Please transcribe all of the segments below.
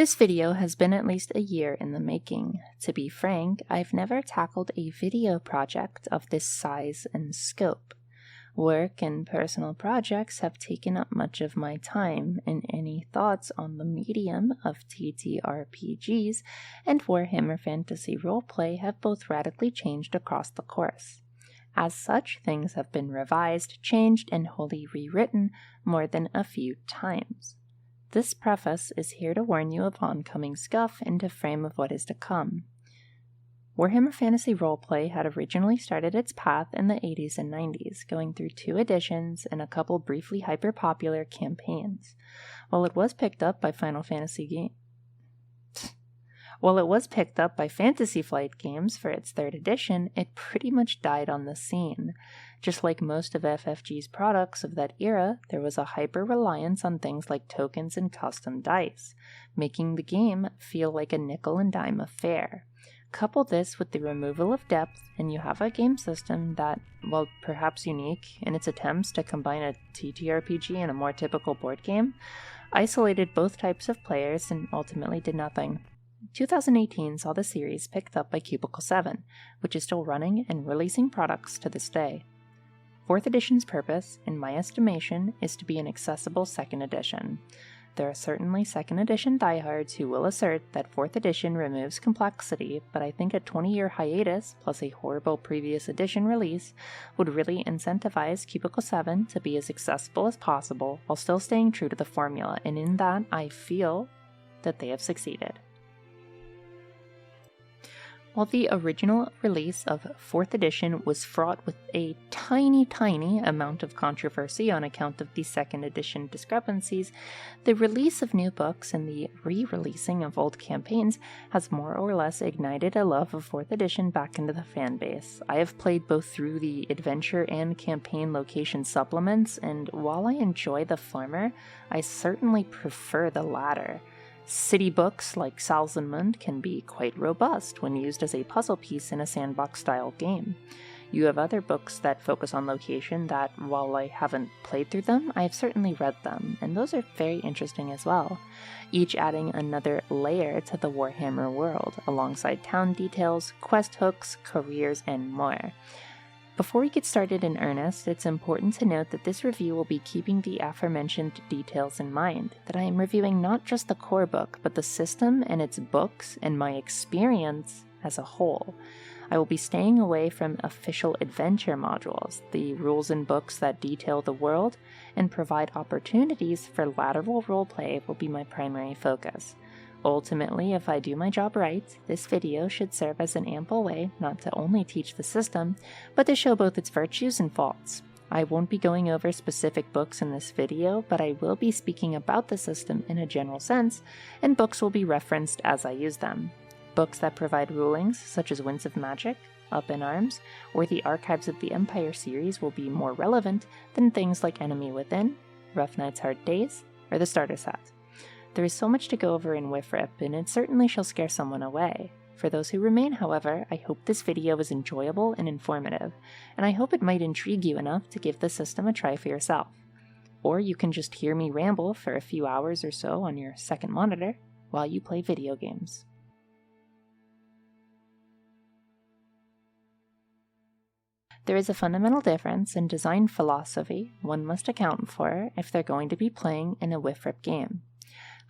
This video has been at least a year in the making. To be frank, I've never tackled a video project of this size and scope. Work and personal projects have taken up much of my time, and any thoughts on the medium of TTRPGs and Warhammer Fantasy roleplay have both radically changed across the course. As such, things have been revised, changed, and wholly rewritten more than a few times. This preface is here to warn you of oncoming scuff and to frame of what is to come. Warhammer Fantasy roleplay had originally started its path in the 80s and 90s, going through 2 editions and a couple briefly hyper-popular campaigns. While it was picked up by Fantasy Flight Games for its 3rd edition, it pretty much died on the scene. Just like most of FFG's products of that era, there was a hyper-reliance on things like tokens and custom dice, making the game feel like a nickel-and-dime affair. Couple this with the removal of depth, and you have a game system that, while perhaps unique in its attempts to combine a TTRPG and a more typical board game, isolated both types of players and ultimately did nothing. 2018 saw the series picked up by Cubicle 7, which is still running and releasing products to this day. 4th edition's purpose, in my estimation, is to be an accessible 2nd edition. There are certainly 2nd edition diehards who will assert that 4th edition removes complexity, but I think a 20-year hiatus plus a horrible previous edition release would really incentivize Cubicle 7 to be as accessible as possible while still staying true to the formula, and in that I feel that they have succeeded. While the original release of 4th edition was fraught with a tiny amount of controversy on account of the 2nd edition discrepancies, the release of new books and the re-releasing of old campaigns has more or less ignited a love of 4th edition back into the fanbase. I have played both through the adventure and campaign location supplements, and while I enjoy the former, I certainly prefer the latter. City books like Salzenmund can be quite robust when used as a puzzle piece in a sandbox-style game. You have other books that focus on location that, while I haven't played through them, I have certainly read them, and those are very interesting as well, each adding another layer to the Warhammer world, alongside town details, quest hooks, careers, and more. Before we get started in earnest, it's important to note that this review will be keeping the aforementioned details in mind, that I am reviewing not just the core book, but the system and its books and my experience as a whole. I will be staying away from official adventure modules, the rules and books that detail the world and provide opportunities for lateral roleplay will be my primary focus. Ultimately, if I do my job right, this video should serve as an ample way not to only teach the system, but to show both its virtues and faults. I won't be going over specific books in this video, but I will be speaking about the system in a general sense, and books will be referenced as I use them. Books that provide rulings, such as Winds of Magic, Up in Arms, or the Archives of the Empire series will be more relevant than things like Enemy Within, Rough Night's Hard Days, or the Starter Set. There is so much to go over in WIFRIP, and it certainly shall scare someone away. For those who remain, however, I hope this video is enjoyable and informative, and I hope it might intrigue you enough to give the system a try for yourself. Or you can just hear me ramble for a few hours or so on your second monitor while you play video games. There is a fundamental difference in design philosophy one must account for if they're going to be playing in a WIFRIP game.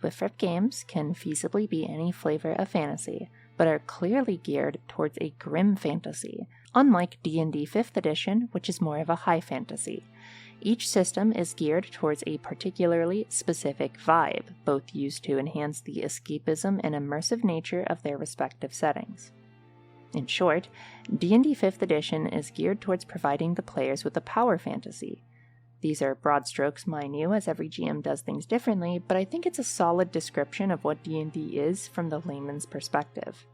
WIFRIP games can feasibly be any flavor of fantasy, but are clearly geared towards a grim fantasy, unlike D&D 5th edition, which is more of a high fantasy. Each system is geared towards a particularly specific vibe, both used to enhance the escapism and immersive nature of their respective settings. In short, D&D 5th edition is geared towards providing the players with a power fantasy. These are broad strokes, mind you, as every GM does things differently, but I think it's a solid description of what D&D is from the layman's perspective.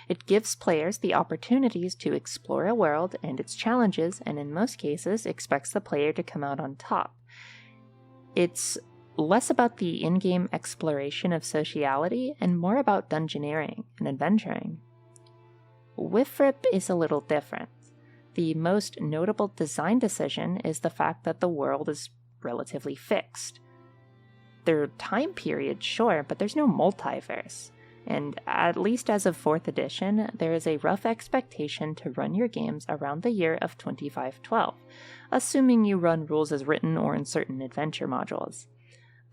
It gives players the opportunities to explore a world and its challenges, and in most cases expects the player to come out on top. It's less about the in-game exploration of sociality and more about dungeoneering and adventuring. WIFRIP is a little different. The most notable design decision is the fact that the world is relatively fixed. There are time periods, sure, but there's no multiverse. And at least as of 4th edition, there is a rough expectation to run your games around the year of 2512, assuming you run rules as written or in certain adventure modules.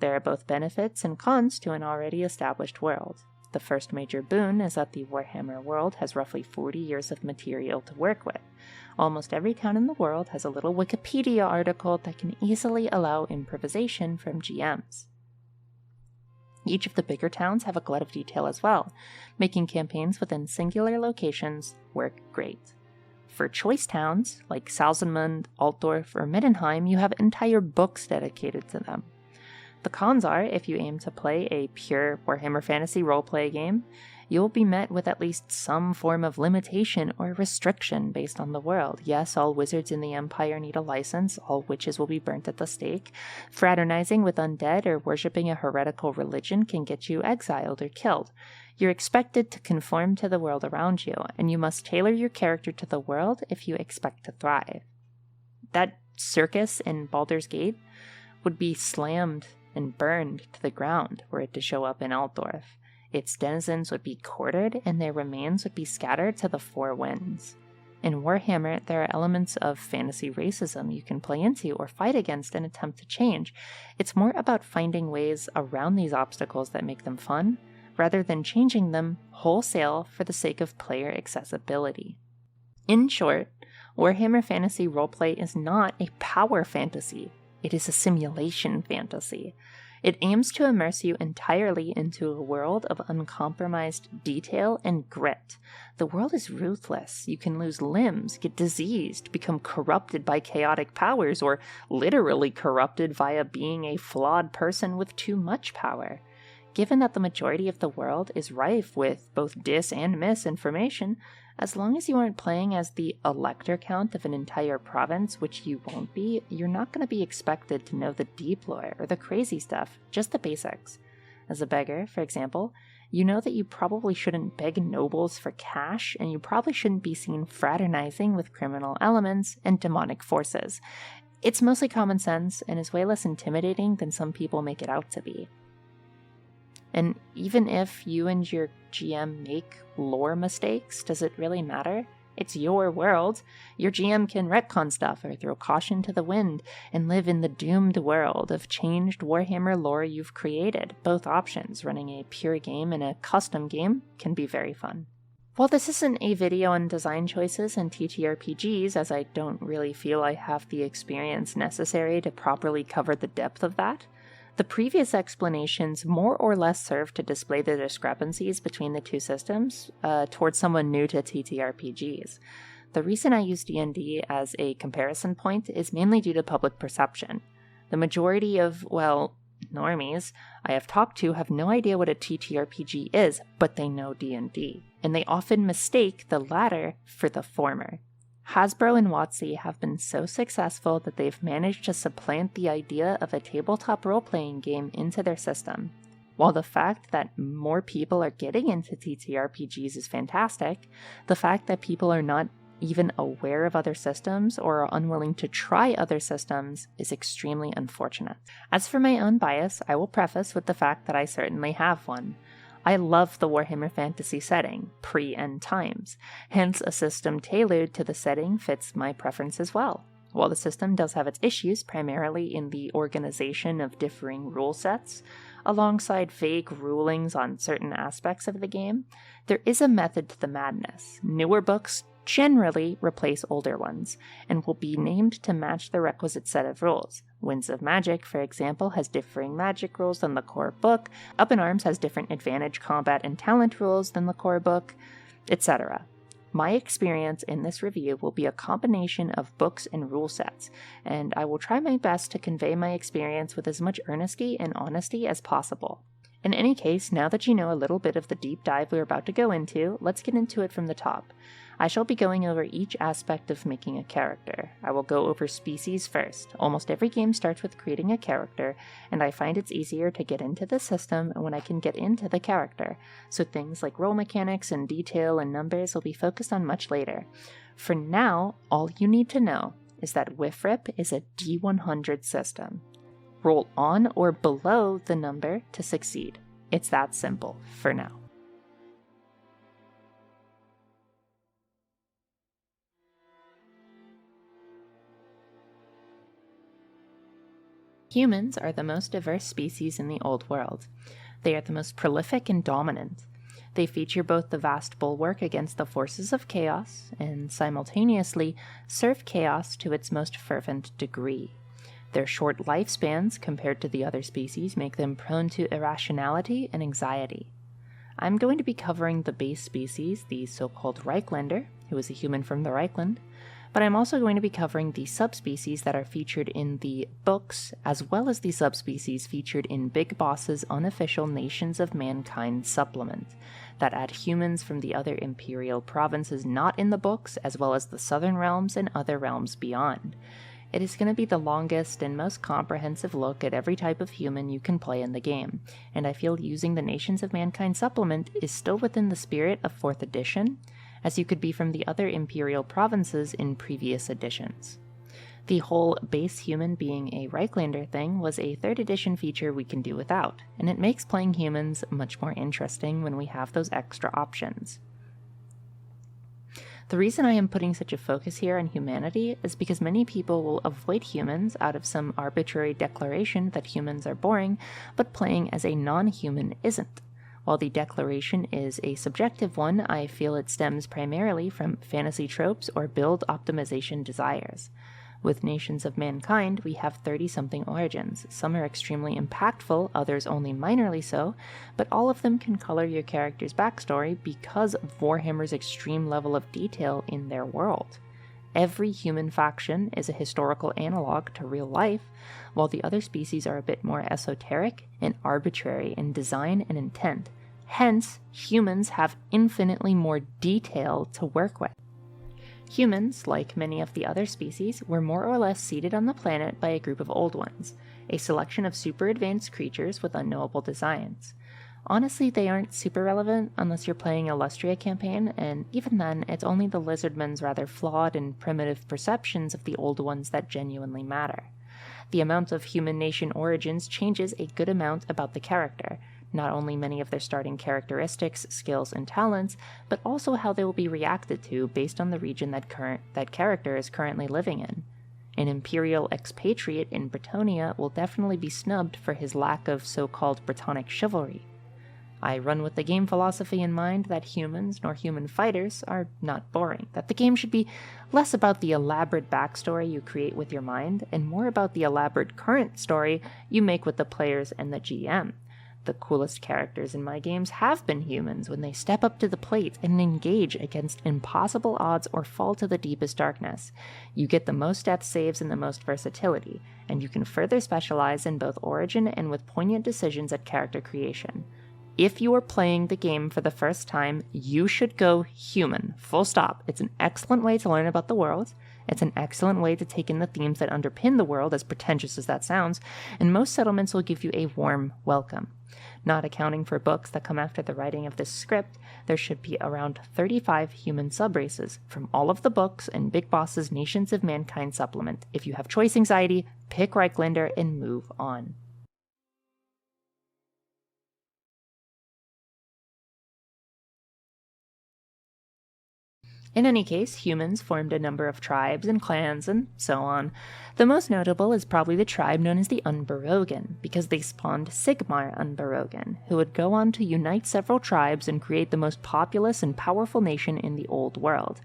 There are both benefits and cons to an already established world. The first major boon is that the Warhammer world has roughly 40 years of material to work with. Almost every town in the world has a little Wikipedia article that can easily allow improvisation from GMs. Each of the bigger towns have a glut of detail as well, making campaigns within singular locations work great. For choice towns, like Salzenmund, Altdorf, or Middenheim, you have entire books dedicated to them. The cons are, if you aim to play a pure Warhammer Fantasy roleplay game, you will be met with at least some form of limitation or restriction based on the world. Yes, all wizards in the Empire need a license, all witches will be burnt at the stake. Fraternizing with undead or worshipping a heretical religion can get you exiled or killed. You're expected to conform to the world around you, and you must tailor your character to the world if you expect to thrive. That circus in Baldur's Gate would be slammed and burned to the ground were it to show up in Altdorf. Its denizens would be quartered, and their remains would be scattered to the four winds. In Warhammer, there are elements of fantasy racism you can play into or fight against and attempt to change. It's more about finding ways around these obstacles that make them fun, rather than changing them wholesale for the sake of player accessibility. In short, Warhammer Fantasy Roleplay is not a power fantasy. It is a simulation fantasy. It aims to immerse you entirely into a world of uncompromised detail and grit. The world is ruthless. You can lose limbs, get diseased, become corrupted by chaotic powers, or literally corrupted via being a flawed person with too much power. Given that the majority of the world is rife with both dis and misinformation, as long as you aren't playing as the elector count of an entire province, which you won't be, you're not going to be expected to know the deep lore or the crazy stuff, just the basics. As a beggar, for example, you know that you probably shouldn't beg nobles for cash, and you probably shouldn't be seen fraternizing with criminal elements and demonic forces. It's mostly common sense and is way less intimidating than some people make it out to be. And even if you and your GM make lore mistakes, does it really matter? It's your world. Your GM can retcon stuff or throw caution to the wind and live in the doomed world of changed Warhammer lore you've created. Both options, running a pure game and a custom game, can be very fun. While this isn't a video on design choices and TTRPGs, as I don't really feel I have the experience necessary to properly cover the depth of that, the previous explanations more or less serve to display the discrepancies between the two systems towards someone new to TTRPGs. The reason I use D&D as a comparison point is mainly due to public perception. The majority of, normies I have talked to have no idea what a TTRPG is, but they know D&D, and they often mistake the latter for the former. Hasbro and WotC have been so successful that they've managed to supplant the idea of a tabletop role-playing game into their system. While the fact that more people are getting into TTRPGs is fantastic, the fact that people are not even aware of other systems or are unwilling to try other systems is extremely unfortunate. As for my own bias, I will preface with the fact that I certainly have one. I love the Warhammer Fantasy setting, pre-end times, hence a system tailored to the setting fits my preferences well. While the system does have its issues, primarily in the organization of differing rule sets, alongside vague rulings on certain aspects of the game, there is a method to the madness. Newer books generally replace older ones, and will be named to match the requisite set of rules. Winds of Magic, for example, has differing magic rules than the core book, Up in Arms has different advantage, combat, and talent rules than the core book, etc. My experience in this review will be a combination of books and rule sets, and I will try my best to convey my experience with as much earnesty and honesty as possible. In any case, now that you know a little bit of the deep dive we're about to go into, let's get into it from the top. I shall be going over each aspect of making a character. I will go over species first. Almost every game starts with creating a character, and I find it's easier to get into the system when I can get into the character, so things like role mechanics and detail and numbers will be focused on much later. For now, all you need to know is that WIFRIP is a D100 system. roll on or below the number to succeed. It's that simple for now. Humans are the most diverse species in the Old World. They are the most prolific and dominant. They feature both the vast bulwark against the forces of chaos and simultaneously serve chaos to its most fervent degree. Their short lifespans compared to the other species make them prone to irrationality and anxiety. I'm going to be covering the base species, the so-called Reiklander, who is a human from the Reichland, but I'm also going to be covering the subspecies that are featured in the books, as well as the subspecies featured in Big Boss's unofficial Nations of Mankind supplement, that add humans from the other imperial provinces not in the books, as well as the southern realms and other realms beyond. It is going to be the longest and most comprehensive look at every type of human you can play in the game, and I feel using the Nations of Mankind supplement is still within the spirit of 4th edition, as you could be from the other imperial provinces in previous editions. The whole base human being a Reiklander thing was a 3rd edition feature we can do without, and it makes playing humans much more interesting when we have those extra options. The reason I am putting such a focus here on humanity is because many people will avoid humans out of some arbitrary declaration that humans are boring, but playing as a non-human isn't. While the declaration is a subjective one, I feel it stems primarily from fantasy tropes or build optimization desires. With Nations of Mankind, we have 30-something origins. Some are extremely impactful, others only minorly so, but all of them can color your character's backstory because of Warhammer's extreme level of detail in their world. Every human faction is a historical analog to real life, while the other species are a bit more esoteric and arbitrary in design and intent. Hence, humans have infinitely more detail to work with. Humans, like many of the other species, were more or less seeded on the planet by a group of old ones, a selection of super advanced creatures with unknowable designs. Honestly, they aren't super relevant unless you're playing a Lustria campaign, and even then, it's only the Lizardmen's rather flawed and primitive perceptions of the old ones that genuinely matter. The amount of human nation origins changes a good amount about the character, not only many of their starting characteristics, skills, and talents, but also how they will be reacted to based on the region that character is currently living in. An imperial expatriate in Bretonnia will definitely be snubbed for his lack of so-called Bretonic chivalry. I run with the game philosophy in mind that humans nor human fighters are not boring, that the game should be less about the elaborate backstory you create with your mind and more about the elaborate current story you make with the players and the GM. The coolest characters in my games have been humans when they step up to the plate and engage against impossible odds or fall to the deepest darkness. You get the most death saves and the most versatility, and you can further specialize in both origin and with poignant decisions at character creation. If you are playing the game for the first time, you should go human, full stop. It's an excellent way to learn about the world. It's an excellent way to take in the themes that underpin the world, as pretentious as that sounds, and most settlements will give you a warm welcome. Not accounting for books that come after the writing of this script, there should be around 35 human subraces from all of the books and Big Boss's Nations of Mankind supplement. If you have choice anxiety, pick Reiklander and move on. In any case, humans formed a number of tribes and clans and so on. The most notable is probably the tribe known as the Unberogen, because they spawned Sigmar Unberogen, who would go on to unite several tribes and create the most populous and powerful nation in the Old World.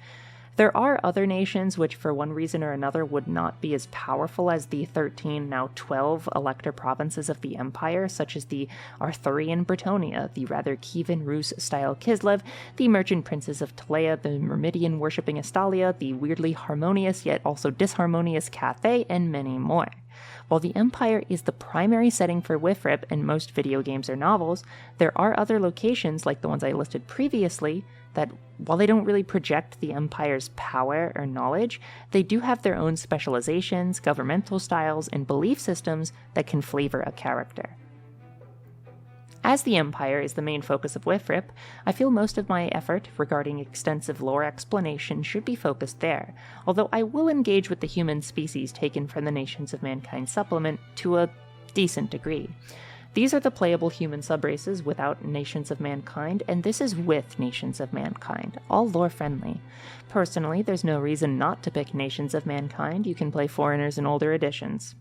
There are other nations which for one reason or another would not be as powerful as the 13, now 12 elector provinces of the Empire, such as the Arthurian Bretonnia, the rather Kievan Rus-style Kislev, the merchant princes of Telea, the Myrmidian-worshipping Estalia, the weirdly harmonious yet also disharmonious Cathay, and many more. While the Empire is the primary setting for Wifrip in most video games or novels, there are other locations like the ones I listed previously that, while they don't really project the Empire's power or knowledge, they do have their own specializations, governmental styles, and belief systems that can flavor a character. As the Empire is the main focus of Wifrip, I feel most of my effort regarding extensive lore explanation should be focused there, although I will engage with the human species taken from the Nations of Mankind supplement to a decent degree. These are the playable human subraces without Nations of Mankind, and this is with Nations of Mankind, all lore-friendly. Personally, there's no reason not to pick Nations of Mankind. You can play foreigners in older editions.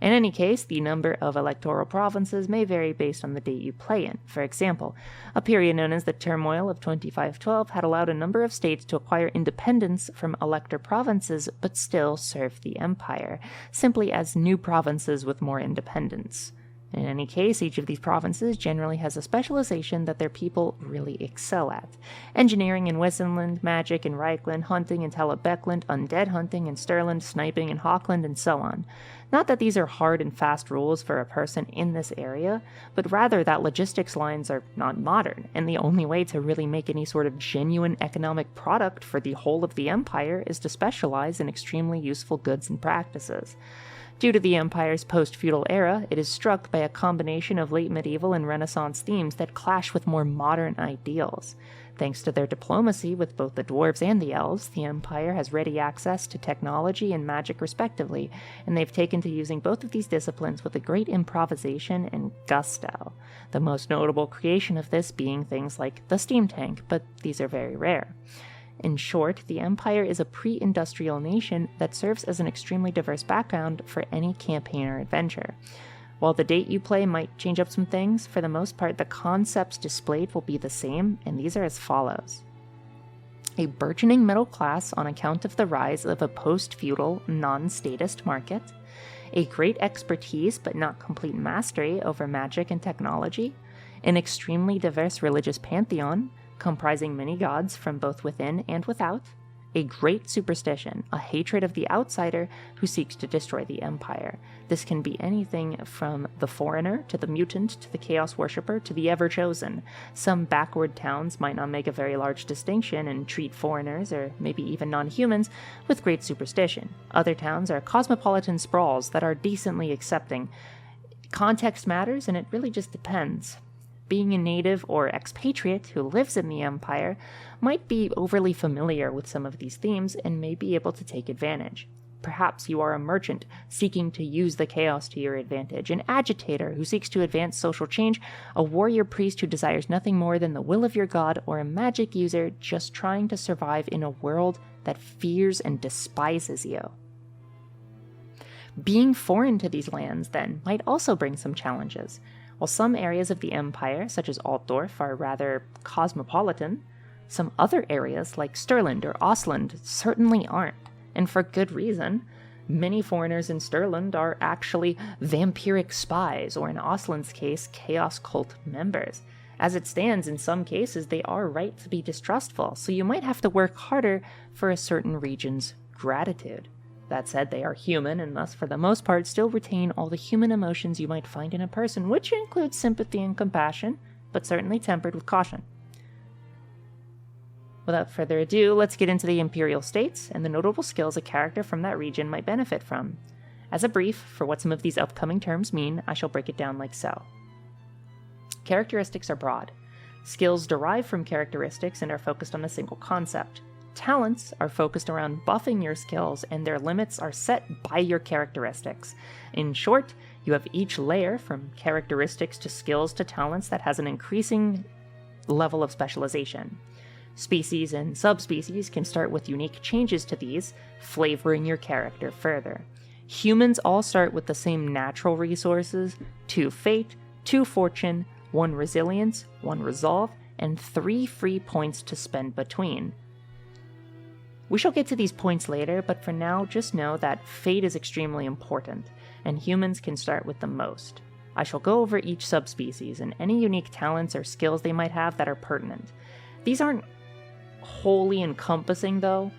In any case, the number of electoral provinces may vary based on the date you play in. For example, a period known as the Turmoil of 2512 had allowed a number of states to acquire independence from elector provinces but still serve the Empire, simply as new provinces with more independence. In any case, each of these provinces generally has a specialization that their people really excel at. Engineering in Wissenland, magic in Reichland, hunting in Telebeckland, undead hunting in Stirland, sniping in Hawkland, and so on. Not that these are hard and fast rules for a person in this area, but rather that logistics lines are not modern, and the only way to really make any sort of genuine economic product for the whole of the Empire is to specialize in extremely useful goods and practices. Due to the Empire's post-feudal era, it is struck by a combination of late medieval and Renaissance themes that clash with more modern ideals. Thanks to their diplomacy with both the Dwarves and the Elves, the Empire has ready access to technology and magic respectively, and they've taken to using both of these disciplines with a great improvisation and gusto. The most notable creation of this being things like the steam tank, but these are very rare. In short, the Empire is a pre-industrial nation that serves as an extremely diverse background for any campaign or adventure. While the date you play might change up some things, for the most part the concepts displayed will be the same, and these are as follows. A burgeoning middle class on account of the rise of a post-feudal, non-statist market, a great expertise but not complete mastery over magic and technology, an extremely diverse religious pantheon, comprising many gods from both within and without, a great superstition, a hatred of the outsider who seeks to destroy the Empire. This can be anything from the foreigner, to the mutant, to the chaos worshipper, to the ever-chosen. Some backward towns might not make a very large distinction and treat foreigners, or maybe even non-humans, with great superstition. Other towns are cosmopolitan sprawls that are decently accepting. Context matters, and it really just depends. Being a native or expatriate who lives in the Empire might be overly familiar with some of these themes and may be able to take advantage. Perhaps you are a merchant seeking to use the chaos to your advantage, an agitator who seeks to advance social change, a warrior priest who desires nothing more than the will of your god, or a magic user just trying to survive in a world that fears and despises you. Being foreign to these lands, then, might also bring some challenges. While some areas of the Empire, such as Altdorf, are rather cosmopolitan, some other areas, like Stirland or Ostland, certainly aren't, and for good reason. Many foreigners in Stirland are actually vampiric spies, or in Ostland's case, chaos cult members. As it stands, in some cases, they are right to be distrustful, so you might have to work harder for a certain region's gratitude. That said, they are human, and thus, for the most part, still retain all the human emotions you might find in a person, which includes sympathy and compassion, but certainly tempered with caution. Without further ado, let's get into the Imperial States, and the notable skills a character from that region might benefit from. As a brief for what some of these upcoming terms mean, I shall break it down like so. Characteristics are broad. Skills derive from characteristics and are focused on a single concept. Talents are focused around buffing your skills, and their limits are set by your characteristics. In short, you have each layer from characteristics to skills to talents that has an increasing level of specialization. Species and subspecies can start with unique changes to these, flavoring your character further. Humans all start with the same natural resources: 2 fate, 2 fortune, 1 resilience, 1 resolve, and 3 free points to spend between. We shall get to these points later, but for now, just know that fate is extremely important, and humans can start with the most. I shall go over each subspecies and any unique talents or skills they might have that are pertinent. These aren't wholly encompassing, though.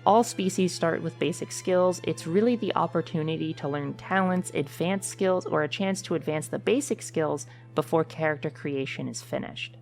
All species start with basic skills. It's really the opportunity to learn talents, advanced skills, or a chance to advance the basic skills before character creation is finished.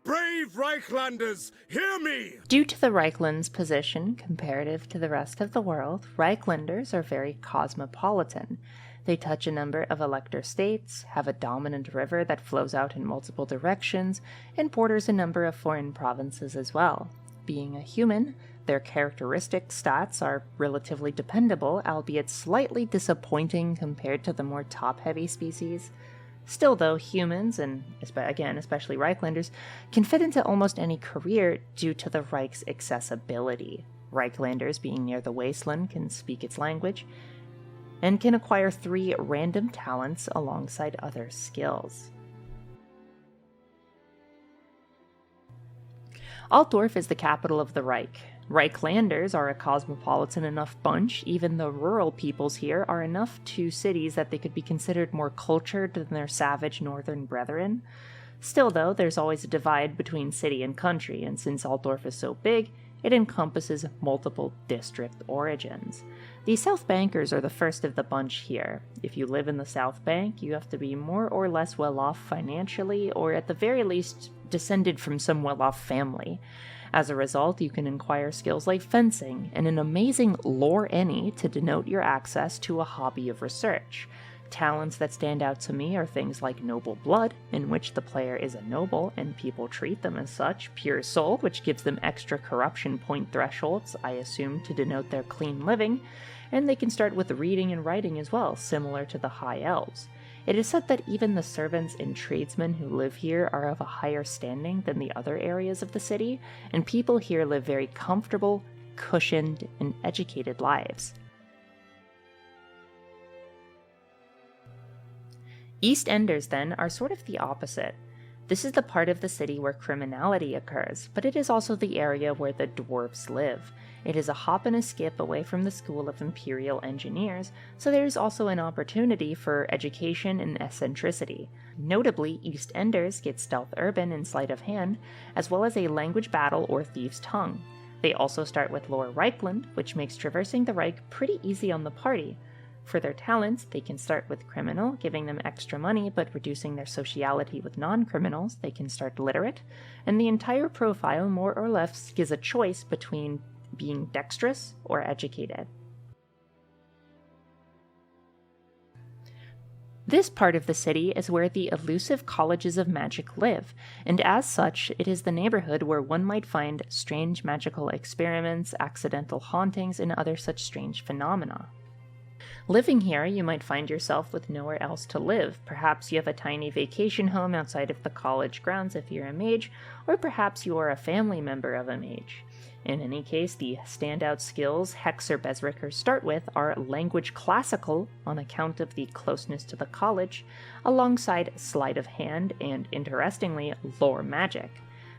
Brave Reichlanders, hear me! Due to the Reichland's position comparative to the rest of the world, Reichlanders are very cosmopolitan. They touch a number of elector states, have a dominant river that flows out in multiple directions, and borders a number of foreign provinces as well. Being a human, their characteristic stats are relatively dependable, albeit slightly disappointing compared to the more top-heavy species. Still though, humans, and again especially Reichlanders, can fit into almost any career due to the Reich's accessibility. Reichlanders, being near the wasteland, can speak its language, and can acquire 3 random talents alongside other skills. Altdorf is the capital of the Reich. Reichlanders are a cosmopolitan enough bunch, even the rural peoples here are enough to cities that they could be considered more cultured than their savage northern brethren. Still though, there's always a divide between city and country, and since Altdorf is so big, it encompasses multiple district origins. The South Bankers are the first of the bunch here. If you live in the South Bank, you have to be more or less well off financially, or at the very least descended from some well-off family. As a result, you can acquire skills like fencing and an amazing lore any to denote your access to a hobby of research. Talents that stand out to me are things like Noble Blood, in which the player is a noble and people treat them as such, Pure Soul, which gives them extra corruption point thresholds, I assume to denote their clean living, and they can start with reading and writing as well, similar to the High Elves. It is said that even the servants and tradesmen who live here are of a higher standing than the other areas of the city, and people here live very comfortable, cushioned, and educated lives. East Enders, then, are sort of the opposite. This is the part of the city where criminality occurs, but it is also the area where the Dwarves live. It is a hop and a skip away from the School of Imperial Engineers, so there is also an opportunity for education and eccentricity. Notably, East Enders get Stealth Urban and Sleight of Hand, as well as a Language Battle or Thieves' Tongue. They also start with Lore Reichland, which makes traversing the Reich pretty easy on the party. For their talents, they can start with Criminal, giving them extra money but reducing their sociality with non-criminals. They can start Literate, and the entire profile more or less gives a choice between being dexterous or educated. This part of the city is where the elusive colleges of magic live, and as such, it is the neighborhood where one might find strange magical experiments, accidental hauntings, and other such strange phenomena. Living here, you might find yourself with nowhere else to live. Perhaps you have a tiny vacation home outside of the college grounds if you're a mage, or perhaps you are a family member of a mage. In any case, the standout skills Hex or Bezrickers start with are Language Classical, on account of the closeness to the college, alongside Sleight of Hand and, interestingly, Lore Magic.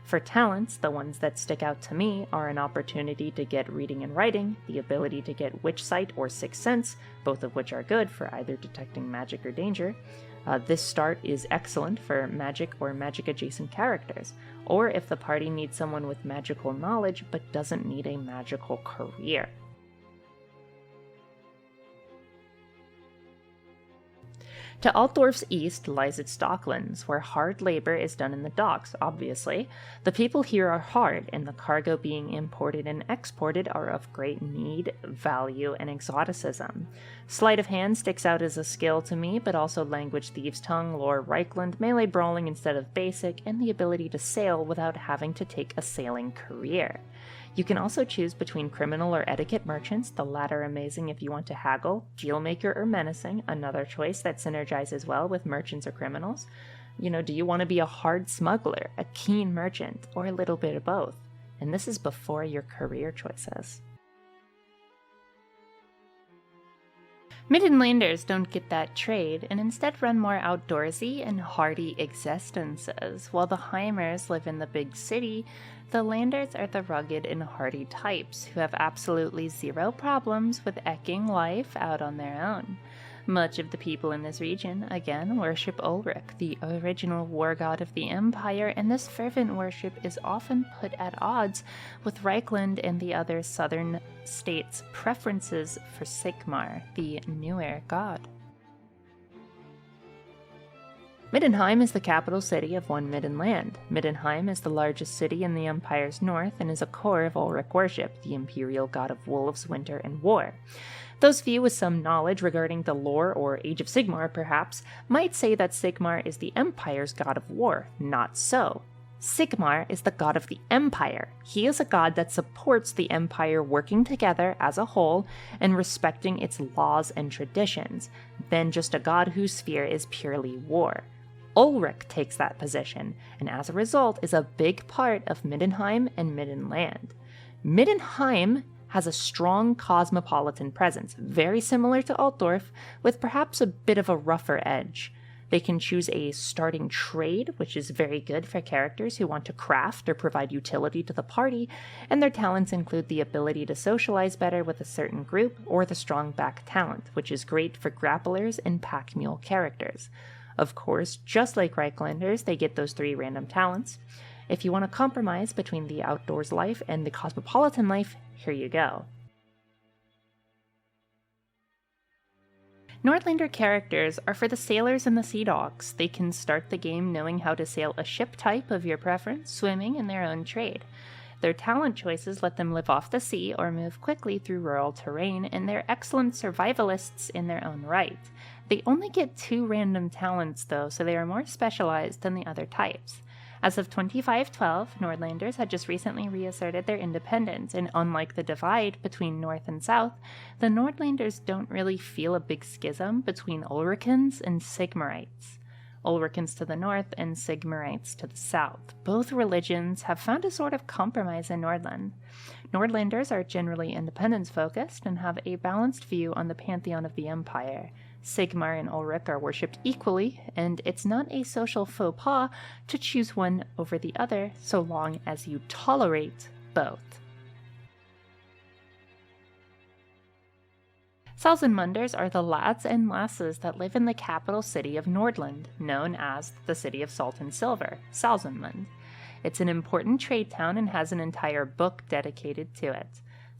For talents, the ones that stick out to me are an opportunity to get Reading and Writing, the ability to get Witch Sight or Sixth Sense, both of which are good for either detecting magic or danger. This start is excellent for magic or magic-adjacent characters, or if the party needs someone with magical knowledge but doesn't need a magical career. To Altdorf's east lies its docklands, where hard labor is done in the docks, obviously. The people here are hard, and the cargo being imported and exported are of great need, value, and exoticism. Sleight of Hand sticks out as a skill to me, but also Language Thieves' Tongue, Lore Reichland, melee brawling instead of basic, and the ability to sail without having to take a sailing career. You can also choose between Criminal or Etiquette merchants, the latter amazing if you want to haggle, Dealmaker or Menacing, another choice that synergizes well with merchants or criminals. Do you want to be a hard smuggler, a keen merchant, or a little bit of both? And this is before your career choices. Middenlanders don't get that trade, and instead run more outdoorsy and hardy existences. While the Heimers live in the big city, the Landers are the rugged and hardy types, who have absolutely zero problems with ecking life out on their own. Much of the people in this region, again, worship Ulrich, the original war god of the Empire, and this fervent worship is often put at odds with Reichland and the other southern states' preferences for Sigmar, the newer god. Middenheim is the capital city of one Middenland. Middenheim is the largest city in the Empire's north and is a core of Ulrich worship, the imperial god of wolves, winter, and war. Those few with some knowledge regarding the lore or Age of Sigmar, perhaps, might say that Sigmar is the Empire's god of war. Not so. Sigmar is the god of the Empire. He is a god that supports the Empire working together as a whole and respecting its laws and traditions, than just a god whose sphere is purely war. Ulrich takes that position, and as a result is a big part of Middenheim and Middenland. Middenheim has a strong cosmopolitan presence, very similar to Altdorf, with perhaps a bit of a rougher edge. They can choose a starting trade, which is very good for characters who want to craft or provide utility to the party, and their talents include the ability to socialize better with a certain group, or the strong back talent, which is great for grapplers and pack mule characters. Of course, just like Reichlanders, they get those 3 random talents. If you want to compromise between the outdoors life and the cosmopolitan life, here you go. Nordlander characters are for the sailors and the sea dogs. They can start the game knowing how to sail a ship type of your preference, swimming, and their own trade. Their talent choices let them live off the sea or move quickly through rural terrain, and they're excellent survivalists in their own right. They only get 2 random talents though, so they are more specialized than the other types. As of 2512, Nordlanders had just recently reasserted their independence, and unlike the divide between North and South, the Nordlanders don't really feel a big schism between Ulrichans and Sigmarites. Ulrichans to the north and Sigmarites to the south. Both religions have found a sort of compromise in Nordland. Nordlanders are generally independence-focused and have a balanced view on the pantheon of the Empire. Sigmar and Ulrich are worshipped equally, and it's not a social faux pas to choose one over the other so long as you tolerate both. Salzenmunders are the lads and lasses that live in the capital city of Nordland, known as the City of Salt and Silver, Salzenmund. It's an important trade town and has an entire book dedicated to it.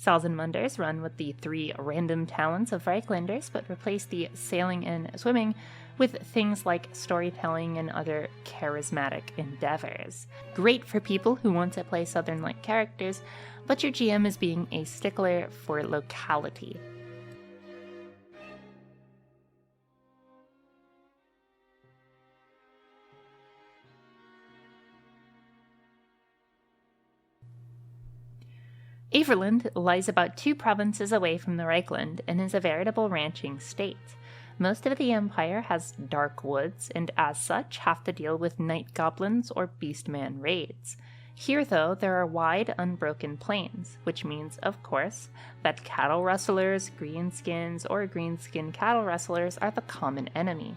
Salzenmunders run with the 3 random talents of Reichlanders, but replace the sailing and swimming with things like storytelling and other charismatic endeavors. Great for people who want to play Southern-like characters, but your GM is being a stickler for locality. Averland lies about 2 provinces away from the Reichland and is a veritable ranching state. Most of the Empire has dark woods, and as such have to deal with night goblins or beastman raids. Here, though, there are wide, unbroken plains, which means, of course, that cattle rustlers, greenskins, or greenskin cattle rustlers are the common enemy.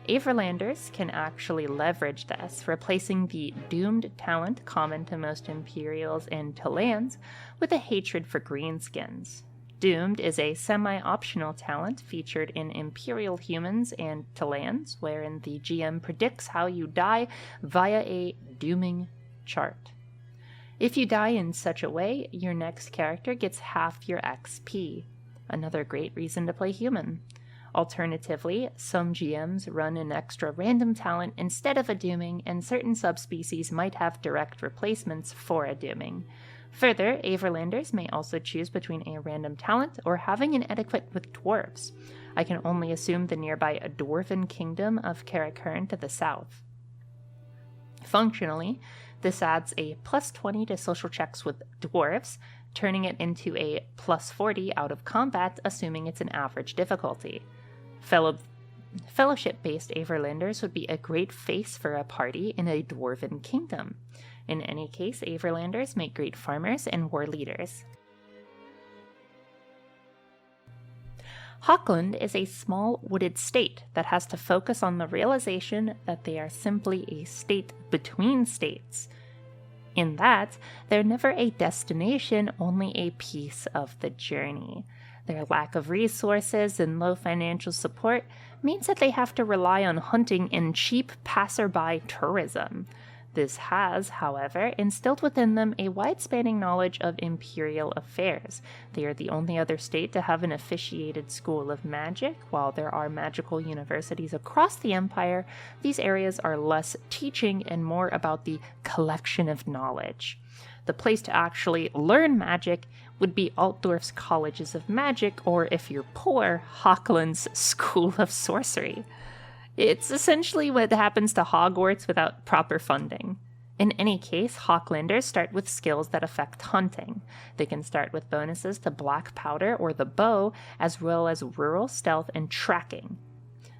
Averlanders can actually leverage this, replacing the doomed talent common to most Imperials and Talans with a hatred for greenskins. Doomed is a semi-optional talent featured in Imperial Humans and Talans, wherein the GM predicts how you die via a dooming chart. If you die in such a way, your next character gets half your XP. Another great reason to play human. Alternatively, some GMs run an extra random talent instead of a dooming, and certain subspecies might have direct replacements for a dooming. Further, Averlanders may also choose between a random talent or having an etiquette with dwarves. I can only assume the nearby Dwarven kingdom of Karakern to the south. Functionally, this adds a plus 20 to social checks with dwarves, turning it into a plus 40 out of combat, assuming it's an average difficulty. Fellowship-based Averlanders would be a great face for a party in a Dwarven kingdom. In any case, Averlanders make great farmers and war leaders. Hochland is a small wooded state that has to focus on the realization that they are simply a state between states. In that, they're never a destination, only a piece of the journey. Their lack of resources and low financial support means that they have to rely on hunting and cheap passerby tourism. This has, however, instilled within them a wide-spanning knowledge of imperial affairs. They are the only other state to have an officiated school of magic. While there are magical universities across the empire, these areas are less teaching and more about the collection of knowledge. The place to actually learn magic would be Altdorf's Colleges of Magic, or if you're poor, Hochland's School of Sorcery. It's essentially what happens to Hogwarts without proper funding. In any case, Hawklanders start with skills that affect hunting. They can start with bonuses to black powder or the bow, as well as rural stealth and tracking.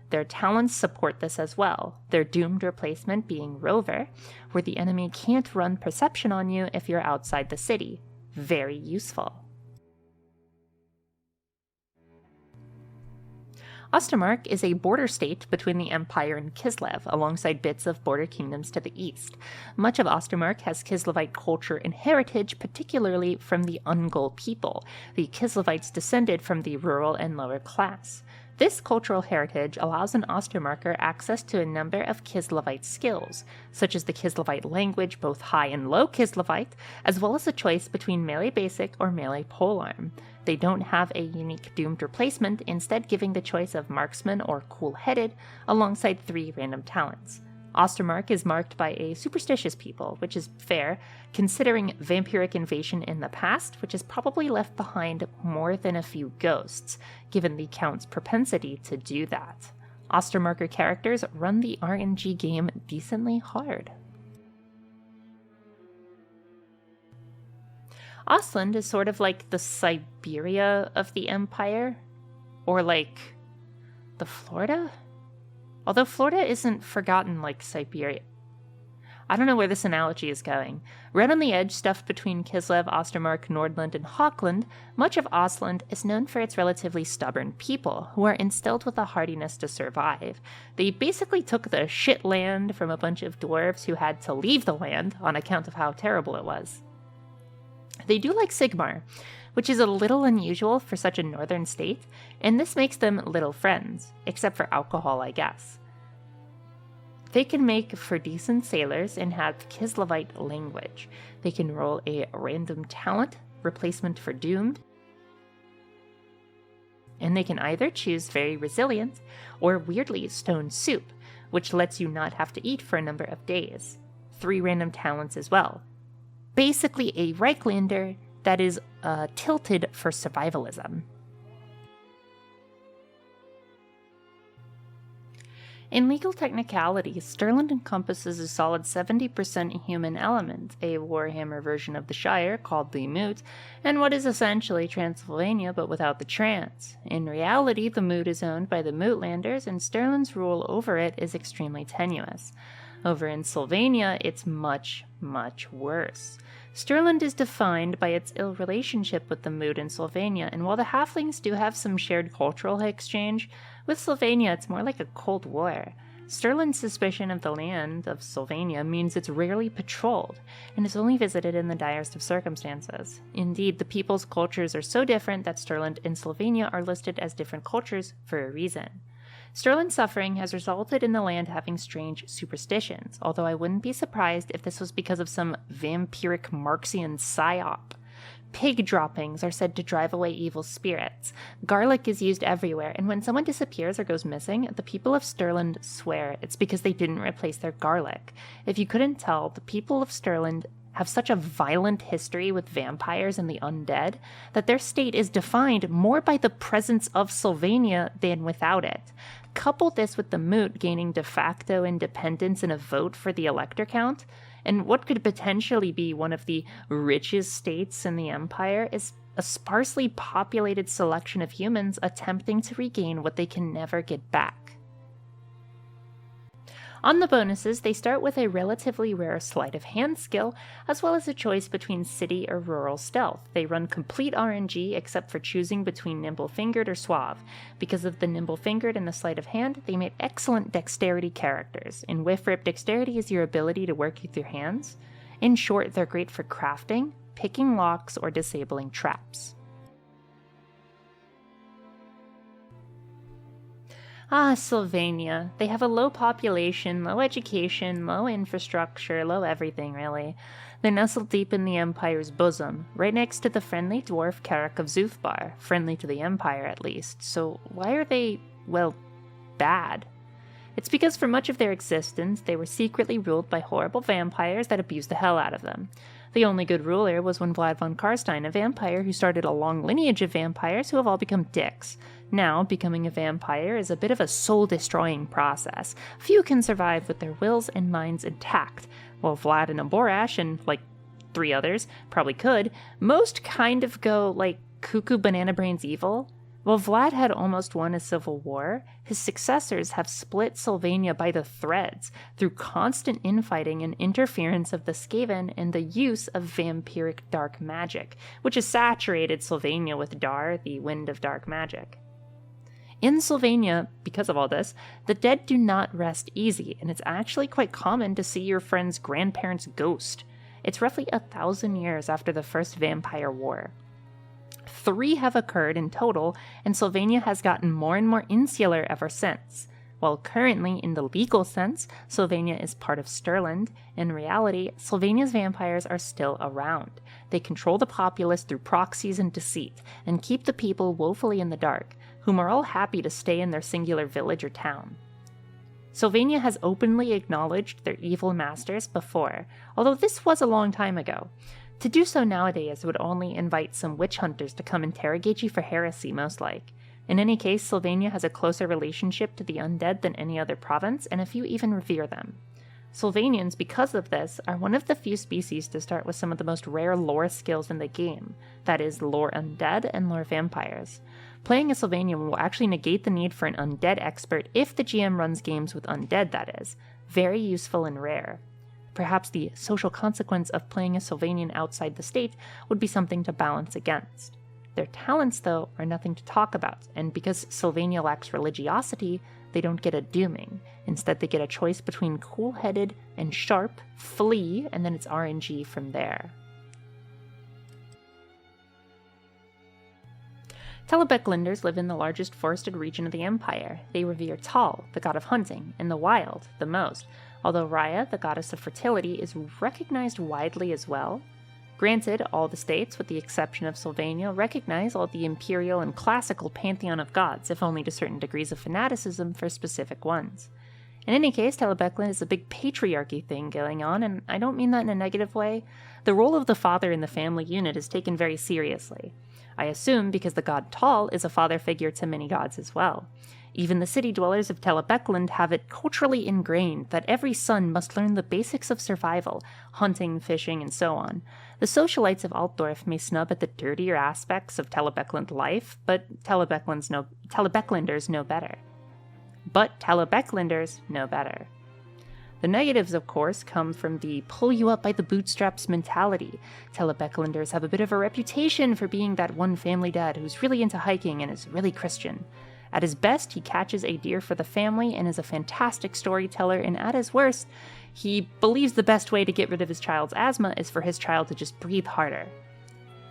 Their talents support this as well, their doomed replacement being Rover, where the enemy can't run perception on you if you're outside the city. Very useful. Ostermark is a border state between the Empire and Kislev, alongside bits of border kingdoms to the east. Much of Ostermark has Kislevite culture and heritage, particularly from the Ungol people, the Kislevites descended from the rural and lower class. This cultural heritage allows an Ostermarker access to a number of Kislevite skills, such as the Kislevite language, both high and low Kislevite, as well as a choice between melee basic or melee polearm. They don't have a unique doomed replacement, instead giving the choice of marksman or cool-headed, alongside 3 random talents. Ostermark is marked by a superstitious people, which is fair, considering vampiric invasion in the past, which has probably left behind more than a few ghosts, given the Count's propensity to do that. Ostermarker characters run the RNG game decently hard. Ostland is sort of like the Siberia of the Empire, or like the Florida? Although Florida isn't forgotten like Siberia. I don't know where this analogy is going. Right on the edge, stuffed between Kislev, Ostermark, Nordland, and Hawkland, much of Ostland is known for its relatively stubborn people, who are instilled with a hardiness to survive. They basically took the shit land from a bunch of dwarves who had to leave the land on account of how terrible it was. They do like Sigmar, which is a little unusual for such a northern state, and this makes them little friends, except for alcohol, I guess. They can make for decent sailors and have Kislevite language. They can roll a random talent, replacement for doomed, and they can either choose very resilient or weirdly stone soup, which lets you not have to eat for a number of days. 3 random talents as well. Basically a Reichlander that is tilted for survivalism. In legal technicalities, Stirland encompasses a solid 70% human element, a Warhammer version of the Shire called the Moot, and what is essentially Transylvania but without the trans. In reality, the Moot is owned by the Mootlanders, and Stirland's rule over it is extremely tenuous. Over in Sylvania, it's much, much worse. Stirland is defined by its ill relationship with the Moot in Sylvania, and while the Halflings do have some shared cultural exchange, with Sylvania it's more like a Cold War. Stirland's suspicion of the land of Sylvania means it's rarely patrolled, and is only visited in the direst of circumstances. Indeed, the people's cultures are so different that Stirland and Sylvania are listed as different cultures for a reason. Stirland's suffering has resulted in the land having strange superstitions, although I wouldn't be surprised if this was because of some vampiric Marxian psyop. Pig droppings are said to drive away evil spirits. Garlic is used everywhere, and when someone disappears or goes missing, the people of Stirland swear it's because they didn't replace their garlic. If you couldn't tell, the people of Stirland have such a violent history with vampires and the undead that their state is defined more by the presence of Sylvania than without it. Couple this with the Moot gaining de facto independence in a vote for the elector count, and what could potentially be one of the richest states in the Empire is a sparsely populated selection of humans attempting to regain what they can never get back. On the bonuses, they start with a relatively rare sleight of hand skill, as well as a choice between city or rural stealth. They run complete RNG except for choosing between nimble-fingered or suave. Because of the nimble-fingered and the sleight of hand, they make excellent dexterity characters. In Whiff Rip, dexterity is your ability to work with your hands. In short, they're great for crafting, picking locks, or disabling traps. Sylvania. They have a low population, low education, low infrastructure, low everything, really. They're nestled deep in the Empire's bosom, right next to the friendly dwarf Carrick of Zoothbar, friendly to the Empire at least. So why are they, well, bad? It's because for much of their existence, they were secretly ruled by horrible vampires that abused the hell out of them. The only good ruler was one Vlad von Karstein, a vampire who started a long lineage of vampires who have all become dicks. Now, becoming a vampire is a bit of a soul-destroying process. Few can survive with their wills and minds intact. While Vlad and Aborash and, 3 others probably could, most kind of go, cuckoo banana brains evil. While Vlad had almost won a civil war, his successors have split Sylvania by the threads through constant infighting and interference of the Skaven and the use of vampiric dark magic, which has saturated Sylvania with Dar, the wind of dark magic. In Sylvania, because of all this, the dead do not rest easy, and it's actually quite common to see your friend's grandparents' ghost. It's roughly 1,000 years after the First Vampire War. 3 have occurred in total, and Sylvania has gotten more and more insular ever since. While currently, in the legal sense, Sylvania is part of Stirland, in reality, Sylvania's vampires are still around. They control the populace through proxies and deceit, and keep the people woefully in the dark, whom are all happy to stay in their singular village or town. Sylvania has openly acknowledged their evil masters before, although this was a long time ago. To do so nowadays would only invite some witch hunters to come interrogate you for heresy, most like. In any case, Sylvania has a closer relationship to the undead than any other province, and a few even revere them. Sylvanians, because of this, are one of the few species to start with some of the most rare lore skills in the game, that is, lore undead and lore vampires. Playing a Sylvanian will actually negate the need for an undead expert if the GM runs games with undead, that is. Very useful and rare. Perhaps the social consequence of playing a Sylvanian outside the state would be something to balance against. Their talents, though, are nothing to talk about, and because Sylvania lacks religiosity, they don't get a dooming. Instead, they get a choice between cool-headed and sharp, flee, and then it's RNG from there. Telebecklanders live in the largest forested region of the Empire. They revere Tal, the god of hunting, and the wild, the most, although Raya, the goddess of fertility, is recognized widely as well. Granted, all the states, with the exception of Sylvania, recognize all the imperial and classical pantheon of gods, if only to certain degrees of fanaticism for specific ones. In any case, Telebeckland is a big patriarchy thing going on, and I don't mean that in a negative way. The role of the father in the family unit is taken very seriously. I assume because the god Tal is a father figure to many gods as well. Even the city dwellers of Telebeckland have it culturally ingrained that every son must learn the basics of survival, hunting, fishing, and so on. The socialites of Altdorf may snub at the dirtier aspects of Telebeckland life, but Telebecklanders know better. The negatives, of course, come from the pull-you-up-by-the-bootstraps mentality. Telebecklanders have a bit of a reputation for being that one family dad who's really into hiking and is really Christian. At his best, he catches a deer for the family and is a fantastic storyteller, and at his worst, he believes the best way to get rid of his child's asthma is for his child to just breathe harder.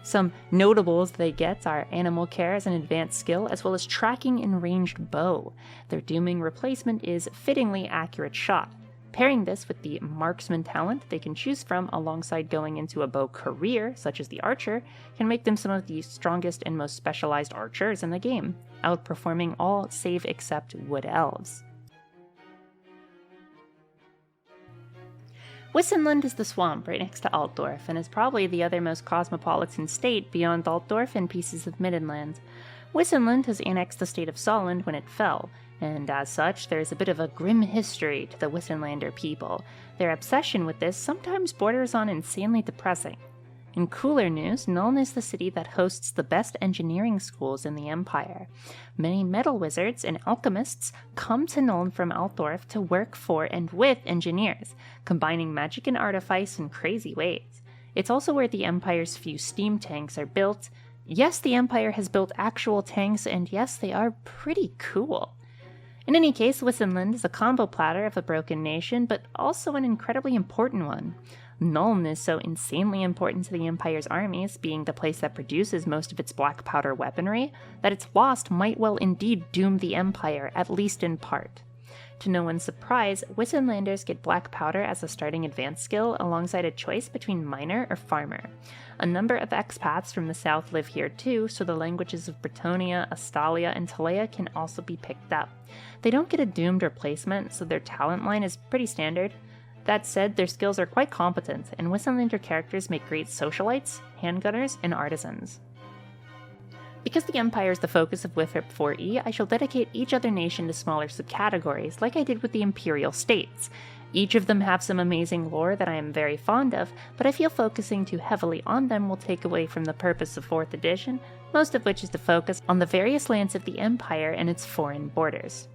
Some notables they get are animal care as an advanced skill, as well as tracking and ranged bow. Their dooming replacement is fittingly accurate shot. Pairing this with the marksman talent they can choose from alongside going into a bow career, such as the archer, can make them some of the strongest and most specialized archers in the game, outperforming all save except wood elves. Wissenland is the swamp right next to Altdorf, and is probably the other most cosmopolitan state beyond Altdorf and pieces of Middenland. Wissenland has annexed the state of Solland when it fell, and as such, there is a bit of a grim history to the Wissenlander people. Their obsession with this sometimes borders on insanely depressing. In cooler news, Nuln is the city that hosts the best engineering schools in the Empire. Many metal wizards and alchemists come to Nuln from Altdorf to work for and with engineers, combining magic and artifice in crazy ways. It's also where the Empire's few steam tanks are built. Yes, the Empire has built actual tanks, and yes, they are pretty cool. In any case, Wissenland is a combo platter of a broken nation, but also an incredibly important one. Nuln is so insanely important to the Empire's armies, being the place that produces most of its black powder weaponry, that its loss might well indeed doom the Empire, at least in part. To no one's surprise, Wissenlanders get black powder as a starting advanced skill alongside a choice between miner or farmer. A number of expats from the south live here too, so the languages of Bretonnia, Astalia, and Talea can also be picked up. They don't get a doomed replacement, so their talent line is pretty standard. That said, their skills are quite competent, and Wissenlander characters make great socialites, handgunners, and artisans. Because the Empire is the focus of WIFRP 4E, I shall dedicate each other nation to smaller subcategories, like I did with the Imperial States. Each of them have some amazing lore that I am very fond of, but I feel focusing too heavily on them will take away from the purpose of 4th edition, most of which is to focus on the various lands of the Empire and its foreign borders.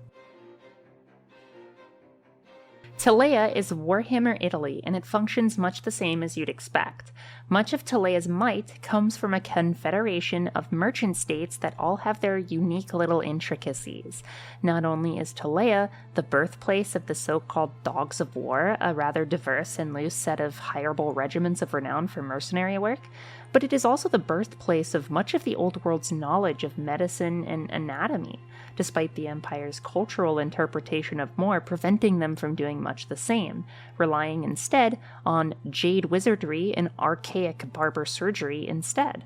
Telea is Warhammer Italy, and it functions much the same as you'd expect. Much of Telea's might comes from a confederation of merchant states that all have their unique little intricacies. Not only is Telea the birthplace of the so-called Dogs of War, a rather diverse and loose set of hireable regiments of renown for mercenary work, but it is also the birthplace of much of the Old World's knowledge of medicine and anatomy, despite the Empire's cultural interpretation of more preventing them from doing much the same, relying instead on jade wizardry and archaic barber surgery instead.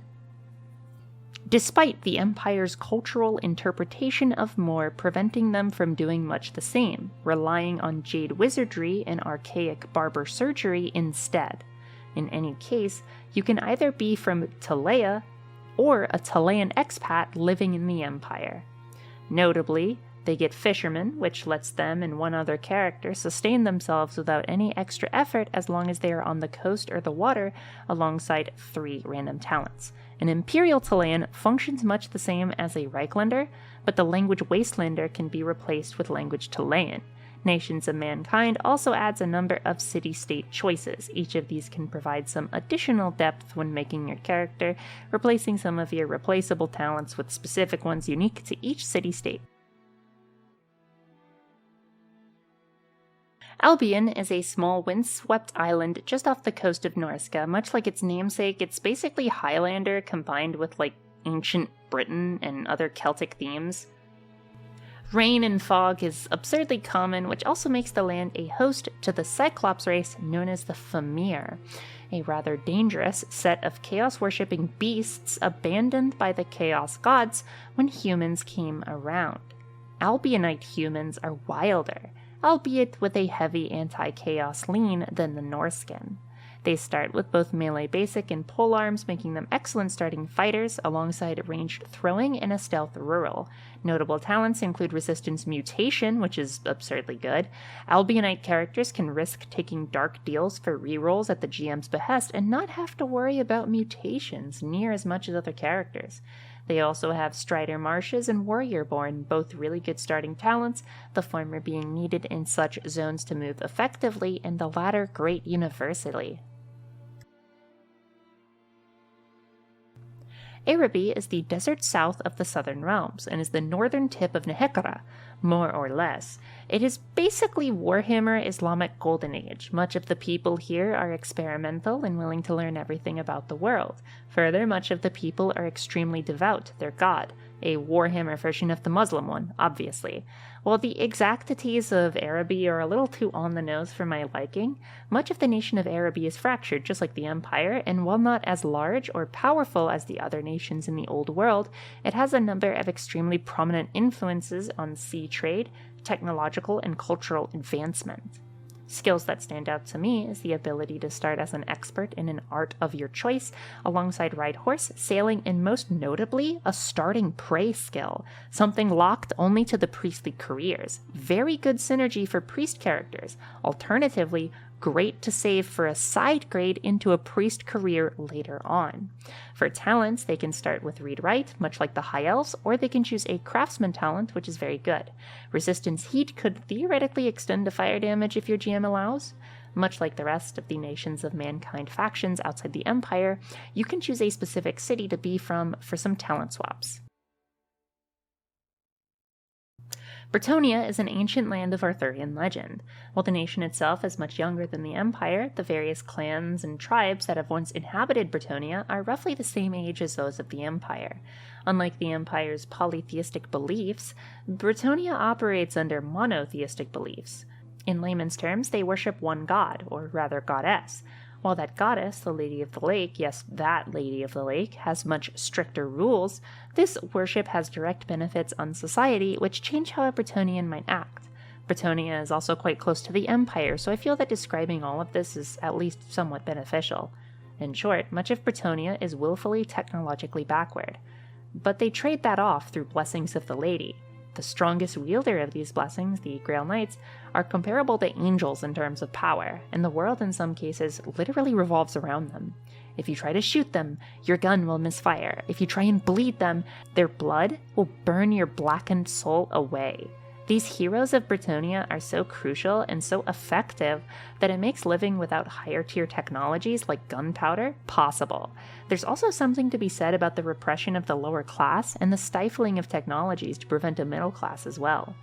Despite the Empire's cultural interpretation of more preventing them from doing much the same, relying on jade wizardry and archaic barber surgery instead. In any case, you can either be from Telea or a Telean expat living in the Empire. Notably, they get fishermen, which lets them and one other character sustain themselves without any extra effort as long as they are on the coast or the water, alongside 3 random talents. An Imperial Telean functions much the same as a Reichlander, but the language Wastelander can be replaced with language Telean. Nations of Mankind also adds a number of city-state choices. Each of these can provide some additional depth when making your character, replacing some of your replaceable talents with specific ones unique to each city-state. Albion is a small windswept island just off the coast of Norsca. Much like its namesake, it's basically Highlander combined with ancient Britain and other Celtic themes. Rain and fog is absurdly common, which also makes the land a host to the Cyclops race known as the Famir, a rather dangerous set of chaos-worshipping beasts abandoned by the Chaos Gods when humans came around. Albionite humans are wilder, albeit with a heavy anti-chaos lean than the Norscan. They start with both melee basic and polearms, making them excellent starting fighters alongside ranged throwing and a stealth rural. Notable talents include resistance mutation, which is absurdly good. Albionite characters can risk taking dark deals for rerolls at the GM's behest and not have to worry about mutations near as much as other characters. They also have Strider Marshes and Warriorborn, both really good starting talents, the former being needed in such zones to move effectively, and the latter great universally. Araby is the desert south of the Southern Realms, and is the northern tip of Nehekra, more or less. It is basically Warhammer Islamic Golden Age. Much of the people here are experimental and willing to learn everything about the world. Further, much of the people are extremely devout to their god, a Warhammer version of the Muslim one, obviously. While the exactities of Araby are a little too on the nose for my liking, much of the nation of Araby is fractured just like the Empire, and while not as large or powerful as the other nations in the Old World, it has a number of extremely prominent influences on sea trade, technological and cultural advancement. Skills that stand out to me is the ability to start as an expert in an art of your choice, alongside ride horse, sailing, and most notably, a starting prey skill, something locked only to the priestly careers. Very good synergy for priest characters. Alternatively, great to save for a side grade into a priest career later on. For talents, they can start with read-write, much like the High Elves, or they can choose a craftsman talent, which is very good. Resistance heat could theoretically extend to fire damage if your GM allows. Much like the rest of the Nations of Mankind factions outside the Empire, you can choose a specific city to be from for some talent swaps. Bretonnia is an ancient land of Arthurian legend. While the nation itself is much younger than the Empire, the various clans and tribes that have once inhabited Bretonnia are roughly the same age as those of the Empire. Unlike the Empire's polytheistic beliefs, Bretonnia operates under monotheistic beliefs. In layman's terms, they worship one god, or rather goddess. While that goddess, the Lady of the Lake, yes, that Lady of the Lake, has much stricter rules, this worship has direct benefits on society, which change how a Bretonian might act. Bretonnia is also quite close to the Empire, so I feel that describing all of this is at least somewhat beneficial. In short, much of Bretonnia is willfully technologically backward. But they trade that off through blessings of the Lady. The strongest wielder of these blessings, the Grail Knights, are comparable to angels in terms of power, and the world in some cases literally revolves around them. If you try to shoot them, your gun will misfire. If you try and bleed them, their blood will burn your blackened soul away. These heroes of Bretonnia are so crucial and so effective that it makes living without higher tier technologies like gunpowder possible. There's also something to be said about the repression of the lower class and the stifling of technologies to prevent a middle class as well.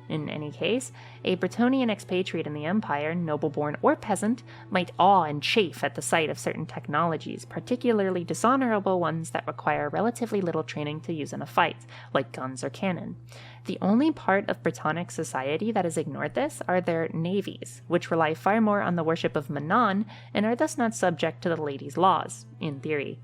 In any case, a Bretonnian expatriate in the Empire, noble-born or peasant, might awe and chafe at the sight of certain technologies, particularly dishonorable ones that require relatively little training to use in a fight, like guns or cannon. The only part of Bretonnic society that has ignored this are their navies, which rely far more on the worship of Manon and are thus not subject to the ladies' laws, in theory.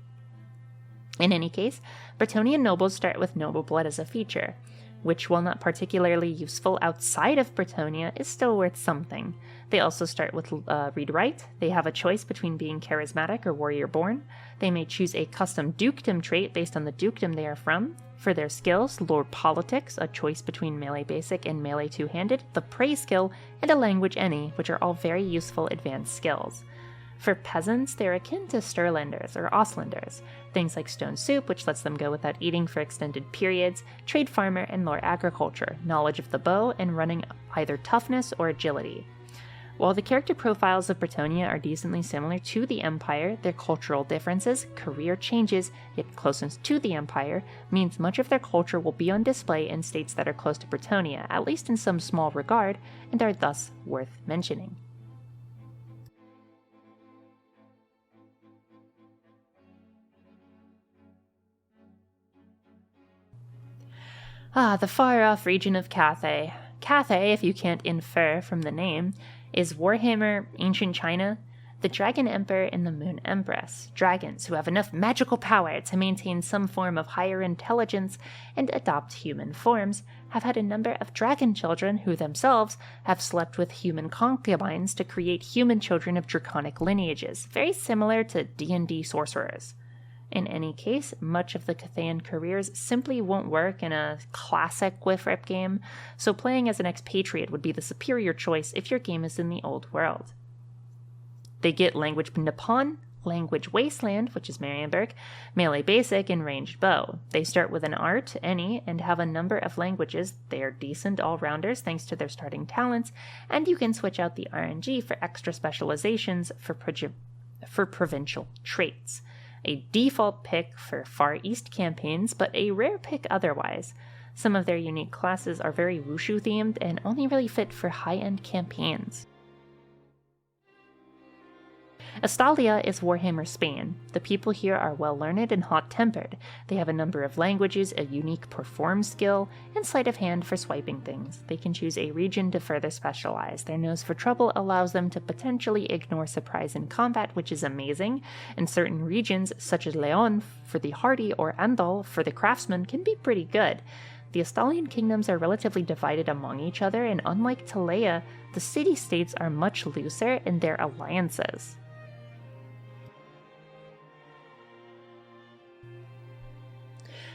In any case, Bretonnian nobles start with noble blood as a feature, which, while not particularly useful outside of Bretonnia, is still worth something. They also start with read-write. They have a choice between being charismatic or warrior-born. They may choose a custom dukedom trait based on the dukedom they are from. For their skills, Lord Politics, a choice between melee basic and melee two-handed, the Prey skill, and a language any, which are all very useful advanced skills. For peasants, they're akin to Sturlanders or Ostlanders, things like stone soup, which lets them go without eating for extended periods, trade farmer and lore agriculture, knowledge of the bow, and running either toughness or agility. While the character profiles of Bretonnia are decently similar to the Empire, their cultural differences, career changes, yet closeness to the Empire, means much of their culture will be on display in states that are close to Bretonnia, at least in some small regard, and are thus worth mentioning. The far-off region of Cathay. Cathay, if you can't infer from the name, is Warhammer Ancient China, the Dragon Emperor and the Moon Empress, dragons who have enough magical power to maintain some form of higher intelligence and adopt human forms, have had a number of dragon children who themselves have slept with human concubines to create human children of draconic lineages, very similar to D&D sorcerers. In any case, much of the Cathayan careers simply won't work in a classic Gwifrip game, so playing as an expatriate would be the superior choice if your game is in the old world. They get language Nippon, language Wasteland, which is Marienburg, melee basic, and ranged bow. They start with an art, any, and have a number of languages. They are decent all-rounders thanks to their starting talents, and you can switch out the RNG for extra specializations for provincial traits. A default pick for Far East campaigns, but a rare pick otherwise. Some of their unique classes are very Wushu themed and only really fit for high-end campaigns. Estalia is Warhammer Spain. The people here are well-learned and hot-tempered. They have a number of languages, a unique perform skill, and sleight of hand for swiping things. They can choose a region to further specialize. Their nose for trouble allows them to potentially ignore surprise in combat, which is amazing, and certain regions, such as Leon for the hardy or Andal for the craftsman, can be pretty good. The Estalian kingdoms are relatively divided among each other, and unlike Talea, the city-states are much looser in their alliances.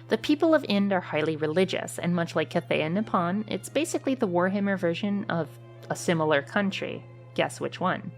The people of Ind are highly religious, and much like Cathay and Nippon, it's basically the Warhammer version of a similar country. Guess which one?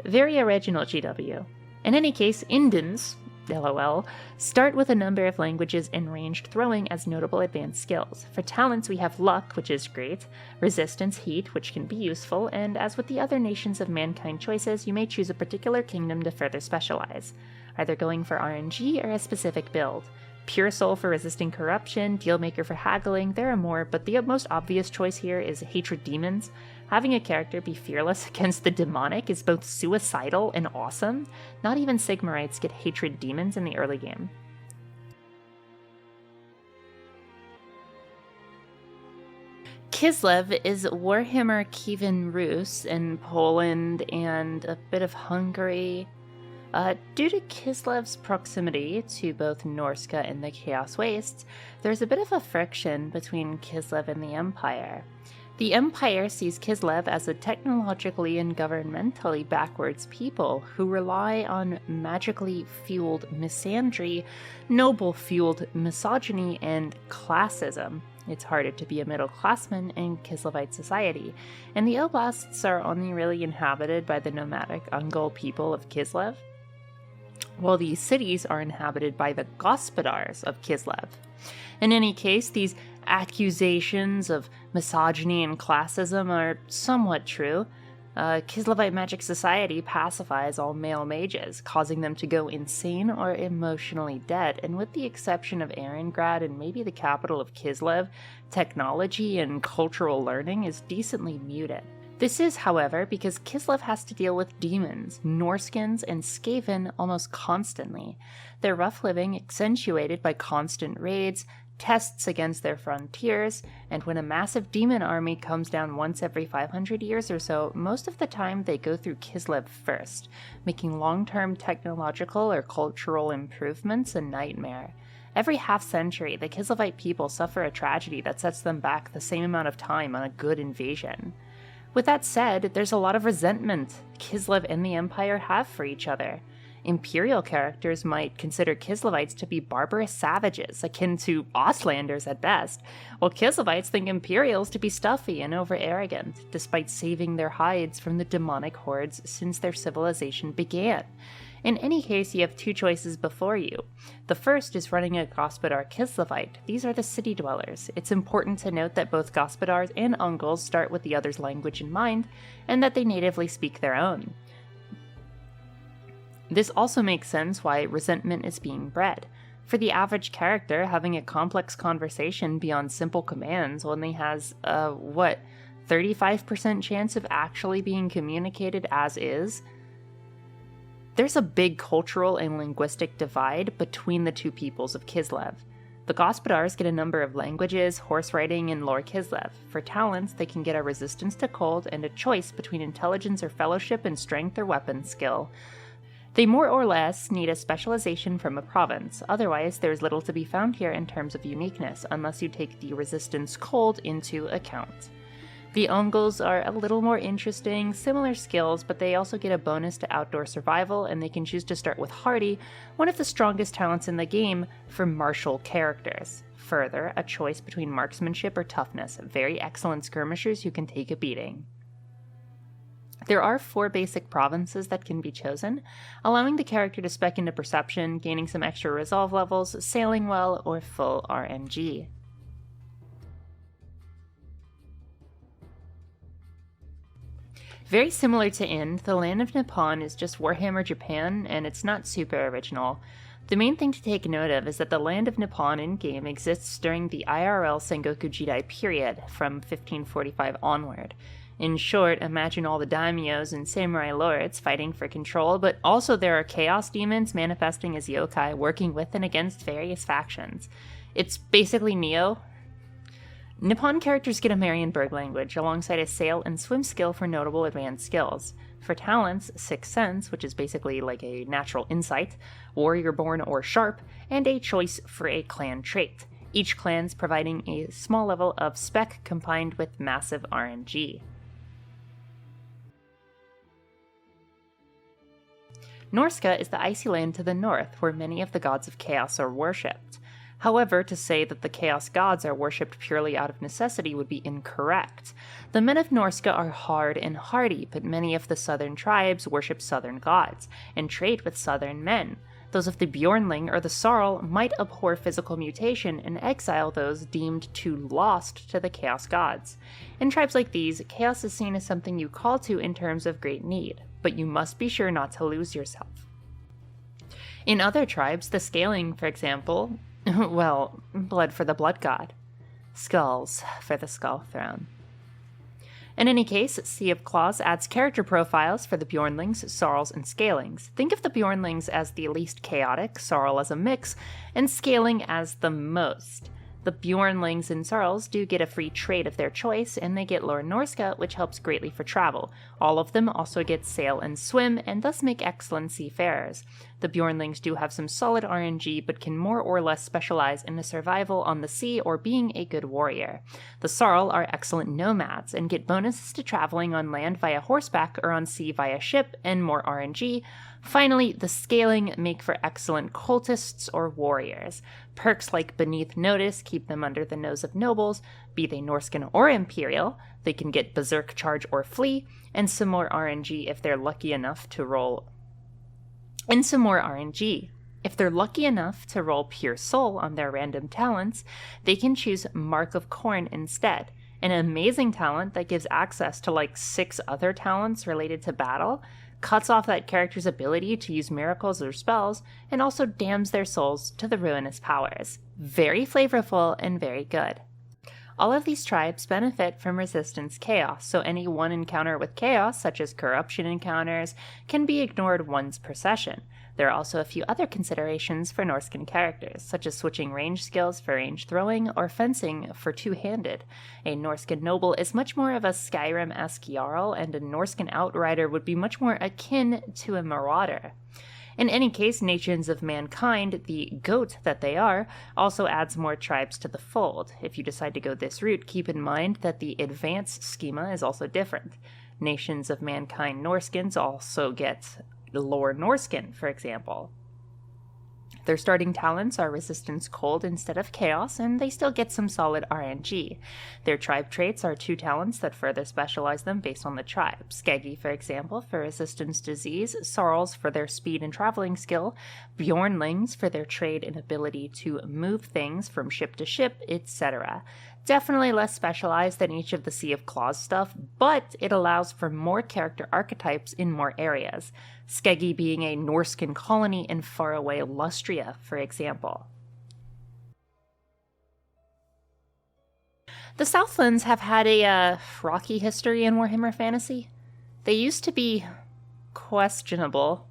Very original, GW. In any case, Indans, LOL, start with a number of languages and ranged throwing as notable advanced skills. For talents, we have luck, which is great, resistance, heat, which can be useful, and as with the other nations of mankind choices, you may choose a particular kingdom to further specialize, either going for RNG or a specific build. Pure Soul for resisting corruption, Dealmaker for haggling, there are more, but the most obvious choice here is Hatred Demons. Having a character be fearless against the demonic is both suicidal and awesome. Not even Sigmarites get Hatred Demons in the early game. Kislev is Warhammer Kievan Rus in Poland and a bit of Hungary. Due to Kislev's proximity to both Norska and the Chaos Wastes, there's a bit of a friction between Kislev and the Empire. The Empire sees Kislev as a technologically and governmentally backwards people who rely on magically fueled misandry, noble-fueled misogyny, and classism. It's harder to be a middle-classman in Kislevite society, and the oblasts are only really inhabited by the nomadic Ungol people of Kislev, while these cities are inhabited by the Gospodars of Kislev. In any case, these accusations of misogyny and classism are somewhat true. Kislevite magic society pacifies all male mages, causing them to go insane or emotionally dead, and with the exception of Erengrad and maybe the capital of Kislev, technology and cultural learning is decently muted. This is, however, because Kislev has to deal with demons, Norskins, and Skaven almost constantly. Their rough living accentuated by constant raids, tests against their frontiers, and when a massive demon army comes down once every 500 years or so, most of the time they go through Kislev first, making long-term technological or cultural improvements a nightmare. Every half-century, the Kislevite people suffer a tragedy that sets them back the same amount of time on a good invasion. With that said, there's a lot of resentment Kislev and the Empire have for each other. Imperial characters might consider Kislevites to be barbarous savages, akin to Ostlanders at best, while Kislevites think Imperials to be stuffy and over-arrogant, despite saving their hides from the demonic hordes since their civilization began. In any case, you have two choices before you. The first is running a Gospodar Kislevite. These are the city dwellers. It's important to note that both Gospodars and Ungals start with the other's language in mind, and that they natively speak their own. This also makes sense why resentment is being bred. For the average character, having a complex conversation beyond simple commands only has, 35% chance of actually being communicated as is? There's a big cultural and linguistic divide between the two peoples of Kislev. The Gospodars get a number of languages, horse riding, and lore Kislev. For talents, they can get a resistance to cold and a choice between intelligence or fellowship and strength or weapon skill. They more or less need a specialization from a province, otherwise there's little to be found here in terms of uniqueness, unless you take the resistance cold into account. The Ungals are a little more interesting, similar skills, but they also get a bonus to outdoor survival, and they can choose to start with Hardy, one of the strongest talents in the game for martial characters. Further, a choice between marksmanship or toughness, very excellent skirmishers who can take a beating. There are 4 basic provinces that can be chosen, allowing the character to spec into perception, gaining some extra resolve levels, sailing well, or full RNG. Very similar to Ind, the land of Nippon is just Warhammer Japan, and it's not super original. The main thing to take note of is that the land of Nippon in-game exists during the IRL Sengoku Jidai period, from 1545 onward. In short, imagine all the daimyos and samurai lords fighting for control, but also there are chaos demons manifesting as yokai working with and against various factions. It's basically Neo. Nippon characters get a Marienburg language, alongside a sail and swim skill for notable advanced skills. For talents, Sixth Sense, which is basically like a natural insight, Warrior Born or Sharp, and a choice for a clan trait. Each clan's providing a small level of spec combined with massive RNG. Norska is the icy land to the north, where many of the gods of chaos are worshipped. However, to say that the chaos gods are worshipped purely out of necessity would be incorrect. The men of Norska are hard and hardy, but many of the southern tribes worship southern gods, and trade with southern men. Those of the Bjornling or the Sarl might abhor physical mutation and exile those deemed too lost to the chaos gods. In tribes like these, chaos is seen as something you call to in terms of great need, but you must be sure not to lose yourself. In other tribes, the Scaling, for example, blood for the blood god. Skulls for the skull throne. In any case, Sea of Claws adds character profiles for the Bjornlings, Sarls, and Scalings. Think of the Bjornlings as the least chaotic, Sarl as a mix, and Scaling as the most. The Bjornlings and Sarls do get a free trait of their choice, and they get Lore Norska, which helps greatly for travel. All of them also get sail and swim, and thus make excellent seafarers. The Bjornlings do have some solid RNG, but can more or less specialize in the survival on the sea or being a good warrior. The Sarl are excellent nomads and get bonuses to traveling on land via horseback or on sea via ship and more RNG. Finally, the Scaling make for excellent cultists or warriors. Perks like Beneath Notice keep them under the nose of nobles, be they Norscan or Imperial. They can get Berserk Charge or Flee, and some more RNG if they're lucky enough to roll. If they're lucky enough to roll Pure Soul on their random talents, they can choose Mark of Corn instead, an amazing talent that gives access to like 6 other talents related to battle, cuts off that character's ability to use miracles or spells, and also damns their souls to the ruinous powers. Very flavorful and very good. All of these tribes benefit from resistance chaos, so any one encounter with chaos, such as corruption encounters, can be ignored once per session. There are also a few other considerations for Norscan characters, such as switching range skills for range throwing or fencing for two-handed. A Norscan noble is much more of a Skyrim-esque Jarl, and a Norscan outrider would be much more akin to a marauder. In any case, Nations of Mankind, the goat that they are, also adds more tribes to the fold. If you decide to go this route, keep in mind that the advanced schema is also different. Nations of Mankind Norskins also get Lore Norscan, for example. Their starting talents are Resistance Cold instead of Chaos, and they still get some solid RNG. Their tribe traits are 2 talents that further specialize them based on the tribe. Skeggi, for example, for Resistance Disease, Sarls for their speed and traveling skill, Bjornlings for their trade and ability to move things from ship to ship, etc. Definitely less specialized than each of the Sea of Claws stuff, but it allows for more character archetypes in more areas. Skeggi being a Norscan colony in faraway Lustria, for example. The Southlands have had a rocky history in Warhammer Fantasy. They used to be questionable.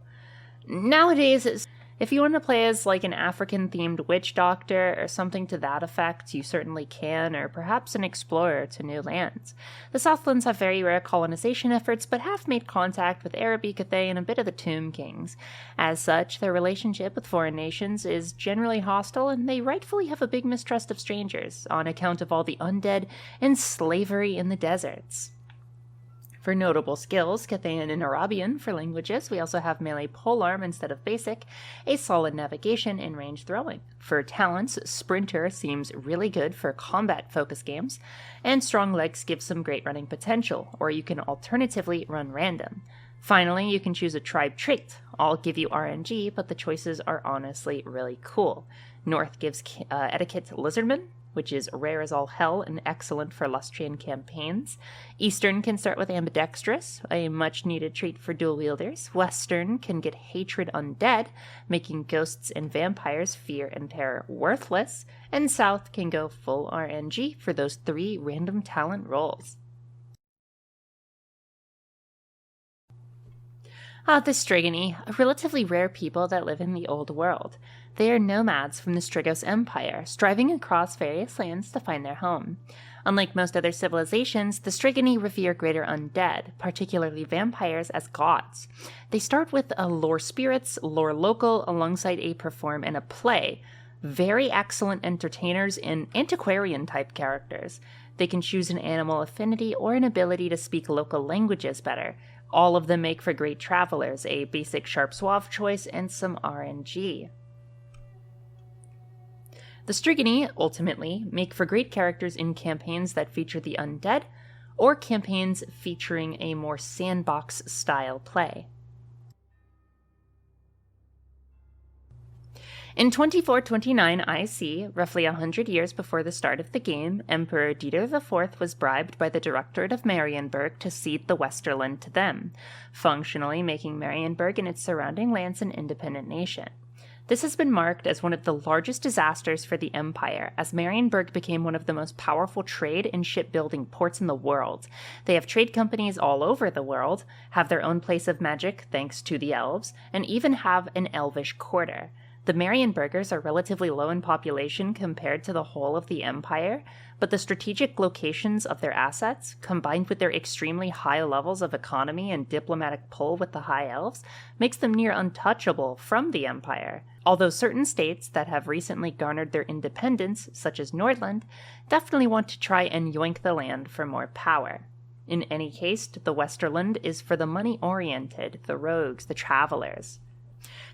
Nowadays, if you want to play as like an African-themed witch doctor or something to that effect, you certainly can, or perhaps an explorer to new lands. The Southlands have very rare colonization efforts, but have made contact with Arabi, Cathay, and a bit of the Tomb Kings. As such, their relationship with foreign nations is generally hostile, and they rightfully have a big mistrust of strangers, on account of all the undead and slavery in the deserts. For notable skills, Cathayan and Arabian for languages, we also have melee polearm instead of basic, a solid navigation and range throwing. For talents, Sprinter seems really good for combat-focused games, and Strong Legs gives some great running potential, or you can alternatively run random. Finally, you can choose a tribe trait. All give you RNG, but the choices are honestly really cool. North gives Etiquette Lizardman, which is rare as all hell and excellent for Lustrian campaigns. Eastern can start with Ambidextrous, a much-needed trait for dual wielders. Western can get Hatred Undead, making ghosts and vampires fear and terror worthless. And South can go full RNG for those 3 random talent rolls. The Strigony, a relatively rare people that live in the old world. They are nomads from the Strigos Empire, striving across various lands to find their home. Unlike most other civilizations, the Strigony revere greater undead, particularly vampires, as gods. They start with a lore spirits, lore local, alongside a perform and a play. Very excellent entertainers and antiquarian-type characters. They can choose an animal affinity or an ability to speak local languages better. All of them make for great travelers, a basic sharp suave choice, and some RNG. The Strigony, ultimately, make for great characters in campaigns that feature the undead, or campaigns featuring a more sandbox-style play. In 2429 IC, roughly 100 years before the start of the game, Emperor Dieter IV was bribed by the Directorate of Marienburg to cede the Westerland to them, functionally making Marienburg and its surrounding lands an independent nation. This has been marked as one of the largest disasters for the Empire, as Marienburg became one of the most powerful trade and shipbuilding ports in the world. They have trade companies all over the world, have their own place of magic thanks to the Elves, and even have an Elvish quarter. The Marienburgers are relatively low in population compared to the whole of the Empire, but the strategic locations of their assets, combined with their extremely high levels of economy and diplomatic pull with the High Elves, makes them near untouchable from the Empire. Although certain states that have recently garnered their independence, such as Nordland, definitely want to try and yoink the land for more power. In any case, the Westerland is for the money-oriented, the rogues, the travelers.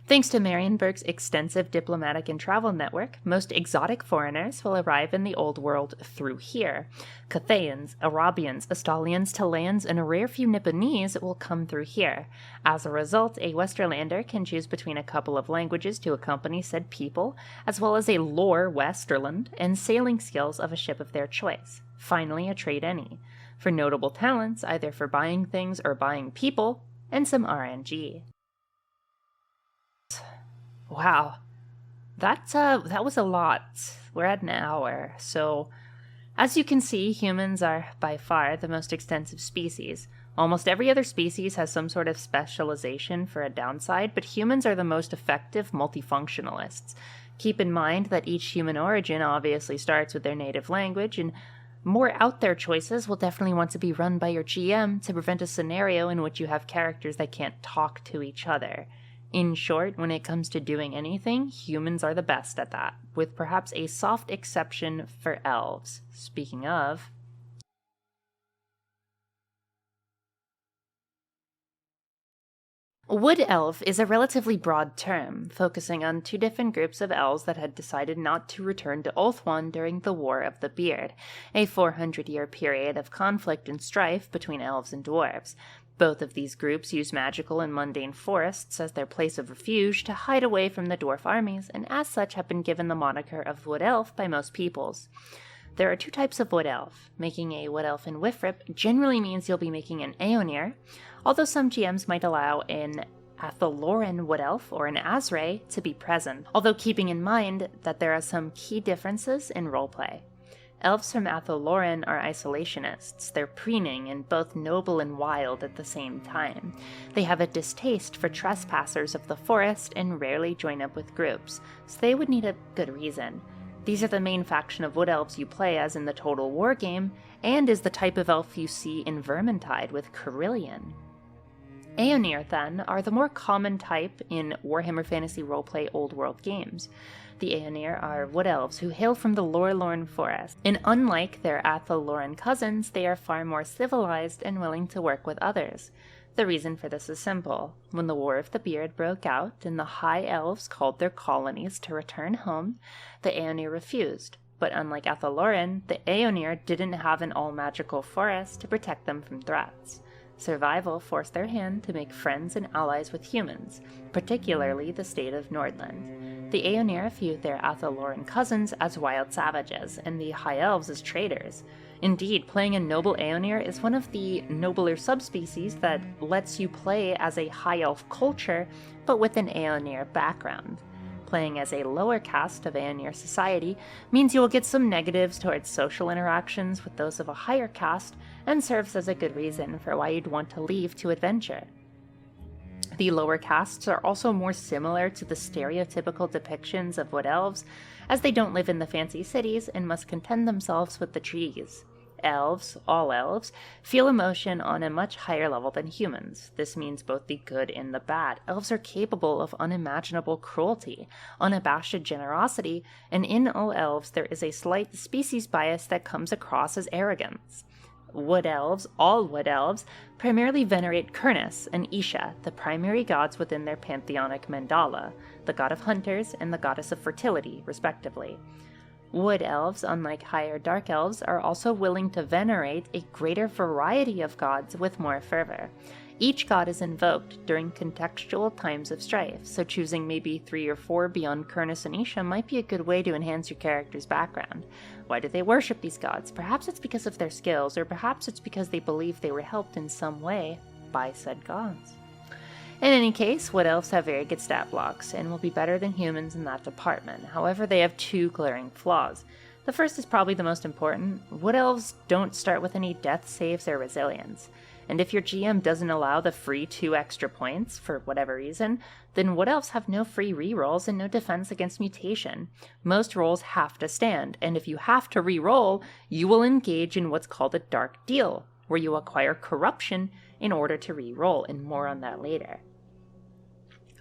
Thanks to Marienburg's extensive diplomatic and travel network, most exotic foreigners will arrive in the Old World through here. Cathayans, Arabians, Astalians, Talayans, and a rare few Nipponese will come through here. As a result, a Westerlander can choose between a couple of languages to accompany said people, as well as a lore Westerland and sailing skills of a ship of their choice. Finally, a trade any. For notable talents, either for buying things or buying people, and some RNG. Wow, that was a lot. We're at an hour, so as you can see, humans are by far the most extensive species. Almost every other species has some sort of specialization for a downside, but humans are the most effective multifunctionalists. Keep in mind that each human origin obviously starts with their native language, and more out there choices will definitely want to be run by your GM to prevent a scenario in which you have characters that can't talk to each other. In short, when it comes to doing anything, humans are the best at that, with perhaps a soft exception for elves. Speaking of... Wood Elf is a relatively broad term, focusing on two different groups of elves that had decided not to return to Ulthuan during the War of the Beard, a 400-year period of conflict and strife between elves and dwarves. Both of these groups use magical and mundane forests as their place of refuge to hide away from the dwarf armies, and as such have been given the moniker of Wood Elf by most peoples. There are two types of Wood Elf. Making a Wood Elf in Wifrip generally means you'll be making an Aeonir, although some GMs might allow an Athaloran Wood Elf or an Azray to be present, although keeping in mind that there are some key differences in roleplay. Elves from Athaloran are isolationists. They're preening and both noble and wild at the same time. They have a distaste for trespassers of the forest and rarely join up with groups, so they would need a good reason. These are the main faction of Wood Elves you play as in the Total War game, and is the type of elf you see in Vermintide with Carillion. Aeonir, then, are the more common type in Warhammer Fantasy roleplay Old World games. The Aeonir are Wood Elves who hail from the Lorelorn Forest, and unlike their Athaloran cousins, they are far more civilized and willing to work with others. The reason for this is simple. When the War of the Beard broke out and the High Elves called their colonies to return home, the Aeonir refused. But unlike Athaloran, the Aeonir didn't have an all-magical forest to protect them from threats. Survival forced their hand to make friends and allies with humans, particularly the state of Nordland. The Aeonir viewed their Athaloran cousins as wild savages, and the High Elves as traitors. Indeed, playing a noble Aeonir is one of the nobler subspecies that lets you play as a High Elf culture, but with an Aeonir background. Playing as a lower caste of Aeonir society means you will get some negatives towards social interactions with those of a higher caste, and serves as a good reason for why you'd want to leave to adventure. The lower castes are also more similar to the stereotypical depictions of Wood Elves, as they don't live in the fancy cities and must content themselves with the trees. Elves, all elves, feel emotion on a much higher level than humans. This means both the good and the bad. Elves are capable of unimaginable cruelty, unabashed generosity, and in all elves there is a slight species bias that comes across as arrogance. Wood Elves, all Wood Elves, primarily venerate Kurnus and Isha, the primary gods within their pantheonic mandala, the god of hunters and the goddess of fertility, respectively. Wood Elves, unlike higher Dark Elves, are also willing to venerate a greater variety of gods with more fervor. Each god is invoked during contextual times of strife, so choosing maybe 3 or 4 beyond Kurnus and Isha might be a good way to enhance your character's background. Why do they worship these gods? Perhaps it's because of their skills, or perhaps it's because they believe they were helped in some way by said gods. In any case, Wood Elves have very good stat blocks, and will be better than humans in that department. However, they have 2 glaring flaws. The first is probably the most important. Wood Elves don't start with any death saves or resilience. And if your GM doesn't allow the free 2 extra points, for whatever reason, then Wood Elves have no free rerolls and no defense against mutation. Most rolls have to stand, and if you have to reroll, you will engage in what's called a dark deal, where you acquire corruption in order to reroll, and more on that later.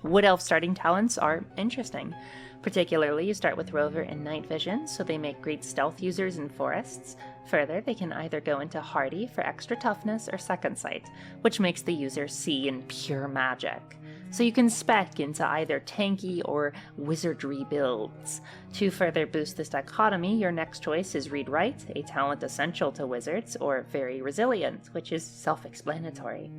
Wood Elf starting talents are interesting. Particularly, you start with Rover and Night Vision, so they make great stealth users in forests. Further, they can either go into Hardy for extra toughness or Second Sight, which makes the user see in pure magic. So you can spec into either tanky or wizardry builds. To further boost this dichotomy, your next choice is Read Write, a talent essential to wizards, or Very Resilient, which is self-explanatory.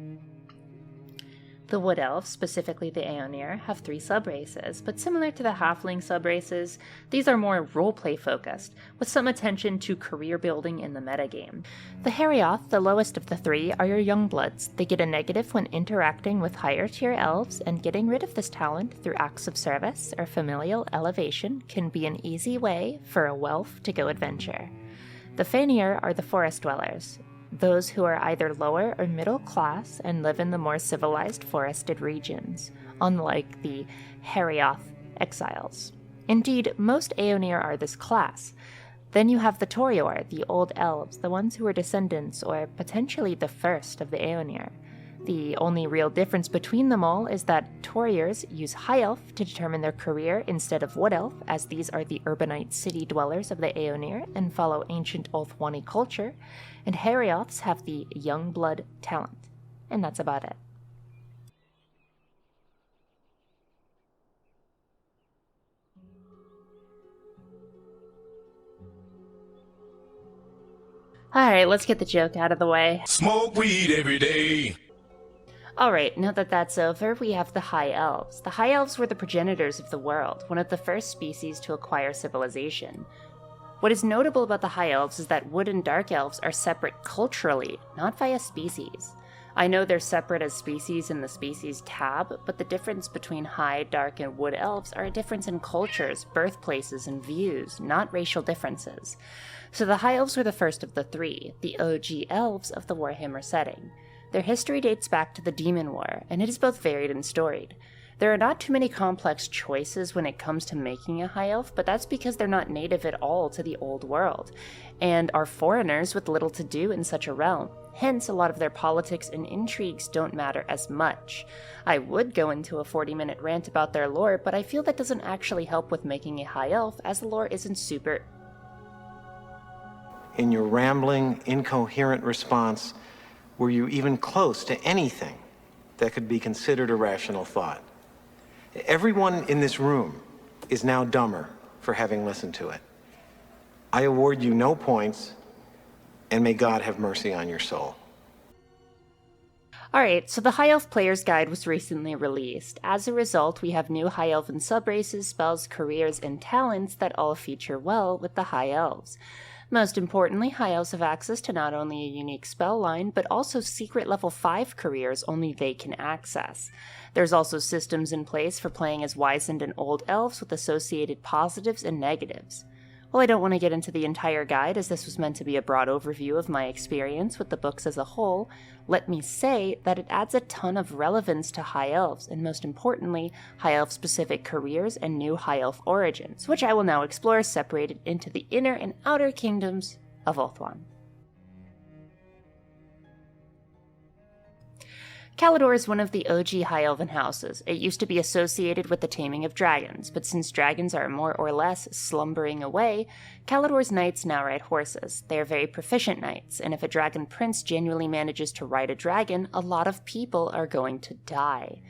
The Wood Elves, specifically the Aeonir, have 3 subraces, but similar to the Halfling subraces, these are more roleplay focused, with some attention to career building in the metagame. The Herioth, the lowest of the 3, are your Youngbloods. They get a negative when interacting with higher tier elves, and getting rid of this talent through acts of service or familial elevation can be an easy way for a Welf to go adventure. The Fenir are the Forest Dwellers, those who are either lower or middle class and live in the more civilized forested regions, unlike the Herioth exiles. Indeed, most Aeonir are this class. Then you have the Torior, the Old Elves, the ones who are descendants or potentially the first of the Aeonir. The only real difference between them all is that Toriors use High Elf to determine their career instead of Wood Elf, as these are the urbanite city dwellers of the Aeonir and follow ancient Ulthwani culture, and Herioths have the Youngblood talent. And that's about it. Alright, let's get the joke out of the way. Smoke weed every day. Alright, now that that's over, we have the High Elves. The High Elves were the progenitors of the world, one of the first species to acquire civilization. What is notable about the High Elves is that Wood and Dark Elves are separate culturally, not via species. I know they're separate as species in the species tab, but the difference between High, Dark, and Wood Elves are a difference in cultures, birthplaces, and views, not racial differences. So the High Elves were the first of the 3, the OG Elves of the Warhammer setting. Their history dates back to the Demon War, and it is both varied and storied. There are not too many complex choices when it comes to making a High Elf, but that's because they're not native at all to the Old World, and are foreigners with little to do in such a realm. Hence, a lot of their politics and intrigues don't matter as much. I would go into a 40-minute rant about their lore, but I feel that doesn't actually help with making a High Elf, as the lore isn't super... In your rambling, incoherent response, were you even close to anything that could be considered a rational thought? Everyone in this room is now dumber for having listened to it. I award you no points, and may God have mercy on your soul. Alright, so the High Elf Player's Guide was recently released. As a result, we have new High Elven subraces, spells, careers, and talents that all feature well with the High Elves. Most importantly, High Elves have access to not only a unique spell line, but also secret level 5 careers only they can access. There's also systems in place for playing as Wizened and Old Elves with associated positives and negatives. While I don't want to get into the entire guide, as this was meant to be a broad overview of my experience with the books as a whole, let me say that it adds a ton of relevance to High Elves, and most importantly, High Elf-specific careers and new High Elf origins, which I will now explore separated into the inner and outer kingdoms of Ulthuan. Kalador is one of the OG High Elven houses. It used to be associated with the taming of dragons, but since dragons are more or less slumbering away, Kalador's knights now ride horses. They are very proficient knights, and if a dragon prince genuinely manages to ride a dragon, a lot of people are going to die.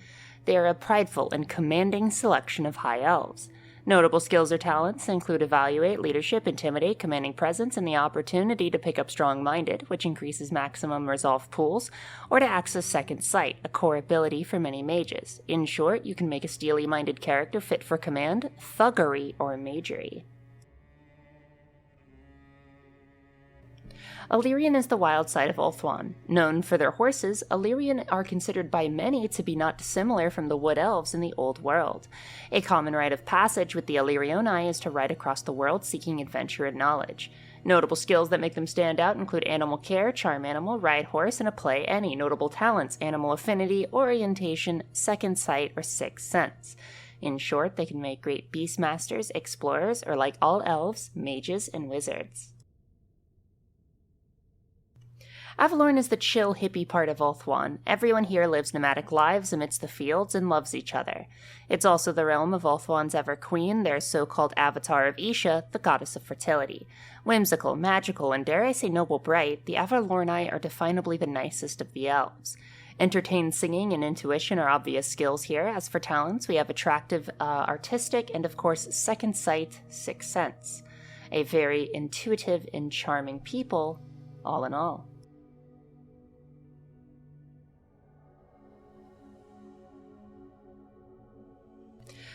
They are a prideful and commanding selection of High Elves. Notable skills or talents include Evaluate, Leadership, Intimidate, Commanding Presence, and the opportunity to pick up Strong-Minded, which increases maximum resolve pools, or to access Second Sight, a core ability for many mages. In short, you can make a steely-minded character fit for command, thuggery, or magery. Illyrian is the wild side of Ulthuan. Known for their horses, Illyrian are considered by many to be not dissimilar from the Wood Elves in the Old World. A common rite of passage with the Illyrioni is to ride across the world seeking adventure and knowledge. Notable skills that make them stand out include Animal Care, Charm Animal, Ride Horse, and a Play Any. Notable talents: Animal Affinity, Orientation, Second Sight, or Sixth Sense. In short, they can make great Beastmasters, Explorers, or, like all elves, mages and wizards. Avalorn is the chill, hippie part of Ulthuan. Everyone here lives nomadic lives amidst the fields and loves each other. It's also the realm of Ulthuan's Ever-Queen, their so-called avatar of Isha, the goddess of fertility. Whimsical, magical, and dare I say noble bright, the Avalorni are definably the nicest of the elves. Entertained singing and intuition are obvious skills here. As for talents, we have attractive, artistic, and of course, second sight, sixth sense. A very intuitive and charming people, all in all.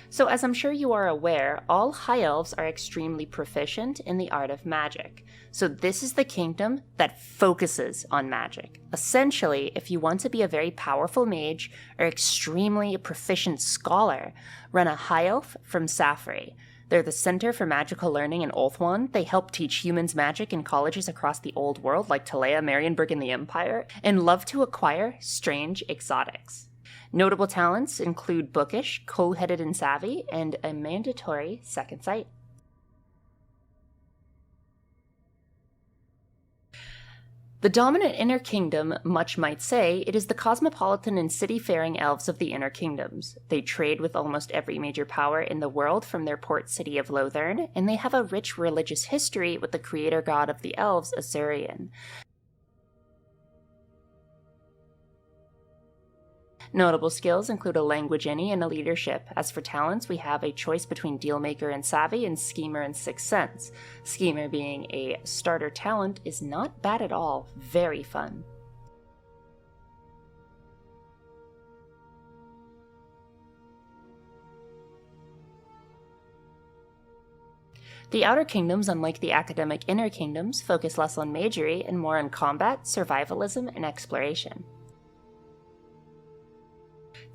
So, as I'm sure you are aware, all High Elves are extremely proficient in the art of magic. So this is the kingdom that focuses on magic. Essentially, if you want to be a very powerful mage or extremely proficient scholar, run a High Elf from Safri. They're the center for magical learning in Ulthuan. They help teach humans magic in colleges across the old world like Talea, Marienburg, and the Empire, and love to acquire strange exotics. Notable talents include Bookish, Cold-Headed and Savvy, and a mandatory Second Sight. The dominant Inner Kingdom, much might say, it is the cosmopolitan and city-faring elves of the Inner Kingdoms. They trade with almost every major power in the world from their port city of Lothern, and they have a rich religious history with the creator god of the elves, Azurian. Notable skills include a language any and a leadership. As for talents, we have a choice between Dealmaker and Savvy and Schemer and Sixth Sense. Schemer being a starter talent is not bad at all, very fun. The Outer Kingdoms, unlike the academic Inner Kingdoms, focus less on magery and more on combat, survivalism, and exploration.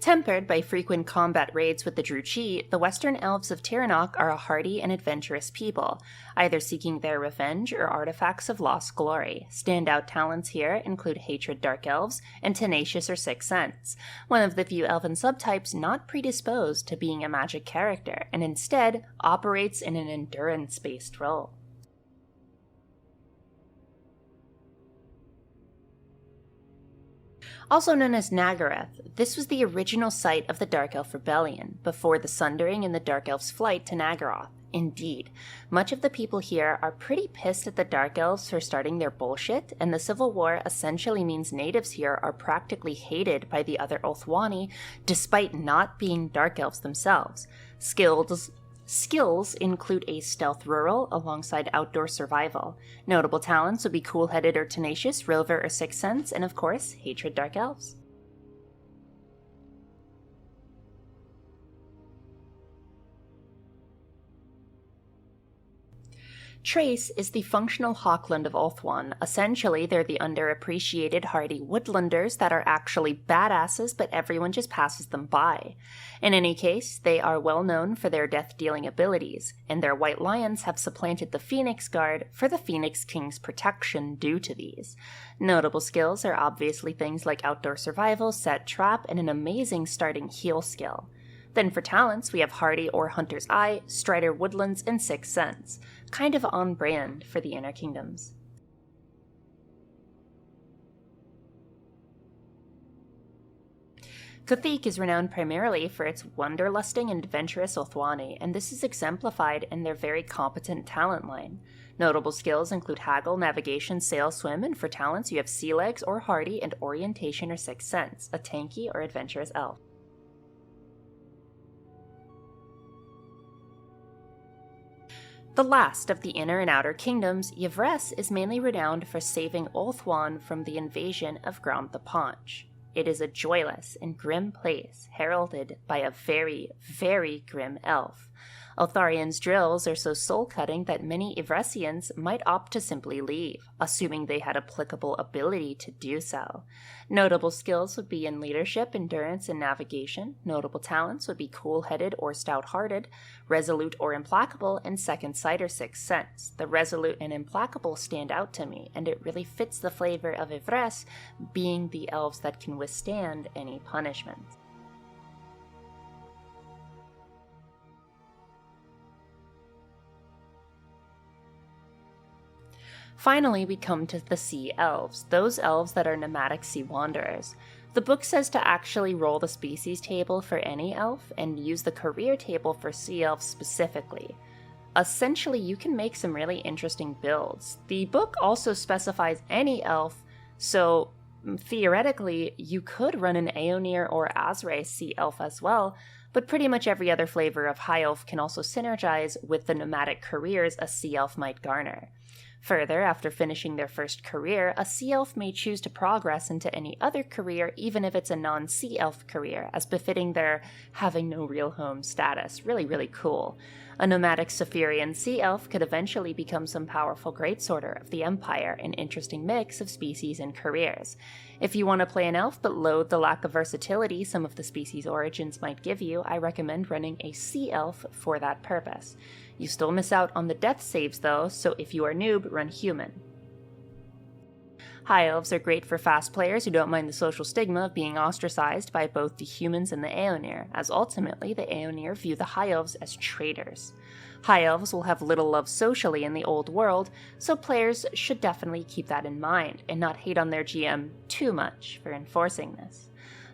Tempered by frequent combat raids with the Druchii, the Western Elves of Tiranoc are a hardy and adventurous people, either seeking their revenge or artifacts of lost glory. Standout talents here include Hatred Dark Elves and Tenacious or Sixth Sense, one of the few elven subtypes not predisposed to being a magic character, and instead operates in an endurance-based role. Also known as Nagarath, this was the original site of the Dark Elf Rebellion, before the Sundering and the Dark Elves' flight to Nagaroth. Indeed, much of the people here are pretty pissed at the Dark Elves for starting their bullshit, and the Civil War essentially means natives here are practically hated by the other Ulthuani, despite not being Dark Elves themselves. Skills include a stealth rural alongside outdoor survival. Notable talents would be Cool-Headed or Tenacious, Rover or Sixth Sense, and of course, Hatred Dark Elves. Trace is the functional Hawkland of Ulthuan. Essentially, they're the underappreciated hardy woodlanders that are actually badasses, but everyone just passes them by. In any case, they are well known for their death-dealing abilities, and their white lions have supplanted the Phoenix Guard for the Phoenix King's protection due to these. Notable skills are obviously things like outdoor survival, set trap, and an amazing starting heal skill. Then for talents, we have Hardy or Hunter's Eye, Strider Woodlands, and Sixth Sense, kind of on brand for the Inner Kingdoms. Cathik is renowned primarily for its wanderlusting and adventurous Ulthuani, and this is exemplified in their very competent talent line. Notable skills include Haggle, Navigation, Sail, Swim, and for talents you have Sea Legs or Hardy and Orientation or Sixth Sense, a tanky or adventurous elf. The last of the Inner and Outer Kingdoms, Yvres is mainly renowned for saving Ulthuan from the invasion of Grand the Paunch. It is a joyless and grim place, heralded by a very, very grim elf. Eltharian's drills are so soul-cutting that many Ivresians might opt to simply leave, assuming they had applicable ability to do so. Notable skills would be in leadership, endurance, and navigation. Notable talents would be cool-headed or stout-hearted, resolute or implacable, and second sight or sixth sense. The resolute and implacable stand out to me, and it really fits the flavor of Ivres, being the elves that can withstand any punishment. Finally, we come to the Sea Elves, those elves that are nomadic sea wanderers. The book says to actually roll the species table for any elf and use the career table for sea elves specifically. Essentially, you can make some really interesting builds. The book also specifies any elf, so theoretically, you could run an Aeonir or Azray sea elf as well, but pretty much every other flavor of high elf can also synergize with the nomadic careers a sea elf might garner. Further, after finishing their first career, a sea elf may choose to progress into any other career, even if it's a non-sea elf career, as befitting their having no real home status. Really, really cool. A nomadic Saphirian sea elf could eventually become some powerful greatsorter of the Empire, an interesting mix of species and careers. If you want to play an elf but loathe the lack of versatility some of the species origins might give you, I recommend running a sea elf for that purpose. You still miss out on the death saves though, so if you are noob, run human. High elves are great for fast players who don't mind the social stigma of being ostracized by both the humans and the Aeonir, as ultimately the Aeonir view the high elves as traitors. High elves will have little love socially in the old world, so players should definitely keep that in mind, and not hate on their GM too much for enforcing this.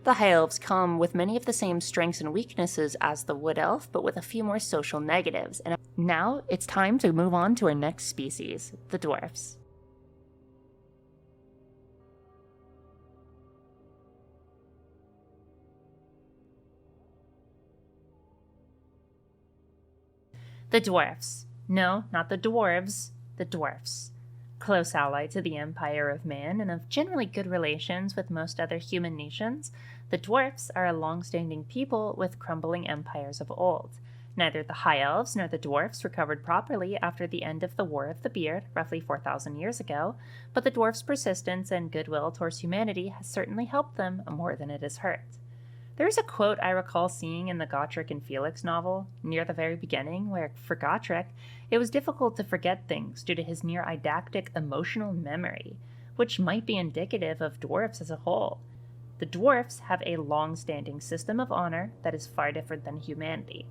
The High Elves come with many of the same strengths and weaknesses as the Wood Elf, but with a few more social negatives. And now it's time to move on to our next species, the Dwarves. The Dwarves. No, not the Dwarves, the Dwarves. Close ally to the Empire of Man and of generally good relations with most other human nations, the Dwarfs are a long-standing people with crumbling empires of old. Neither the High Elves nor the Dwarfs recovered properly after the end of the War of the Beard, roughly 4,000 years ago, but the Dwarfs' persistence and goodwill towards humanity has certainly helped them more than it has hurt. There is a quote I recall seeing in the Gotrek and Felix novel, near the very beginning, where, for Gotrek, it was difficult to forget things due to his near-eidactic emotional memory, which might be indicative of dwarfs as a whole. The dwarfs have a long-standing system of honor that is far different than humanity,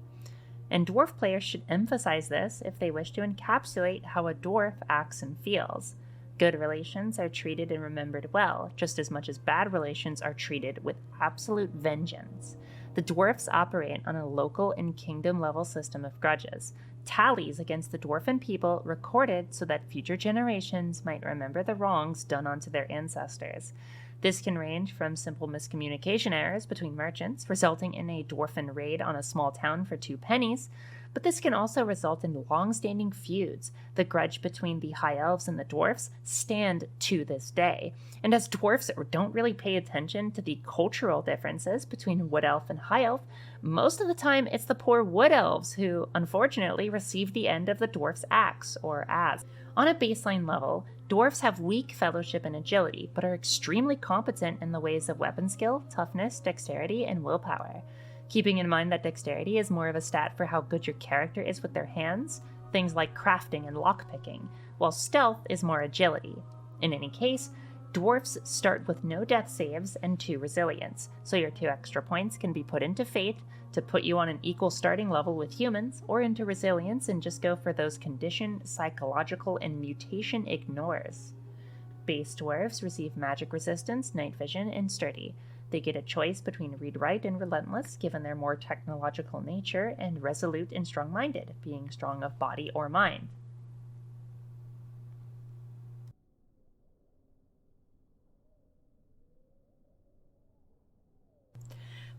and dwarf players should emphasize this if they wish to encapsulate how a dwarf acts and feels. Good relations are treated and remembered well, just as much as bad relations are treated with absolute vengeance. The dwarfs operate on a local and kingdom-level system of grudges, tallies against the dwarfen people recorded so that future generations might remember the wrongs done onto their ancestors. This can range from simple miscommunication errors between merchants, resulting in a dwarfen raid on a small town for 2 pennies, but this can also result in long-standing feuds. The grudge between the High Elves and the Dwarfs stand to this day, and as dwarfs don't really pay attention to the cultural differences between Wood Elf and High Elf, most of the time it's the poor Wood Elves who, unfortunately, receive the end of the dwarf's axe, or as. On a baseline level, dwarfs have weak fellowship and agility, but are extremely competent in the ways of weapon skill, toughness, dexterity, and willpower. Keeping in mind that dexterity is more of a stat for how good your character is with their hands, things like crafting and lockpicking, while stealth is more agility. In any case, dwarfs start with no death saves and 2 resilience, so your 2 extra points can be put into fate to put you on an equal starting level with humans, or into resilience and just go for those condition, psychological, and mutation ignores. Base dwarves receive magic resistance, night vision, and sturdy. They get a choice between read-write and relentless, given their more technological nature, and resolute and strong-minded, being strong of body or mind.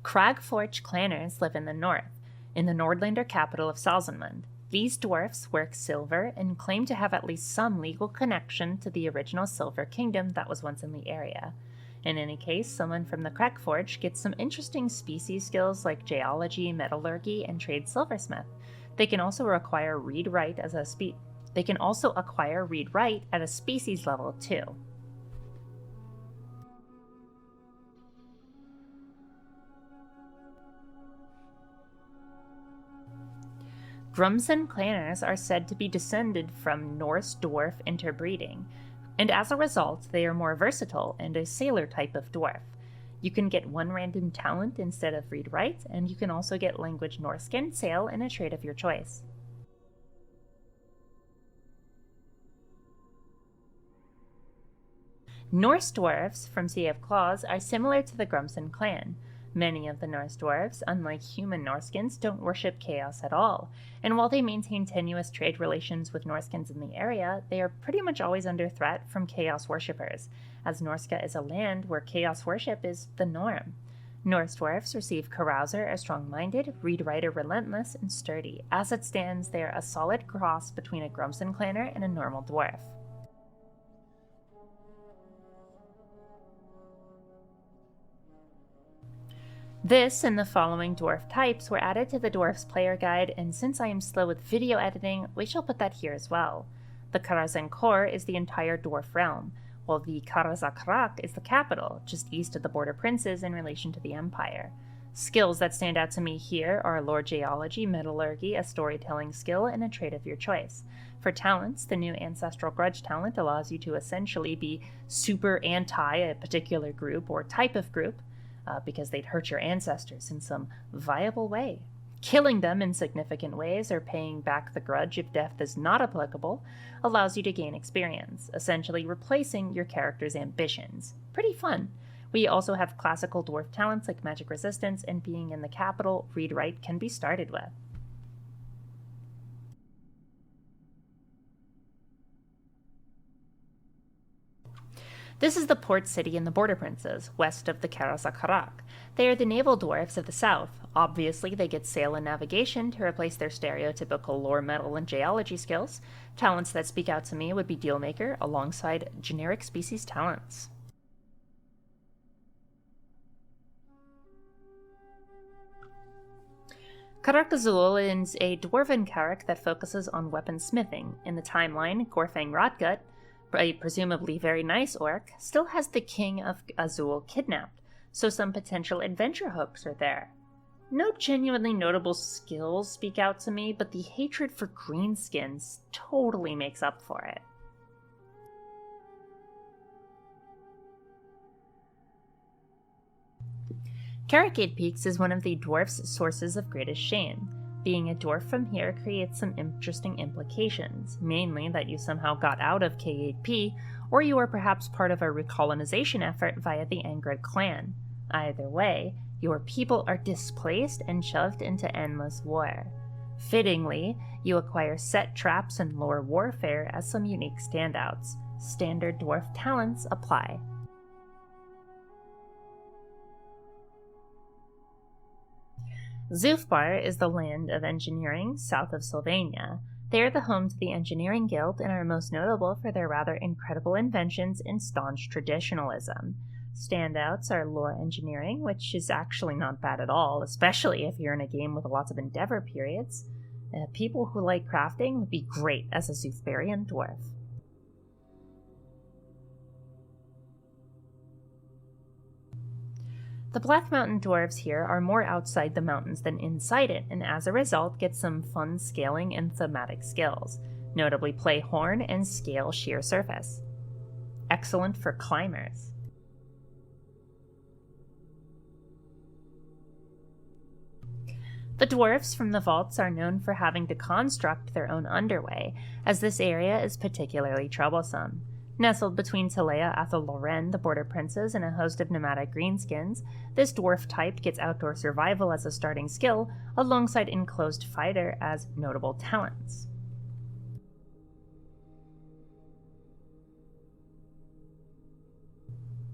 Cragforge clanners live in the north, in the Nordlander capital of Salzenmund. These dwarfs work silver and claim to have at least some legal connection to the original Silver Kingdom that was once in the area. In any case, someone from the Cragforge gets some interesting species skills like geology, metallurgy, and trade silversmith. They can also acquire read-write at a species level too. Grumsen clanners are said to be descended from Norse-dwarf interbreeding, and as a result, they are more versatile and a sailor type of dwarf. You can get one random talent instead of read-write, and you can also get language Norskin, sail, and a trait of your choice. Norse dwarves from Sea of Claws are similar to the Grumsen clan. Many of the Norse dwarves, unlike human Norskins, don't worship chaos at all, and while they maintain tenuous trade relations with Norskins in the area, they are pretty much always under threat from chaos worshippers, as Norska is a land where chaos worship is the norm. Norse dwarves receive Carouser as strong-minded, Read-Writer relentless, and sturdy. As it stands, they are a solid cross between a Grumsen clanner and a normal dwarf. This and the following dwarf types were added to the Dwarf's player guide, and since I am slow with video editing, we shall put that here as well. The Karazhan Kor is the entire dwarf realm, while the Karazakrak is the capital, just east of the border princes in relation to the Empire. Skills that stand out to me here are Lore Geology, Metallurgy, a storytelling skill, and a trait of your choice. For talents, the new Ancestral Grudge talent allows you to essentially be super anti a particular group or type of group, because they'd hurt your ancestors in some viable way. Killing them in significant ways or paying back the grudge if death is not applicable allows you to gain experience, essentially replacing your character's ambitions. Pretty fun. We also have classical dwarf talents like magic resistance, and being in the capital, read-write can be started with. This is the port city in the Border Princes, west of the Karazakrak. They are the naval dwarfs of the south. Obviously, they get sail and navigation to replace their stereotypical lore, metal, and geology skills. Talents that speak out to me would be Dealmaker, alongside generic species talents. Karak Azul is a dwarven Karak that focuses on weaponsmithing. In the timeline, Gorfang Rotgut, a presumably very nice orc, still has the King of Azul kidnapped, so some potential adventure hooks are there. No genuinely notable skills speak out to me, but the hatred for greenskins totally makes up for it. Carricade Peaks is one of the dwarf's sources of greatest shame. Being a dwarf from here creates some interesting implications, mainly that you somehow got out of K8P, or you are perhaps part of a recolonization effort via the Angred clan. Either way, your people are displaced and shoved into endless war. Fittingly, you acquire set traps and lore warfare as some unique standouts. Standard dwarf talents apply. Zufbar is the land of engineering south of Sylvania. They are the home to the Engineering Guild and are most notable for their rather incredible inventions and staunch traditionalism. Standouts are lore engineering, which is actually not bad at all, especially if you're in a game with lots of endeavor periods. People who like crafting would be great as a Zufbarian dwarf. The Black Mountain dwarves here are more outside the mountains than inside it, and as a result get some fun scaling and thematic skills, notably play horn and scale sheer surface. Excellent for climbers. The dwarves from the vaults are known for having to construct their own underway, as this area is particularly troublesome. Nestled between Talea, Athel-Loren, the Border Princes, and a host of nomadic greenskins, this dwarf type gets outdoor survival as a starting skill, alongside enclosed fighter as notable talents.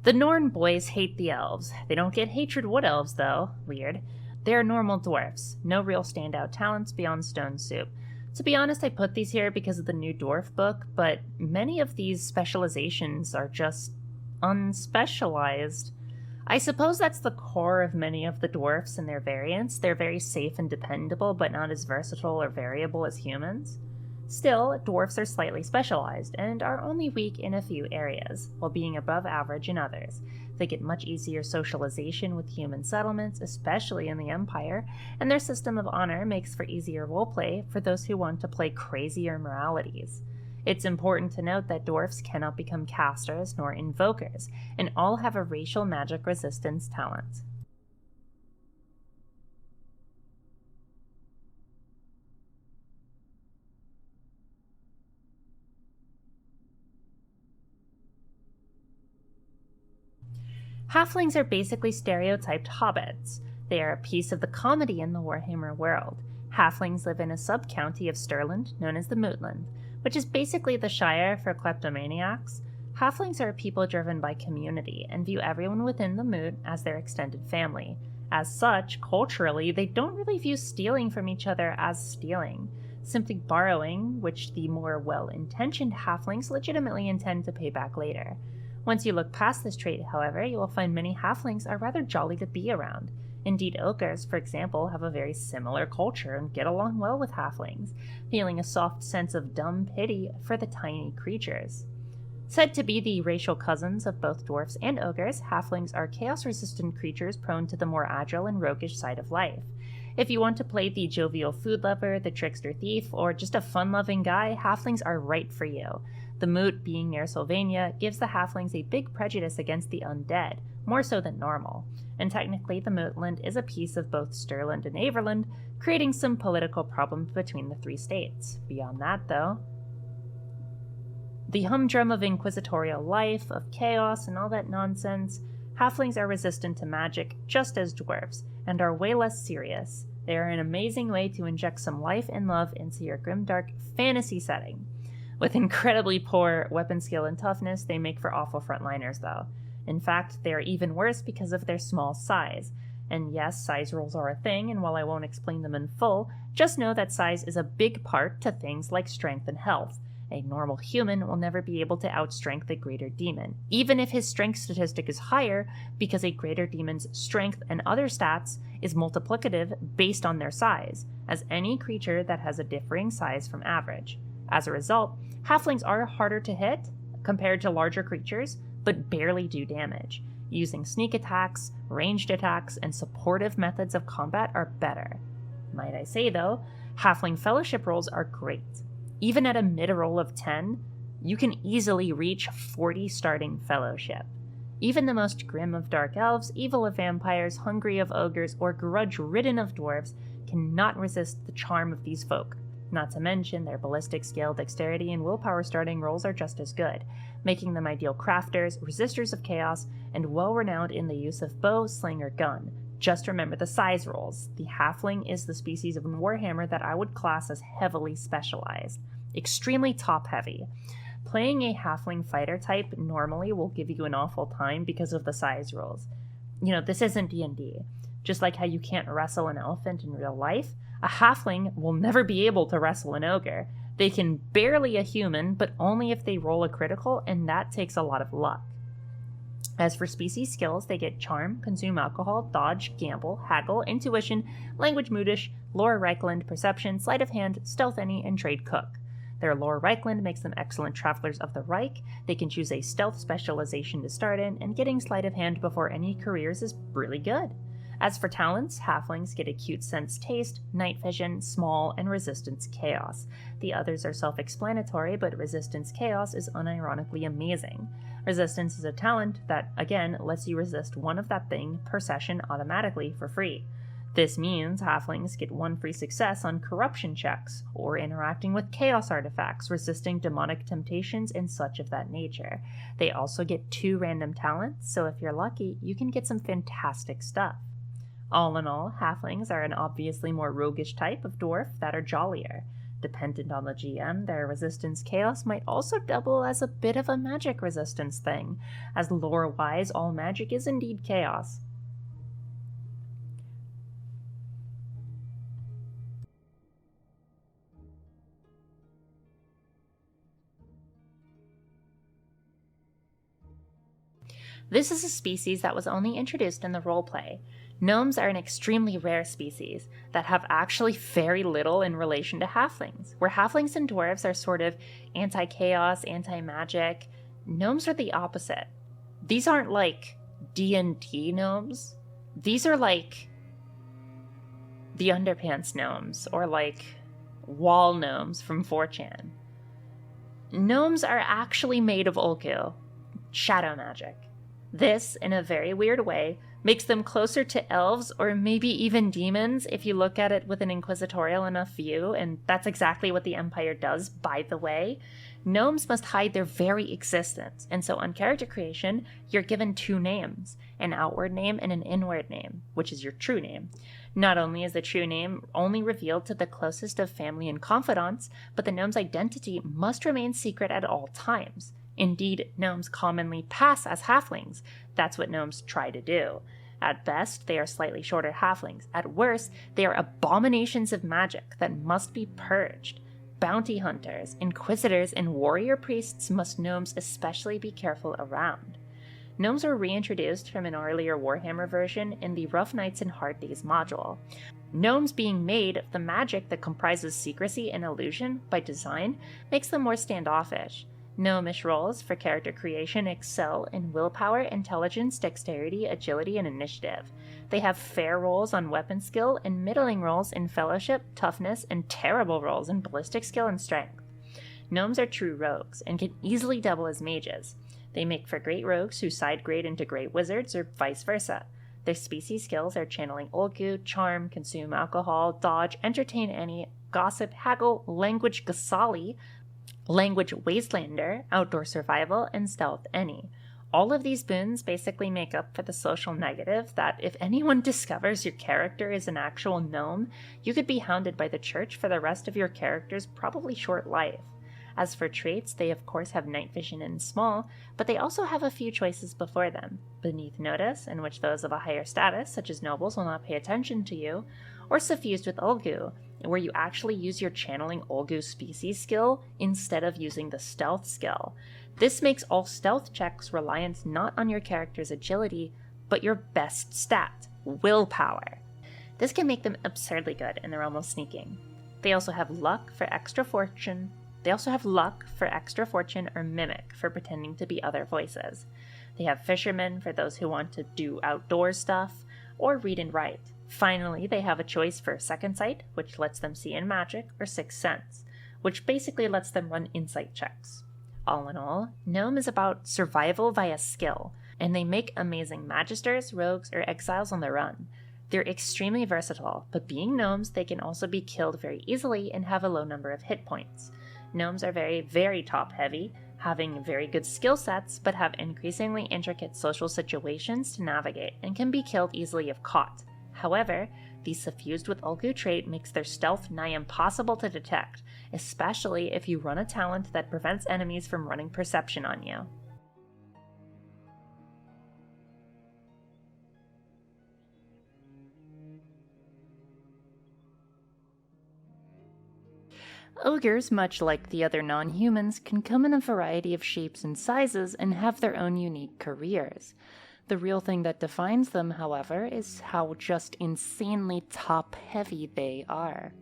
The Norn boys hate the elves. They don't get hatred wood elves, though. Weird. They're normal dwarfs. No real standout talents beyond stone soup. To be honest, I put these here because of the new dwarf book, but many of these specializations are just unspecialized. I suppose that's the core of many of the dwarfs and their variants. They're very safe and dependable, but not as versatile or variable as humans. Still, dwarfs are slightly specialized and are only weak in a few areas, while being above average in others. They get much easier socialization with human settlements, especially in the Empire, and their system of honor makes for easier roleplay for those who want to play crazier moralities. It's important to note that dwarfs cannot become casters nor invokers, and all have a racial magic resistance talent. Halflings are basically stereotyped hobbits. They are a piece of the comedy in the Warhammer world. Halflings live in a sub-county of Stirland known as the Mootland, which is basically the Shire for kleptomaniacs. Halflings are a people driven by community and view everyone within the Moot as their extended family. As such, culturally, they don't really view stealing from each other as stealing, simply borrowing, which the more well-intentioned halflings legitimately intend to pay back later. Once you look past this trait, however, you will find many halflings are rather jolly to be around. Indeed, ogres, for example, have a very similar culture and get along well with halflings, feeling a soft sense of dumb pity for the tiny creatures. Said to be the racial cousins of both dwarfs and ogres, halflings are chaos-resistant creatures prone to the more agile and roguish side of life. If you want to play the jovial food lover, the trickster thief, or just a fun-loving guy, halflings are right for you. The Moot, being near Sylvania, gives the halflings a big prejudice against the undead, more so than normal, and technically the Mootland is a piece of both Stirland and Averland, creating some political problems between the three states. Beyond that, though, the humdrum of inquisitorial life, of chaos, and all that nonsense, halflings are resistant to magic just as dwarves, and are way less serious. They are an amazing way to inject some life and love into your grimdark fantasy setting. With incredibly poor weapon skill and toughness, they make for awful frontliners, though. In fact, they are even worse because of their small size. And yes, size rules are a thing, and while I won't explain them in full, just know that size is a big part to things like strength and health. A normal human will never be able to outstrength a greater demon, even if his strength statistic is higher, because a greater demon's strength and other stats is multiplicative based on their size, as any creature that has a differing size from average. As a result, halflings are harder to hit compared to larger creatures, but barely do damage. Using sneak attacks, ranged attacks, and supportive methods of combat are better. Might I say, though, halfling fellowship rolls are great. Even at a mid-roll of 10, you can easily reach 40 starting fellowship. Even the most grim of dark elves, evil of vampires, hungry of ogres, or grudge-ridden of dwarves cannot resist the charm of these folk. Not to mention, their ballistic skill, dexterity, and willpower starting rolls are just as good, making them ideal crafters, resistors of chaos, and well-renowned in the use of bow, sling, or gun. Just remember the size rolls. The halfling is the species of Warhammer that I would class as heavily specialized, extremely top-heavy. Playing a halfling fighter type normally will give you an awful time because of the size rolls. This isn't D&D. Just like how you can't wrestle an elephant in real life, a halfling will never be able to wrestle an ogre. They can barely a human, but only if they roll a critical, and that takes a lot of luck. As for species skills, they get Charm, Consume Alcohol, Dodge, Gamble, Haggle, Intuition, Language Moodish, Lore Reichland, Perception, Sleight of Hand, Stealth Any, and Trade Cook. Their Lore Reichland makes them excellent travelers of the Reich. They can choose a stealth specialization to start in, and getting Sleight of Hand before any careers is really good. As for talents, halflings get Acute Sense Taste, Night Vision, Small, and Resistance Chaos. The others are self-explanatory, but Resistance Chaos is unironically amazing. Resistance is a talent that, again, lets you resist one of that thing per session automatically for free. This means halflings get 1 free success on corruption checks, or interacting with chaos artifacts, resisting demonic temptations, and such of that nature. They also get 2 random talents, so if you're lucky, you can get some fantastic stuff. All in all, halflings are an obviously more roguish type of dwarf that are jollier. Dependent on the GM, their resistance chaos might also double as a bit of a magic resistance thing, as lore-wise all magic is indeed chaos. This is a species that was only introduced in the roleplay. Gnomes are an extremely rare species that have actually very little in relation to halflings. Where halflings and dwarves are sort of anti-chaos, anti-magic, gnomes are the opposite. These aren't like D&D gnomes. These are like the Underpants gnomes, or like wall gnomes from 4chan. Gnomes are actually made of Olgu, shadow magic. This, in a very weird way, makes them closer to elves or maybe even demons if you look at it with an inquisitorial enough view, and that's exactly what the Empire does, by the way. Gnomes must hide their very existence, and so on character creation, you're given two names, an outward name and an inward name, which is your true name. Not only is the true name only revealed to the closest of family and confidants, but the gnome's identity must remain secret at all times. Indeed, gnomes commonly pass as halflings. That's what gnomes try to do. At best, they are slightly shorter halflings. At worst, they are abominations of magic that must be purged. Bounty hunters, inquisitors, and warrior priests must gnomes especially be careful around. Gnomes were reintroduced from an earlier Warhammer version in the Rough Nights and Hard Days module. Gnomes being made of the magic that comprises secrecy and illusion by design makes them more standoffish. Gnomish roles for character creation excel in willpower, intelligence, dexterity, agility, and initiative. They have fair rolls on weapon skill and middling rolls in fellowship, toughness, and terrible rolls in ballistic skill and strength. Gnomes are true rogues and can easily double as mages. They make for great rogues who side grade into great wizards or vice versa. Their species skills are channeling Olgu, charm, consume alcohol, dodge, entertain any, gossip, haggle, language Gasali, language Wastelander, outdoor survival, and stealth any. All of these boons basically make up for the social negative that if anyone discovers your character is an actual gnome, you could be hounded by the church for the rest of your character's probably short life. As for traits, they of course have night vision and small, but they also have a few choices before them. Beneath notice, in which those of a higher status, such as nobles, will not pay attention to you, or suffused with Olgu, where you actually use your channeling Olgu species skill instead of using the stealth skill. This makes all stealth checks reliant not on your character's agility, but your best stat, willpower. This can make them absurdly good in the realm of sneaking. They also have luck for extra fortune. Or mimic for pretending to be other voices. They have fishermen for those who want to do outdoor stuff, or read and write. Finally, they have a choice for second sight, which lets them see in magic, or sixth sense, which basically lets them run insight checks. All in all, Gnome is about survival via skill, and they make amazing magisters, rogues, or exiles on the run. They're extremely versatile, but being gnomes, they can also be killed very easily and have a low number of hit points. Gnomes are very, very top-heavy, having very good skill sets, but have increasingly intricate social situations to navigate and can be killed easily if caught. However, the suffused with Olgu trait makes their stealth nigh impossible to detect, especially if you run a talent that prevents enemies from running perception on you. Ogres, much like the other non-humans, can come in a variety of shapes and sizes and have their own unique careers. The real thing that defines them, however, is how just insanely top-heavy they are.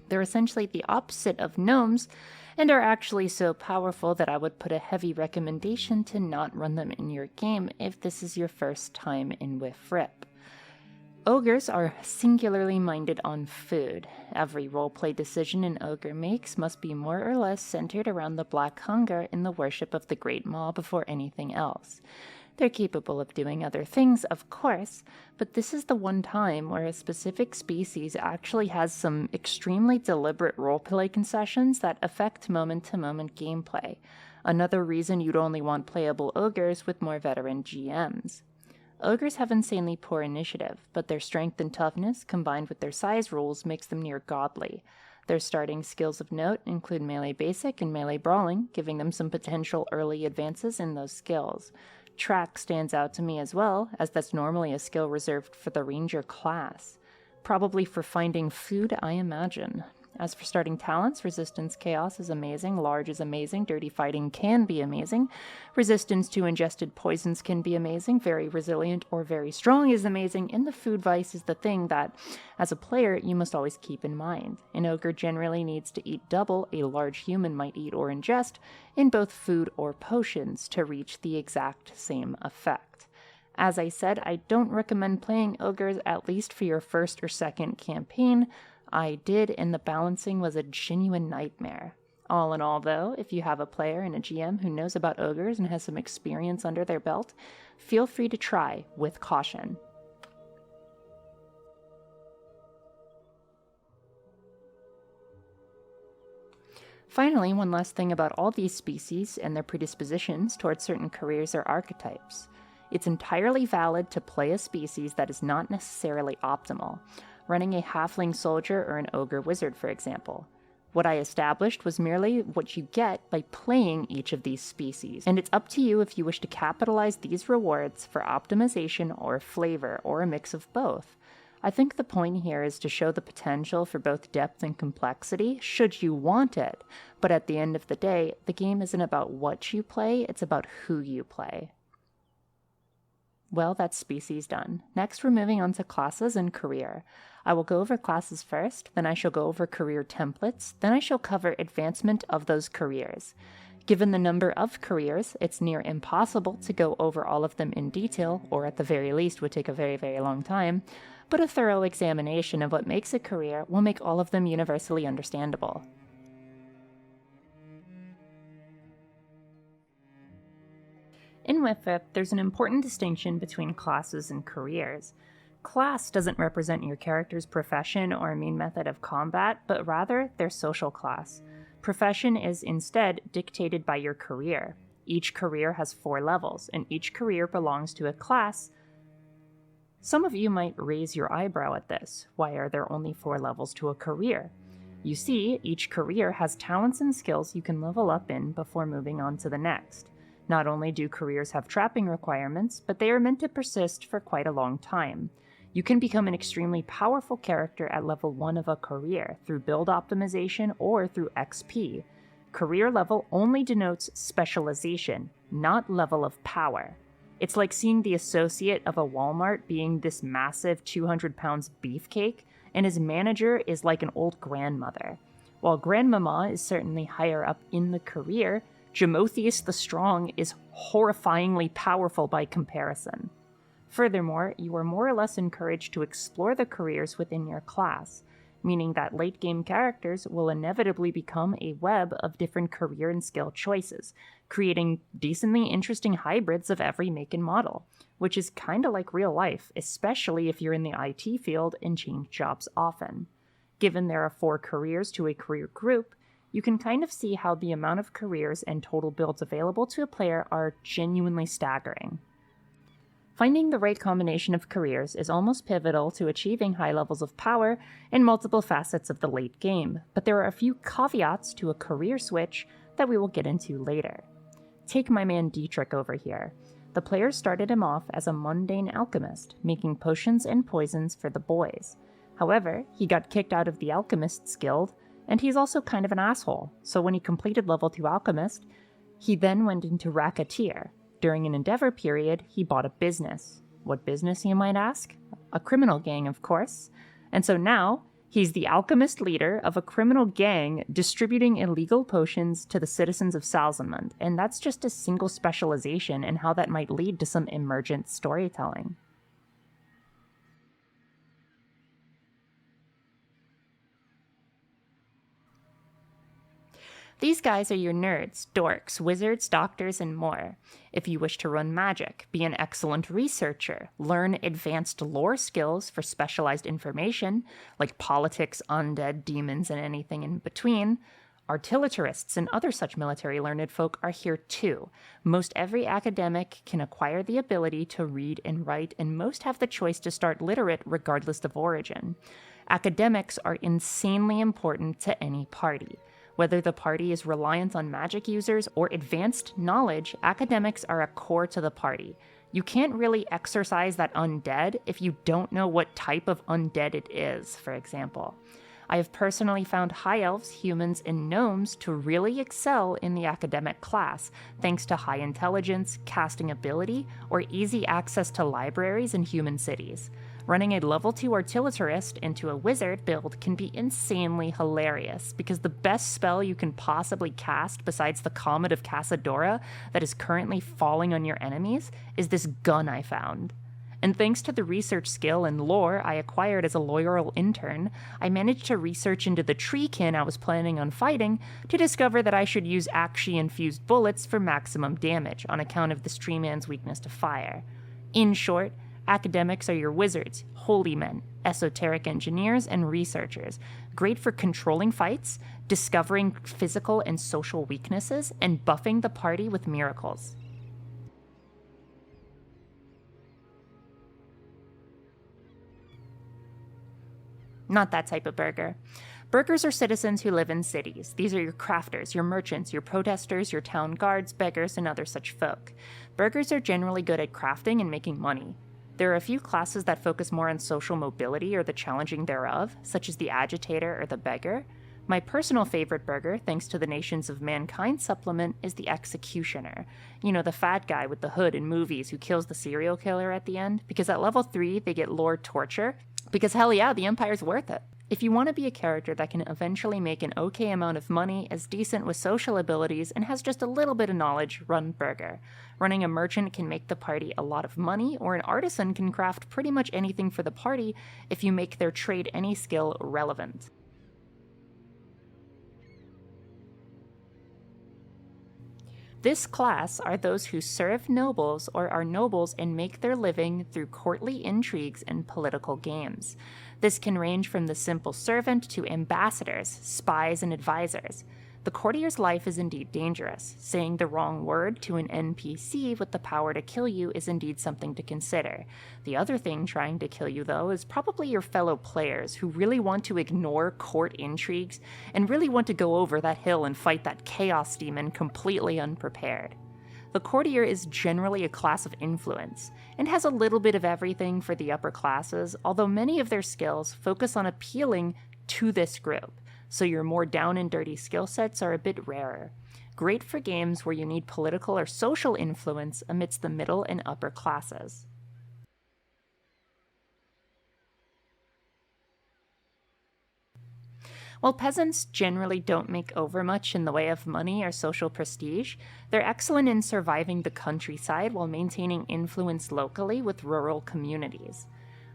They're essentially the opposite of gnomes, and are actually so powerful that I would put a heavy recommendation to not run them in your game if this is your first time in WFRIP. Ogres are singularly minded on food. Every roleplay decision an ogre makes must be more or less centered around the black hunger in the worship of the Great Maw before anything else. They're capable of doing other things, of course, but this is the one time where a specific species actually has some extremely deliberate roleplay concessions that affect moment-to-moment gameplay. Another reason you'd only want playable ogres with more veteran GMs. Ogres have insanely poor initiative, but their strength and toughness, combined with their size rules, makes them near godly. Their starting skills of note include melee basic and melee brawling, giving them some potential early advances in those skills. Track stands out to me as well, as that's normally a skill reserved for the ranger class. Probably for finding food, I imagine. As for starting talents, Resistance Chaos is amazing, Large is amazing, Dirty Fighting can be amazing, Resistance to Ingested Poisons can be amazing, Very Resilient or Very Strong is amazing, and the Food Vice is the thing that, as a player, you must always keep in mind. An ogre generally needs to eat double a large human might eat or ingest in both food or potions to reach the exact same effect. As I said, I don't recommend playing ogres at least for your first or second campaign. I did, and the balancing was a genuine nightmare. All in all, though, if you have a player and a GM who knows about ogres and has some experience under their belt, feel free to try with caution. Finally, one last thing about all these species and their predispositions towards certain careers or archetypes. It's entirely valid to play a species that is not necessarily optimal, running a halfling soldier or an ogre wizard, for example. What I established was merely what you get by playing each of these species, and it's up to you if you wish to capitalize these rewards for optimization or flavor, or a mix of both. I think the point here is to show the potential for both depth and complexity, should you want it, but at the end of the day, the game isn't about what you play, it's about who you play. Well, that's species done. Next, we're moving on to classes and career. I will go over classes first, then I shall go over career templates, then I shall cover advancement of those careers. Given the number of careers, it's near impossible to go over all of them in detail, or at the very least would take a very, very long time, but a thorough examination of what makes a career will make all of them universally understandable. In Wither, there's an important distinction between classes and careers. Class doesn't represent your character's profession or main method of combat, but rather their social class. Profession is instead dictated by your career. Each career has 4 levels, and each career belongs to a class. Some of you might raise your eyebrow at this. Why are there only 4 levels to a career? You see, each career has talents and skills you can level up in before moving on to the next. Not only do careers have trapping requirements, but they are meant to persist for quite a long time. You can become an extremely powerful character at level 1 of a career through build optimization or through XP. Career level only denotes specialization, not level of power. It's like seeing the associate of a Walmart being this massive 200 pounds beefcake, and his manager is like an old grandmother. While Grandmama is certainly higher up in the career, Jamotheus the Strong is horrifyingly powerful by comparison. Furthermore, you are more or less encouraged to explore the careers within your class, meaning that late-game characters will inevitably become a web of different career and skill choices, creating decently interesting hybrids of every make and model, which is kinda like real life, especially if you're in the IT field and change jobs often. Given there are 4 careers to a career group, you can kind of see how the amount of careers and total builds available to a player are genuinely staggering. Finding the right combination of careers is almost pivotal to achieving high levels of power in multiple facets of the late game, but there are a few caveats to a career switch that we will get into later. Take my man Dietrich over here. The player started him off as a mundane alchemist, making potions and poisons for the boys. However, he got kicked out of the Alchemist's Guild, and he's also kind of an asshole, so when he completed level 2 Alchemist, he then went into Racketeer. During an Endeavor period, he bought a business. What business, you might ask? A criminal gang, of course. And so now, he's the alchemist leader of a criminal gang distributing illegal potions to the citizens of Salzamund, and that's just a single specialization and how that might lead to some emergent storytelling. These guys are your nerds, dorks, wizards, doctors, and more. If you wish to run magic, be an excellent researcher, learn advanced lore skills for specialized information, like politics, undead, demons, and anything in between, artillerists and other such military learned folk are here too. Most every academic can acquire the ability to read and write, and most have the choice to start literate regardless of origin. Academics are insanely important to any party. Whether the party is reliant on magic users or advanced knowledge, academics are a core to the party. You can't really exorcise that undead if you don't know what type of undead it is, for example. I have personally found high elves, humans, and gnomes to really excel in the academic class, thanks to high intelligence, casting ability, or easy access to libraries in human cities. Running a level 2 artilleryist into a wizard build can be insanely hilarious, because the best spell you can possibly cast besides the Comet of Casadora that is currently falling on your enemies is this gun I found. And thanks to the research skill and lore I acquired as a loyal intern, I managed to research into the treekin I was planning on fighting to discover that I should use Akshi-infused bullets for maximum damage on account of the tree man's weakness to fire. In short, academics are your wizards, holy men, esoteric engineers, and researchers, great for controlling fights, discovering physical and social weaknesses, and buffing the party with miracles. Not that type of burgher. Burghers are citizens who live in cities. These are your crafters, your merchants, your protesters, your town guards, beggars, and other such folk. Burghers are generally good at crafting and making money. There are a few classes that focus more on social mobility or the challenging thereof, such as the agitator or the beggar. My personal favorite burgher, thanks to the Nations of Mankind supplement, is the executioner. You know, the fat guy with the hood in movies who kills the serial killer at the end, because at level 3 they get Lord Torture, because hell yeah, the Empire's worth it. If you want to be a character that can eventually make an okay amount of money, is decent with social abilities, and has just a little bit of knowledge, run burgher. Running a merchant can make the party a lot of money, or an artisan can craft pretty much anything for the party if you make their trade any skill relevant. This class are those who serve nobles or are nobles and make their living through courtly intrigues and political games. This can range from the simple servant to ambassadors, spies, and advisors. The courtier's life is indeed dangerous. Saying the wrong word to an NPC with the power to kill you is indeed something to consider. The other thing trying to kill you, though, is probably your fellow players who really want to ignore court intrigues and really want to go over that hill and fight that chaos demon completely unprepared. The courtier is generally a class of influence, and has a little bit of everything for the upper classes, although many of their skills focus on appealing to this group, so your more down and dirty skill sets are a bit rarer. Great for games where you need political or social influence amidst the middle and upper classes. While peasants generally don't make overmuch in the way of money or social prestige, they're excellent in surviving the countryside while maintaining influence locally with rural communities.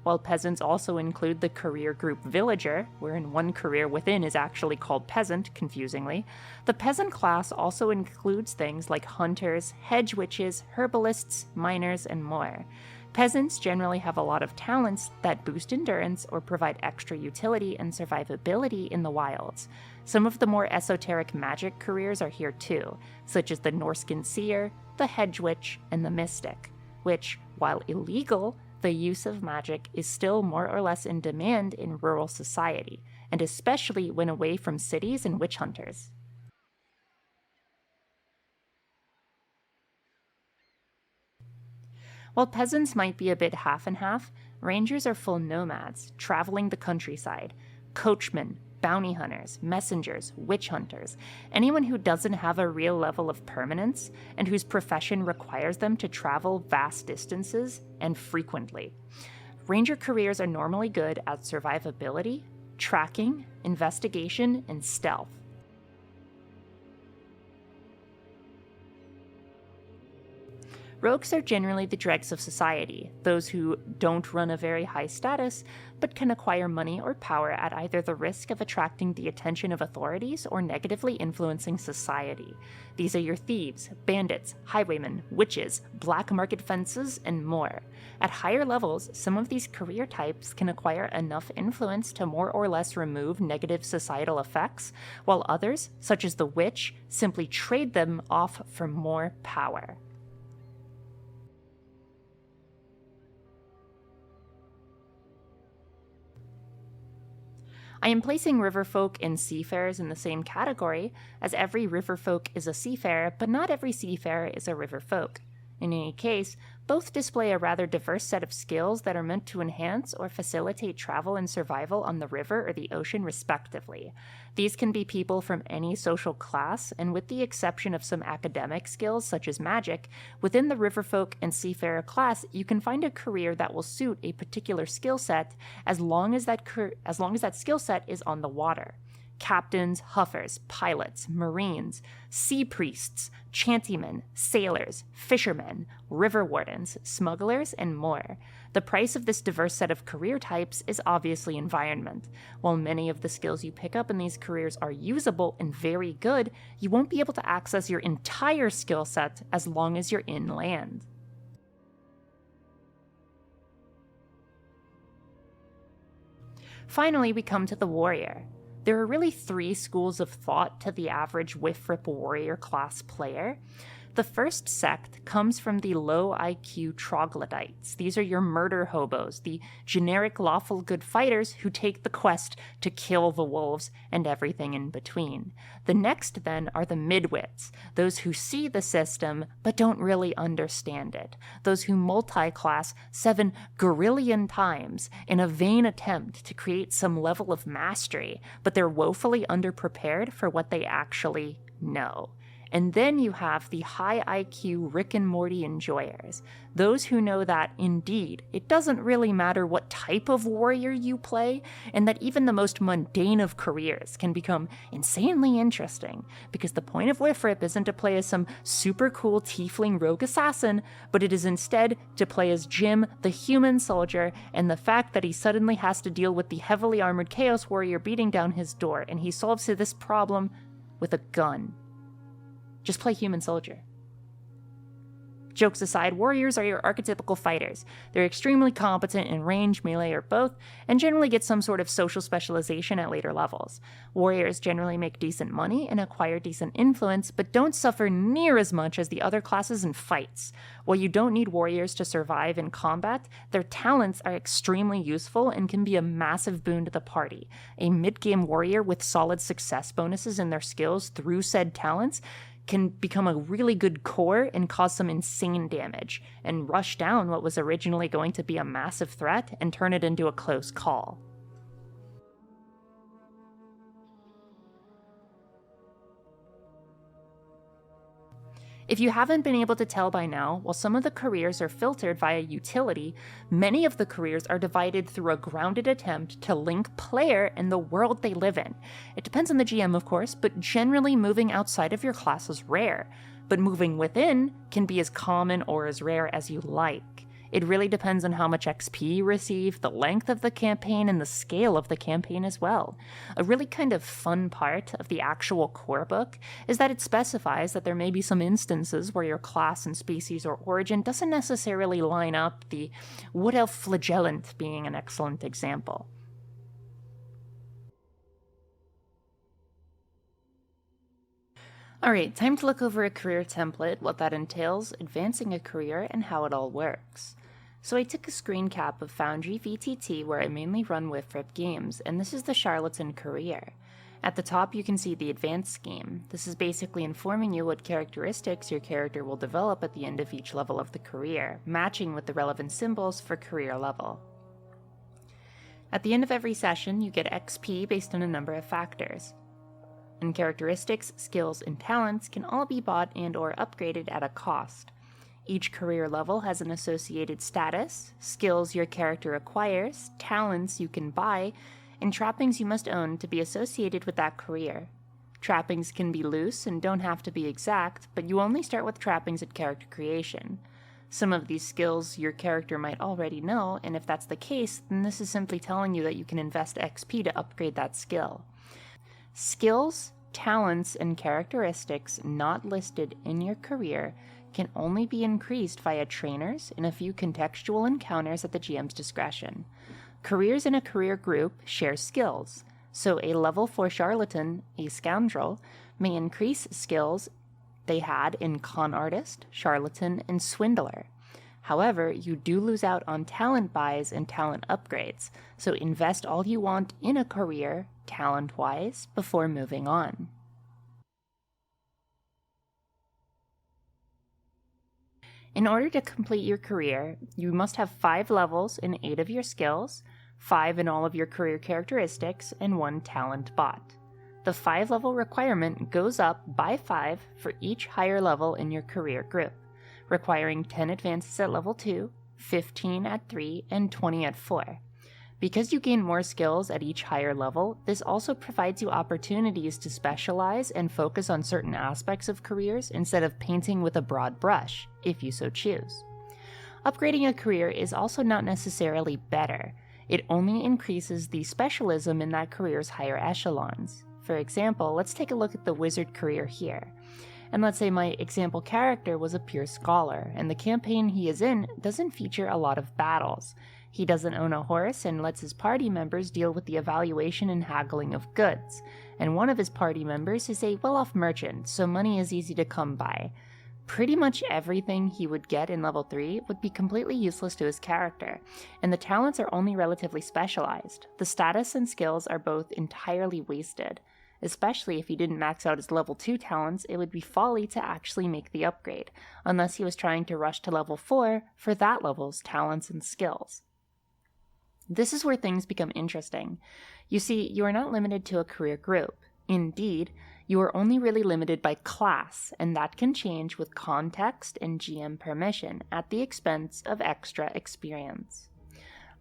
While peasants also include the career group villager, wherein one career within is actually called peasant, confusingly, the peasant class also includes things like hunters, hedge witches, herbalists, miners, and more. Peasants generally have a lot of talents that boost endurance or provide extra utility and survivability in the wilds. Some of the more esoteric magic careers are here too, such as the Norskin seer, the hedge witch, and the mystic, which, while illegal, the use of magic is still more or less in demand in rural society, and especially when away from cities and witch hunters. While peasants might be a bit half and half, rangers are full nomads, traveling the countryside, coachmen, bounty hunters, messengers, witch hunters, anyone who doesn't have a real level of permanence and whose profession requires them to travel vast distances and frequently. Ranger careers are normally good at survivability, tracking, investigation, and stealth. Rogues are generally the dregs of society, those who don't run a very high status, but can acquire money or power at either the risk of attracting the attention of authorities or negatively influencing society. These are your thieves, bandits, highwaymen, witches, black market fences, and more. At higher levels, some of these career types can acquire enough influence to more or less remove negative societal effects, while others, such as the witch, simply trade them off for more power. I am placing riverfolk and seafarers in the same category, as every riverfolk is a seafarer, but not every seafarer is a riverfolk. In any case, both display a rather diverse set of skills that are meant to enhance or facilitate travel and survival on the river or the ocean respectively. These can be people from any social class, and with the exception of some academic skills such as magic, within the riverfolk and seafarer class, you can find a career that will suit a particular skill set as long as that skill set is on the water. Captains, huffers, pilots, marines, sea priests, chantymen, sailors, fishermen, river wardens, smugglers, and more. The price of this diverse set of career types is obviously environment. While many of the skills you pick up in these careers are usable and very good, you won't be able to access your entire skill set as long as you're inland. Finally, we come to the warrior. There are really 3 schools of thought to the average Whiffrip warrior class player. The first sect comes from the low IQ troglodytes. These are your murder hobos, the generic lawful good fighters who take the quest to kill the wolves and everything in between. The next then are the midwits, those who see the system but don't really understand it, those who multi-class 7 gorillion times in a vain attempt to create some level of mastery, but they're woefully underprepared for what they actually know. And then you have the high IQ Rick and Morty enjoyers, those who know that, indeed, it doesn't really matter what type of warrior you play, and that even the most mundane of careers can become insanely interesting, because the point of Whiffrip isn't to play as some super cool tiefling rogue assassin, but it is instead to play as Jim, the human soldier, and the fact that he suddenly has to deal with the heavily armored Chaos Warrior beating down his door, and he solves this problem with a gun. Just play human soldier. Jokes aside, warriors are your archetypical fighters. They're extremely competent in range, melee, or both, and generally get some sort of social specialization at later levels. Warriors generally make decent money and acquire decent influence, but don't suffer near as much as the other classes in fights. While you don't need warriors to survive in combat, their talents are extremely useful and can be a massive boon to the party. A mid-game warrior with solid success bonuses in their skills through said talents can become a really good core and cause some insane damage, and rush down what was originally going to be a massive threat and turn it into a close call. If you haven't been able to tell by now, while some of the careers are filtered via utility, many of the careers are divided through a grounded attempt to link player and the world they live in. It depends on the GM, of course, but generally moving outside of your class is rare. But moving within can be as common or as rare as you like. It really depends on how much XP you receive, the length of the campaign, and the scale of the campaign as well. A really kind of fun part of the actual core book is that it specifies that there may be some instances where your class and species or origin doesn't necessarily line up, the Wood Elf Flagellant being an excellent example. Alright, time to look over a career template, what that entails, advancing a career, and how it all works. So I took a screen cap of Foundry VTT where I mainly run Whiffrip games, and this is the Charlatan career. At the top you can see the advanced scheme. This is basically informing you what characteristics your character will develop at the end of each level of the career, matching with the relevant symbols for career level. At the end of every session you get XP based on a number of factors. And characteristics, skills, and talents can all be bought and or upgraded at a cost. Each career level has an associated status, skills your character acquires, talents you can buy, and trappings you must own to be associated with that career. Trappings can be loose and don't have to be exact, but you only start with trappings at character creation. Some of these skills your character might already know, and if that's the case, then this is simply telling you that you can invest XP to upgrade that skill. Skills, talents, and characteristics not listed in your career can only be increased via trainers and a few contextual encounters at the GM's discretion. Careers in a career group share skills, so a level 4 charlatan, a scoundrel, may increase skills they had in con artist, charlatan, and swindler. However, you do lose out on talent buys and talent upgrades, so invest all you want in a career, talent-wise, before moving on. In order to complete your career, you must have 5 levels in 8 of your skills, 5 in all of your career characteristics, and 1 talent bot. The 5-level requirement goes up by 5 for each higher level in your career group, requiring 10 advances at level 2, 15 at 3, and 20 at 4. Because you gain more skills at each higher level, this also provides you opportunities to specialize and focus on certain aspects of careers instead of painting with a broad brush, if you so choose. Upgrading a career is also not necessarily better. It only increases the specialism in that career's higher echelons. For example, let's take a look at the wizard career here. And let's say my example character was a pure scholar, and the campaign he is in doesn't feature a lot of battles. He doesn't own a horse and lets his party members deal with the evaluation and haggling of goods. And one of his party members is a well-off merchant, so money is easy to come by. Pretty much everything he would get in level 3 would be completely useless to his character, and the talents are only relatively specialized. The status and skills are both entirely wasted. Especially if he didn't max out his level 2 talents, it would be folly to actually make the upgrade, unless he was trying to rush to level 4 for that level's talents and skills. This is where things become interesting. You see, you are not limited to a career group. Indeed, you are only really limited by class, and that can change with context and GM permission at the expense of extra experience.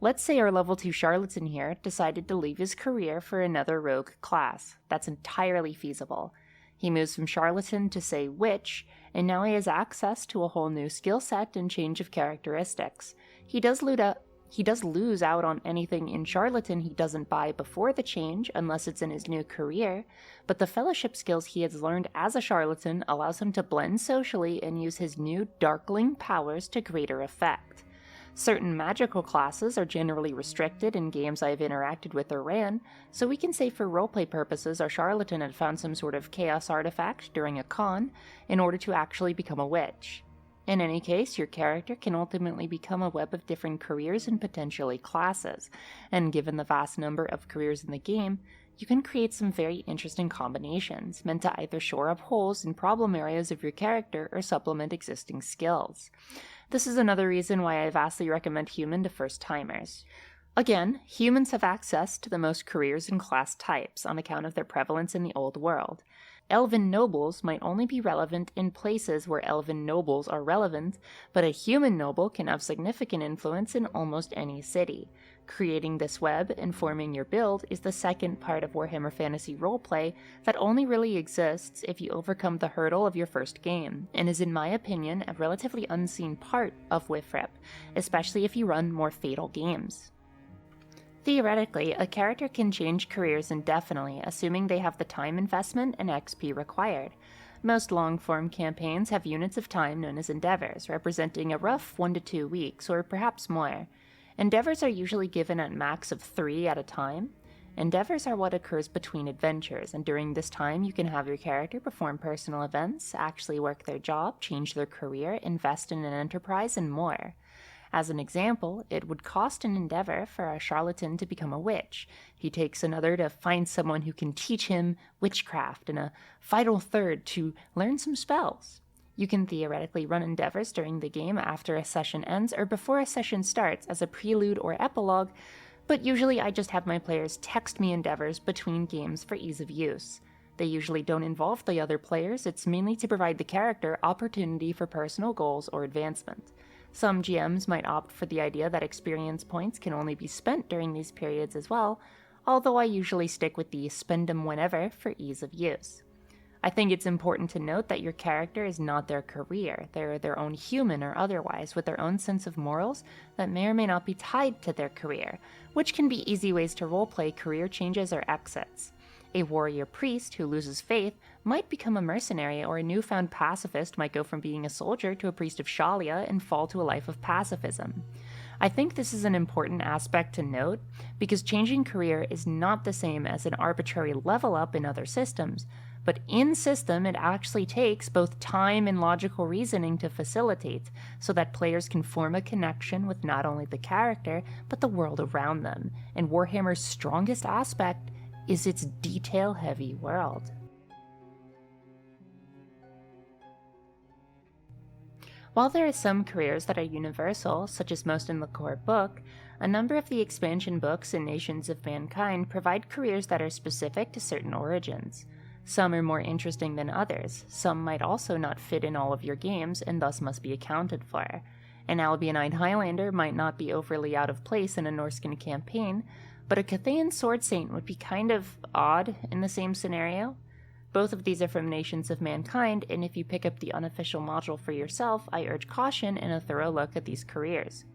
Let's say our level 2 charlatan here decided to leave his career for another rogue class. That's entirely feasible. He moves from charlatan to, say, witch, and now he has access to a whole new skill set and change of characteristics. He does lose out on anything in charlatan he doesn't buy before the change, unless it's in his new career, but the fellowship skills he has learned as a charlatan allows him to blend socially and use his new darkling powers to greater effect. Certain magical classes are generally restricted in games I've interacted with or ran, so we can say for roleplay purposes our charlatan had found some sort of chaos artifact during a con in order to actually become a witch. In any case, your character can ultimately become a web of different careers and potentially classes, and given the vast number of careers in the game, you can create some very interesting combinations meant to either shore up holes in problem areas of your character or supplement existing skills. This is another reason why I vastly recommend Human to first-timers. Again, humans have access to the most careers and class types on account of their prevalence in the old world. Elven nobles might only be relevant in places where elven nobles are relevant, but a human noble can have significant influence in almost any city. Creating this web and forming your build is the second part of Warhammer Fantasy roleplay that only really exists if you overcome the hurdle of your first game, and is in my opinion a relatively unseen part of WFRIP, especially if you run more fatal games. Theoretically, a character can change careers indefinitely, assuming they have the time investment and XP required. Most long-form campaigns have units of time known as endeavors, representing a rough 1 to 2 weeks, or perhaps more. Endeavors are usually given at max of 3 at a time. Endeavors are what occurs between adventures, and during this time you can have your character perform personal events, actually work their job, change their career, invest in an enterprise, and more. As an example, it would cost an endeavor for a charlatan to become a witch. He takes another to find someone who can teach him witchcraft, and a final third to learn some spells. You can theoretically run endeavors during the game after a session ends or before a session starts as a prelude or epilogue, but usually I just have my players text me endeavors between games for ease of use. They usually don't involve the other players, it's mainly to provide the character opportunity for personal goals or advancement. Some GMs might opt for the idea that experience points can only be spent during these periods as well, although I usually stick with the spend them whenever for ease of use. I think it's important to note that your character is not their career. They're their own human or otherwise, with their own sense of morals that may or may not be tied to their career, which can be easy ways to roleplay career changes or exits. A warrior priest who loses faith might become a mercenary, or a newfound pacifist might go from being a soldier to a priest of Shalia and fall to a life of pacifism. I think this is an important aspect to note, because changing career is not the same as an arbitrary level up in other systems, but in system it actually takes both time and logical reasoning to facilitate, so that players can form a connection with not only the character, but the world around them, and Warhammer's strongest aspect is its detail-heavy world. While there are some careers that are universal, such as most in the core book, a number of the expansion books in Nations of Mankind provide careers that are specific to certain origins. Some are more interesting than others, some might also not fit in all of your games and thus must be accounted for. An Albionite Highlander might not be overly out of place in a Norscan campaign, but a Cathayan Sword Saint would be kind of odd in the same scenario. Both of these are from Nations of Mankind, and if you pick up the unofficial module for yourself, I urge caution and a thorough look at these careers.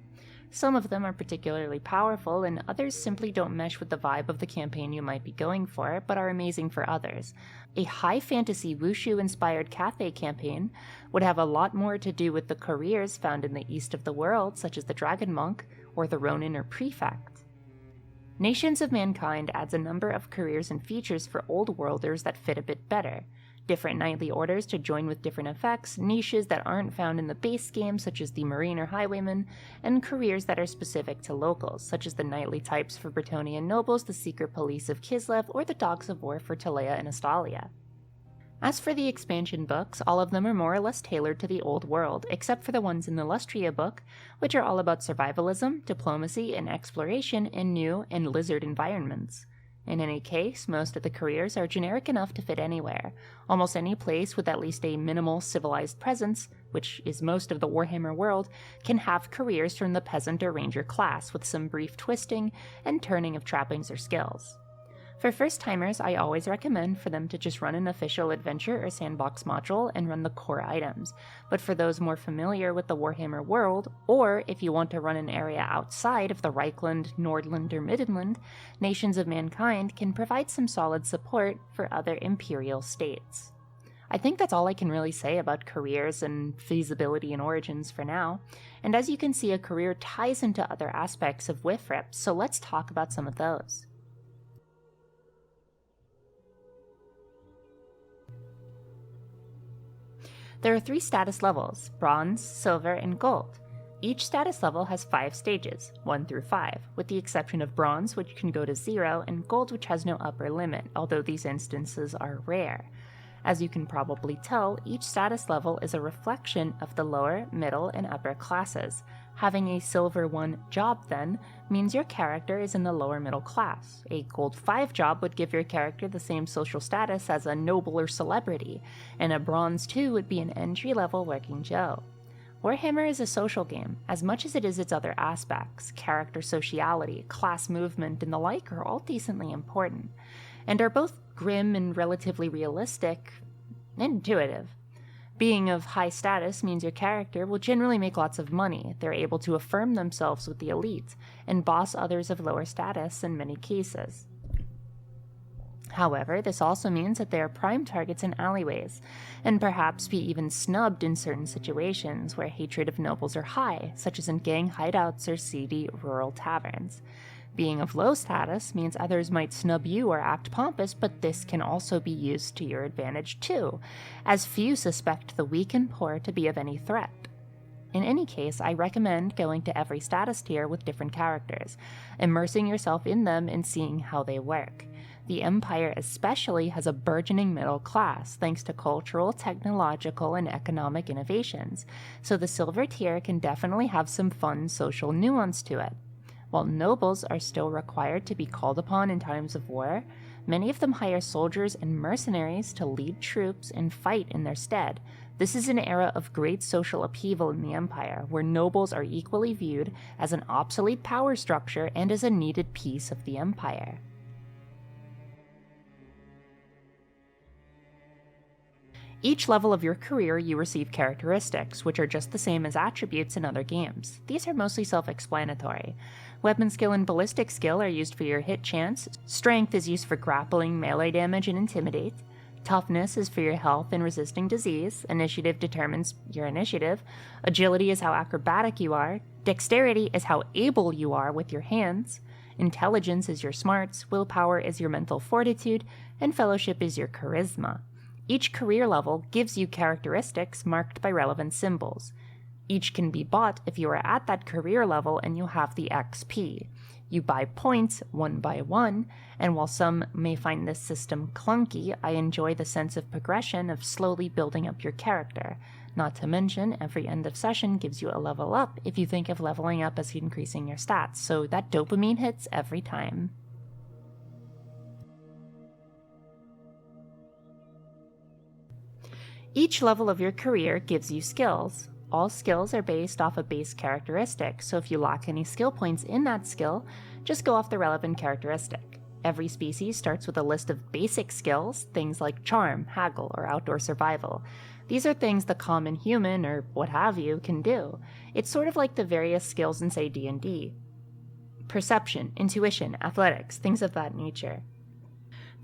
Some of them are particularly powerful, and others simply don't mesh with the vibe of the campaign you might be going for, but are amazing for others. A high fantasy Wushu-inspired Cathay campaign would have a lot more to do with the careers found in the east of the world, such as the Dragon Monk or the Ronin or Prefect. Nations of Mankind adds a number of careers and features for Old Worlders that fit a bit better. Different knightly orders to join with different effects, niches that aren't found in the base game such as the Marine or Highwayman, and careers that are specific to locals, such as the knightly types for Bretonnian nobles, the secret police of Kislev, or the dogs of war for Talea and Astalia. As for the expansion books, all of them are more or less tailored to the old world, except for the ones in the Lustria book, which are all about survivalism, diplomacy, and exploration in new and lizard environments. In any case, most of the careers are generic enough to fit anywhere. Almost any place with at least a minimal civilized presence, which is most of the Warhammer world, can have careers from the peasant or ranger class with some brief twisting and turning of trappings or skills. For first-timers, I always recommend for them to just run an official adventure or sandbox module and run the core items, but for those more familiar with the Warhammer world, or if you want to run an area outside of the Reichland, Nordland, or Middenland, Nations of Mankind can provide some solid support for other imperial states. I think that's all I can really say about careers and feasibility and origins for now, and as you can see, a career ties into other aspects of WIFRIP, so let's talk about some of those. There are 3 status levels, Bronze, Silver, and Gold. Each status level has 5 stages, 1 through 5, with the exception of Bronze, which can go to 0, and Gold, which has no upper limit, although these instances are rare. As you can probably tell, each status level is a reflection of the lower, middle, and upper classes. Having a Silver 1 job, then, means your character is in the lower middle class. A Gold 5 job would give your character the same social status as a noble or celebrity, and a Bronze 2 would be an entry-level working Joe. Warhammer is a social game, as much as it is its other aspects. Character sociality, class movement, and the like are all decently important, and are both grim and relatively realistic and intuitive. Being of high status means your character will generally make lots of money. They're able to affirm themselves with the elite, and boss others of lower status in many cases. However, this also means that they are prime targets in alleyways, and perhaps be even snubbed in certain situations where hatred of nobles are high, such as in gang hideouts or seedy rural taverns. Being of low status means others might snub you or act pompous, but this can also be used to your advantage too, as few suspect the weak and poor to be of any threat. In any case, I recommend going to every status tier with different characters, immersing yourself in them and seeing how they work. The Empire especially has a burgeoning middle class thanks to cultural, technological, and economic innovations, so the Silver tier can definitely have some fun social nuance to it. While nobles are still required to be called upon in times of war, many of them hire soldiers and mercenaries to lead troops and fight in their stead. This is an era of great social upheaval in the Empire, where nobles are equally viewed as an obsolete power structure and as a needed piece of the Empire. Each level of your career you receive characteristics, which are just the same as attributes in other games. These are mostly self-explanatory. Weapon skill and ballistic skill are used for your hit chance, strength is used for grappling, melee damage, and intimidate, toughness is for your health and resisting disease, initiative determines your initiative, agility is how acrobatic you are, dexterity is how able you are with your hands, intelligence is your smarts, willpower is your mental fortitude, and fellowship is your charisma. Each career level gives you characteristics marked by relevant symbols. Each can be bought if you are at that career level and you have the XP. You buy points one by one, and while some may find this system clunky, I enjoy the sense of progression of slowly building up your character. Not to mention, every end of session gives you a level up if you think of leveling up as increasing your stats, so that dopamine hits every time. Each level of your career gives you skills. All skills are based off a base characteristic, so if you lack any skill points in that skill, just go off the relevant characteristic. Every species starts with a list of basic skills, things like charm, haggle, or outdoor survival. These are things the common human, or what have you, can do. It's sort of like the various skills in, say, D&D. Perception, intuition, athletics, things of that nature.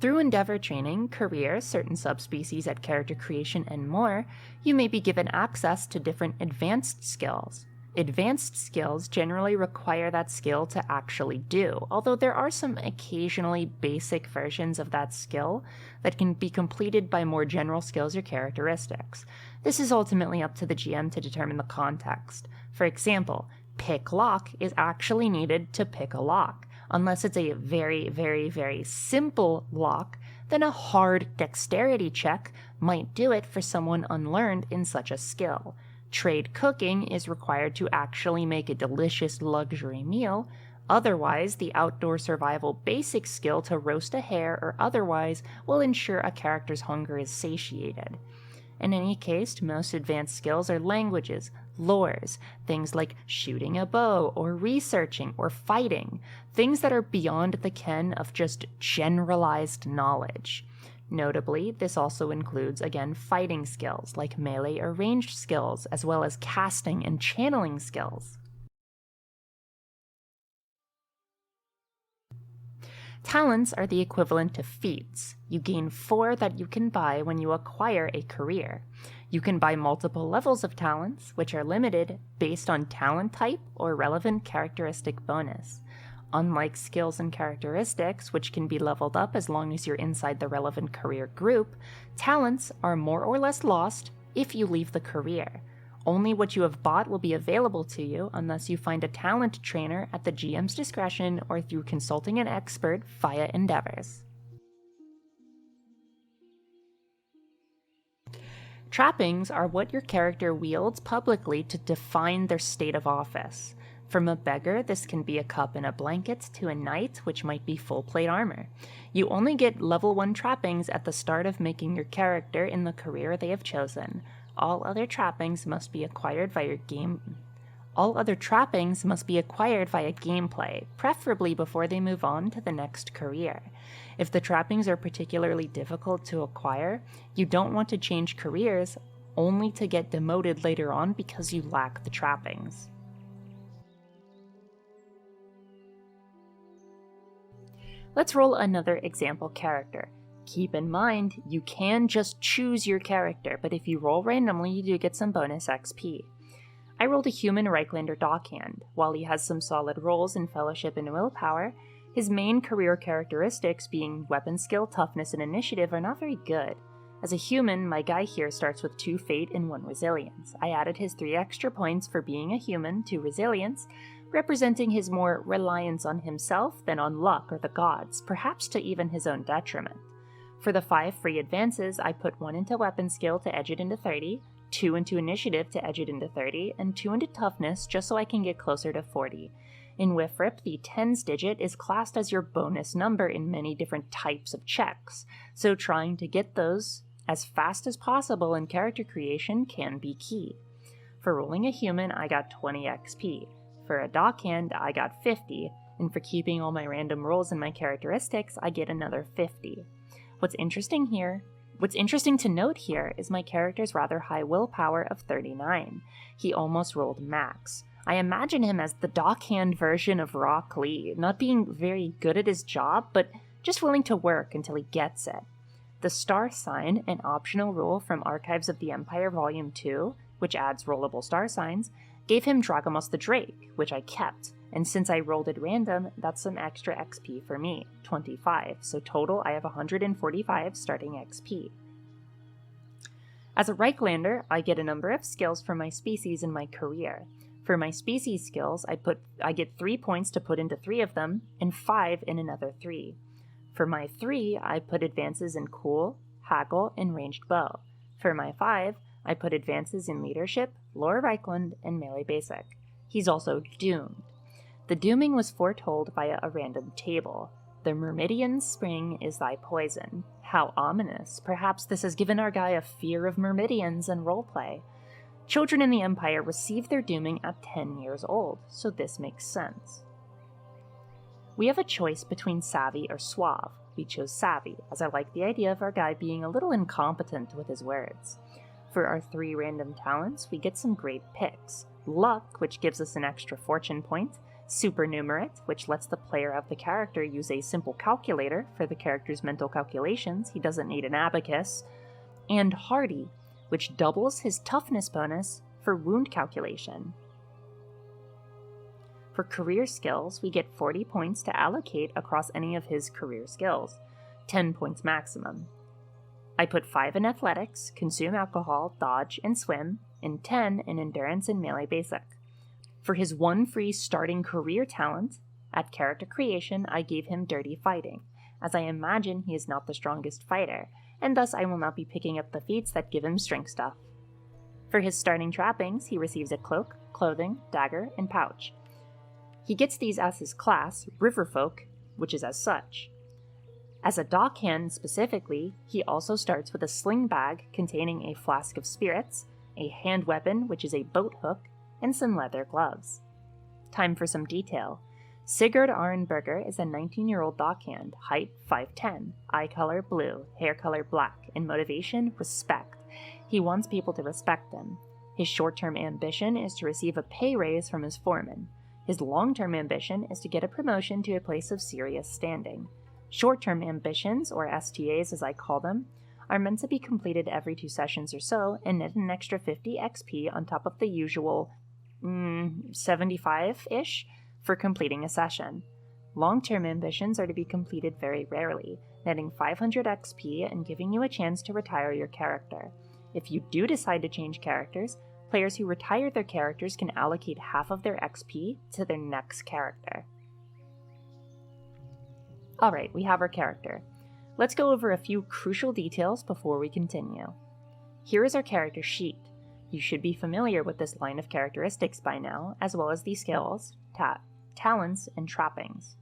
Through Endeavor training, career, certain subspecies at character creation, and more, you may be given access to different advanced skills. Advanced skills generally require that skill to actually do, although there are some occasionally basic versions of that skill that can be completed by more general skills or characteristics. This is ultimately up to the GM to determine the context. For example, pick lock is actually needed to pick a lock. Unless it's a very, very, very simple lock, then a hard dexterity check might do it for someone unlearned in such a skill. Trade cooking is required to actually make a delicious luxury meal. Otherwise, the outdoor survival basic skill to roast a hare or otherwise will ensure a character's hunger is satiated. In any case, most advanced skills are languages, lores, things like shooting a bow or researching or fighting, things that are beyond the ken of just generalized knowledge. Notably, this also includes, again, fighting skills like melee or ranged skills, as well as casting and channeling skills. Talents are the equivalent to feats. You gain 4 that you can buy when you acquire a career. You can buy multiple levels of talents, which are limited based on talent type or relevant characteristic bonus. Unlike skills and characteristics, which can be leveled up as long as you're inside the relevant career group, talents are more or less lost if you leave the career. Only what you have bought will be available to you unless you find a talent trainer at the GM's discretion or through consulting an expert via endeavors. Trappings are what your character wields publicly to define their state of office. From a beggar, this can be a cup and a blanket, to a knight, which might be full plate armor. You only get level 1 trappings at the start of making your character in the career they have chosen. All other trappings must be acquired via gameplay, preferably before they move on to the next career. If the trappings are particularly difficult to acquire, you don't want to change careers only to get demoted later on because you lack the trappings. Let's roll another example character. Keep in mind, you can just choose your character, but if you roll randomly, you do get some bonus XP. I rolled a human Reiklander Dockhand. While he has some solid rolls in Fellowship and Willpower, his main career characteristics, being weapon skill, toughness, and initiative, are not very good. As a human, my guy here starts with 2 fate and 1 resilience. I added his 3 extra points for being a human to resilience, representing his more reliance on himself than on luck or the gods, perhaps to even his own detriment. For the 5 free advances, I put 1 into weapon skill to edge it into 30, 2 into initiative to edge it into 30, and 2 into toughness just so I can get closer to 40. In Whiffrip, the tens digit is classed as your bonus number in many different types of checks, so trying to get those as fast as possible in character creation can be key. For rolling a human, I got 20 XP. For a Dockhand, I got 50, and for keeping all my random rolls and my characteristics, I get another 50. What's interesting to note here is my character's rather high willpower of 39. He almost rolled max. I imagine him as the Dockhand version of Rock Lee, not being very good at his job, but just willing to work until he gets it. The star sign, an optional rule from Archives of the Empire Volume 2, which adds rollable star signs, gave him Dragomos the Drake, which I kept, and since I rolled at random, that's some extra XP for me, 25, so total I have 145 starting XP. As a Reiklander, I get a number of skills from my species in my career. For my species skills, I get 3 points to put into 3 of them, and 5 in another 3. For my 3, I put advances in Cool, Haggle, and Ranged Bow. For my 5, I put advances in Leadership, Lore Reichland, and Melee Basic. He's also doomed. The dooming was foretold via a random table. The Myrmidian's spring is thy poison. How ominous. Perhaps this has given our guy a fear of Myrmidians and roleplay. Children in the Empire receive their dooming at 10 years old, so this makes sense. We have a choice between Savvy or Suave. We chose Savvy, as I like the idea of our guy being a little incompetent with his words. For our 3 random talents, we get some great picks. Luck, which gives us an extra fortune point. Supernumerate, which lets the player of the character use a simple calculator for the character's mental calculations. He doesn't need an abacus. And Hardy, which doubles his toughness bonus for wound calculation. For career skills, we get 40 points to allocate across any of his career skills, 10 points maximum. I put 5 in athletics, consume alcohol, dodge, and swim, and 10 in endurance and melee basic. For his 1 free starting career talent, at character creation, I gave him dirty fighting, as I imagine he is not the strongest fighter, and thus I will not be picking up the feats that give him strength stuff. For his starting trappings, he receives a cloak, clothing, dagger, and pouch. He gets these as his class, Riverfolk, which is as such. As a dockhand specifically, he also starts with a sling bag containing a flask of spirits, a hand weapon, which is a boat hook, and some leather gloves. Time for some detail. Sigurd Arnberger is a 19-year-old dockhand, height 5'10", eye color blue, hair color black, and motivation respect. He wants people to respect him. His short-term ambition is to receive a pay raise from his foreman. His long-term ambition is to get a promotion to a place of serious standing. Short-term ambitions, or STAs as I call them, are meant to be completed every 2 sessions or so and net an extra 50 XP on top of the usual 75-ish for completing a session. Long-term ambitions are to be completed very rarely, netting 500 XP and giving you a chance to retire your character. If you do decide to change characters, players who retire their characters can allocate half of their XP to their next character. Alright, we have our character. Let's go over a few crucial details before we continue. Here is our character sheet. You should be familiar with this line of characteristics by now, as well as the skills, talents, and trappings.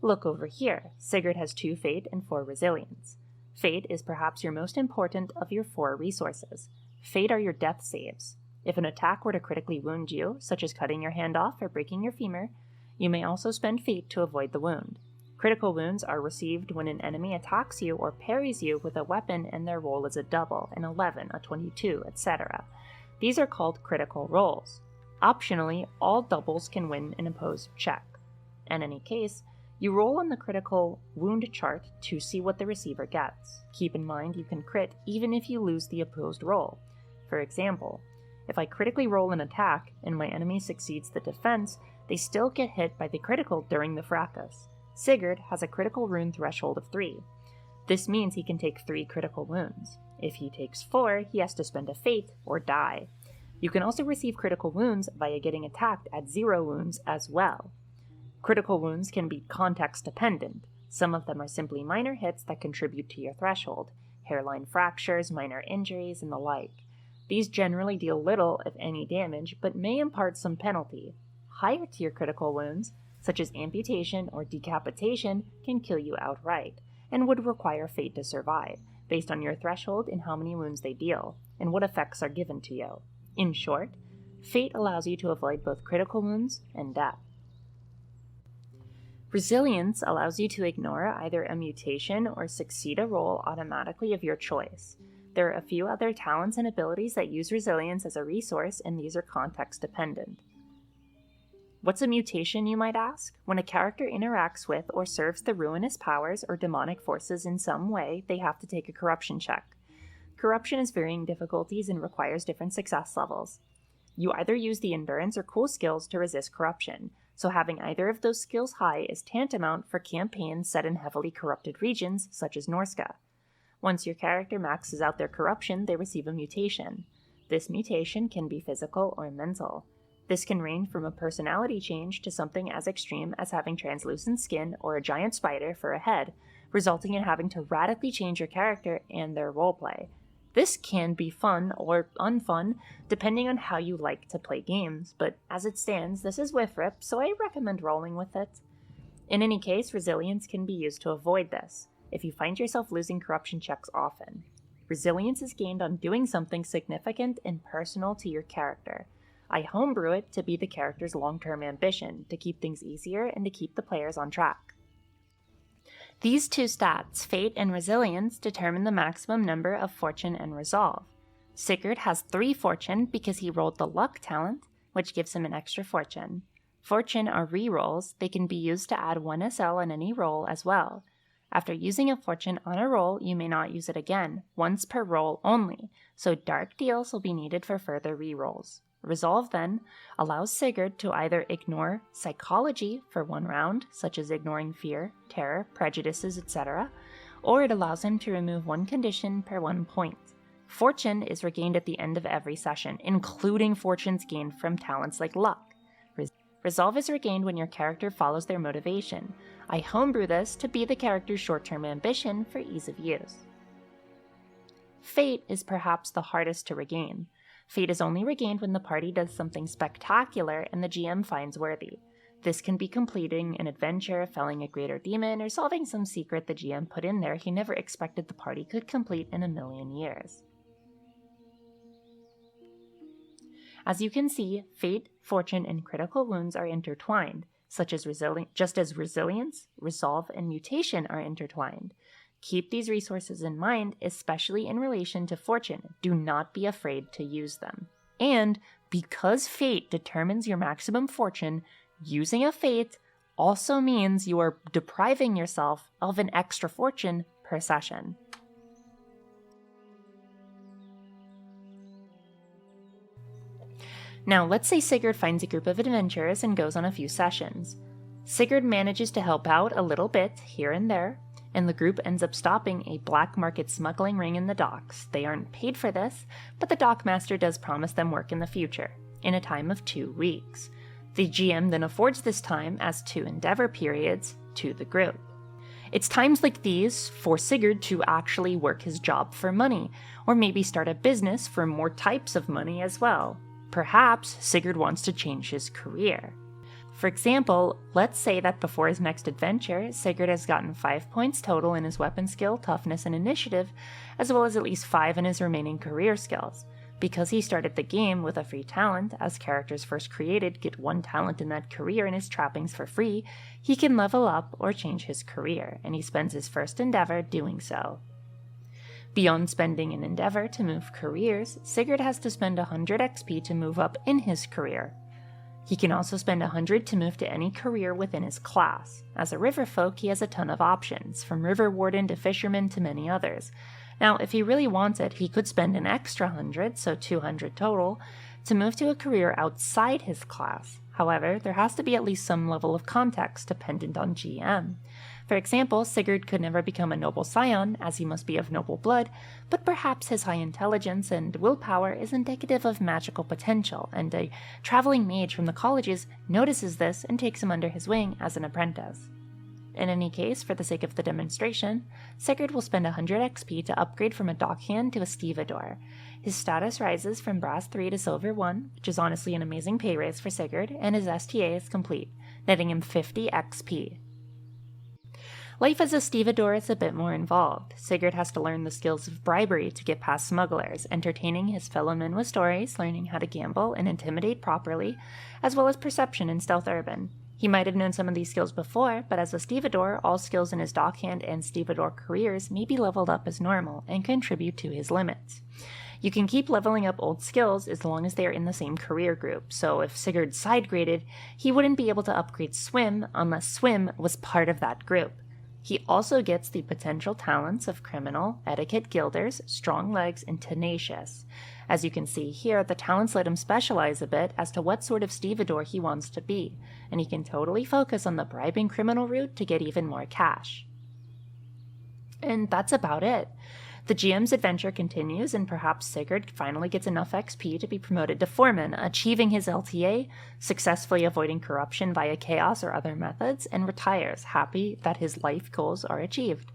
Look over here. Sigurd has 2 Fate and 4 Resilience. Fate is perhaps your most important of your 4 resources. Fate are your death saves. If an attack were to critically wound you, such as cutting your hand off or breaking your femur, you may also spend Fate to avoid the wound. Critical wounds are received when an enemy attacks you or parries you with a weapon and their roll is a double, an 11, a 22, etc. These are called critical rolls. Optionally, all doubles can win an opposed check. In any case, you roll on the critical wound chart to see what the receiver gets. Keep in mind you can crit even if you lose the opposed roll. For example, if I critically roll an attack and my enemy succeeds the defense, they still get hit by the critical during the fracas. Sigurd has a critical rune threshold of 3. This means he can take 3 critical wounds. If he takes 4, he has to spend a fate or die. You can also receive critical wounds via getting attacked at 0 wounds as well. Critical wounds can be context dependent. Some of them are simply minor hits that contribute to your threshold, hairline fractures, minor injuries, and the like. These generally deal little, if any, damage, but may impart some penalty. Higher tier critical wounds, such as amputation or decapitation, can kill you outright, and would require fate to survive, based on your threshold and how many wounds they deal, and what effects are given to you. In short, fate allows you to avoid both critical wounds and death. Resilience allows you to ignore either a mutation or succeed a roll automatically of your choice. There are a few other talents and abilities that use resilience as a resource, and these are context dependent. What's a mutation, you might ask? When a character interacts with or serves the ruinous powers or demonic forces in some way, they have to take a corruption check. Corruption has varying difficulties and requires different success levels. You either use the endurance or cool skills to resist corruption, so having either of those skills high is tantamount for campaigns set in heavily corrupted regions such as Norska. Once your character maxes out their corruption, they receive a mutation. This mutation can be physical or mental. This can range from a personality change to something as extreme as having translucent skin or a giant spider for a head, resulting in having to radically change your character and their roleplay. This can be fun or unfun, depending on how you like to play games, but as it stands, this is Whiffrip, so I recommend rolling with it. In any case, resilience can be used to avoid this, if you find yourself losing corruption checks often. Resilience is gained on doing something significant and personal to your character. I homebrew it to be the character's long-term ambition, to keep things easier and to keep the players on track. These two stats, Fate and Resilience, determine the maximum number of Fortune and Resolve. Sigurd has 3 Fortune because he rolled the Luck talent, which gives him an extra Fortune. Fortune are rerolls. They can be used to add 1 SL on any roll as well. After using a Fortune on a roll, you may not use it again, once per roll only, so dark deals will be needed for further rerolls. Resolve, then, allows Sigurd to either ignore psychology for 1 round, such as ignoring fear, terror, prejudices, etc., or it allows him to remove 1 condition per 1 point. Fortune is regained at the end of every session, including fortunes gained from talents like luck. Resolve is regained when your character follows their motivation. I homebrew this to be the character's short-term ambition for ease of use. Fate is perhaps the hardest to regain. Fate is only regained when the party does something spectacular and the GM finds worthy. This can be completing an adventure, felling a greater demon, or solving some secret the GM put in there he never expected the party could complete in a million years. As you can see, Fate, Fortune, and Critical Wounds are intertwined, just as Resilience, Resolve, and Mutation are intertwined. Keep these resources in mind, especially in relation to Fortune. Do not be afraid to use them. And because Fate determines your maximum Fortune, using a Fate also means you are depriving yourself of an extra Fortune per session. Now, let's say Sigurd finds a group of adventurers and goes on a few sessions. Sigurd manages to help out a little bit here and there, and the group ends up stopping a black market smuggling ring in the docks. They aren't paid for this, but the dockmaster does promise them work in the future, in a time of 2 weeks. The GM then affords this time as 2 endeavor periods to the group. It's times like these for Sigurd to actually work his job for money, or maybe start a business for more types of money as well. Perhaps Sigurd wants to change his career. For example, let's say that before his next adventure, Sigurd has gotten 5 points total in his weapon skill, toughness, and initiative, as well as at least 5 in his remaining career skills. Because he started the game with a free talent, as characters first created get 1 talent in that career and his trappings for free, he can level up or change his career, and he spends his first endeavor doing so. Beyond spending an endeavor to move careers, Sigurd has to spend 100 XP to move up in his career. He can also spend 100 to move to any career within his class. As a river folk, he has a ton of options, from river warden to fisherman to many others. Now, if he really wants it, he could spend an extra 100, so 200 total, to move to a career outside his class. However, there has to be at least some level of context dependent on GM. For example, Sigurd could never become a noble scion, as he must be of noble blood, but perhaps his high intelligence and willpower is indicative of magical potential, and a traveling mage from the colleges notices this and takes him under his wing as an apprentice. In any case, for the sake of the demonstration, Sigurd will spend 100 XP to upgrade from a dockhand to a stevedore. His status rises from brass 3 to silver 1, which is honestly an amazing pay raise for Sigurd, and his STA is complete, netting him 50 XP. Life as a stevedore is a bit more involved. Sigurd has to learn the skills of bribery to get past smugglers, entertaining his fellow men with stories, learning how to gamble and intimidate properly, as well as perception and stealth urban. He might have known some of these skills before, but as a stevedore, all skills in his dockhand and stevedore careers may be leveled up as normal and contribute to his limits. You can keep leveling up old skills as long as they are in the same career group, so if Sigurd side-graded, he wouldn't be able to upgrade swim unless swim was part of that group. He also gets the potential talents of criminal, etiquette guilders, strong legs, and tenacious. As you can see here, the talents let him specialize a bit as to what sort of stevedore he wants to be, and he can totally focus on the bribing criminal route to get even more cash. And that's about it. The GM's adventure continues, and perhaps Sigurd finally gets enough XP to be promoted to foreman, achieving his LTA, successfully avoiding corruption via chaos or other methods, and retires, happy that his life goals are achieved.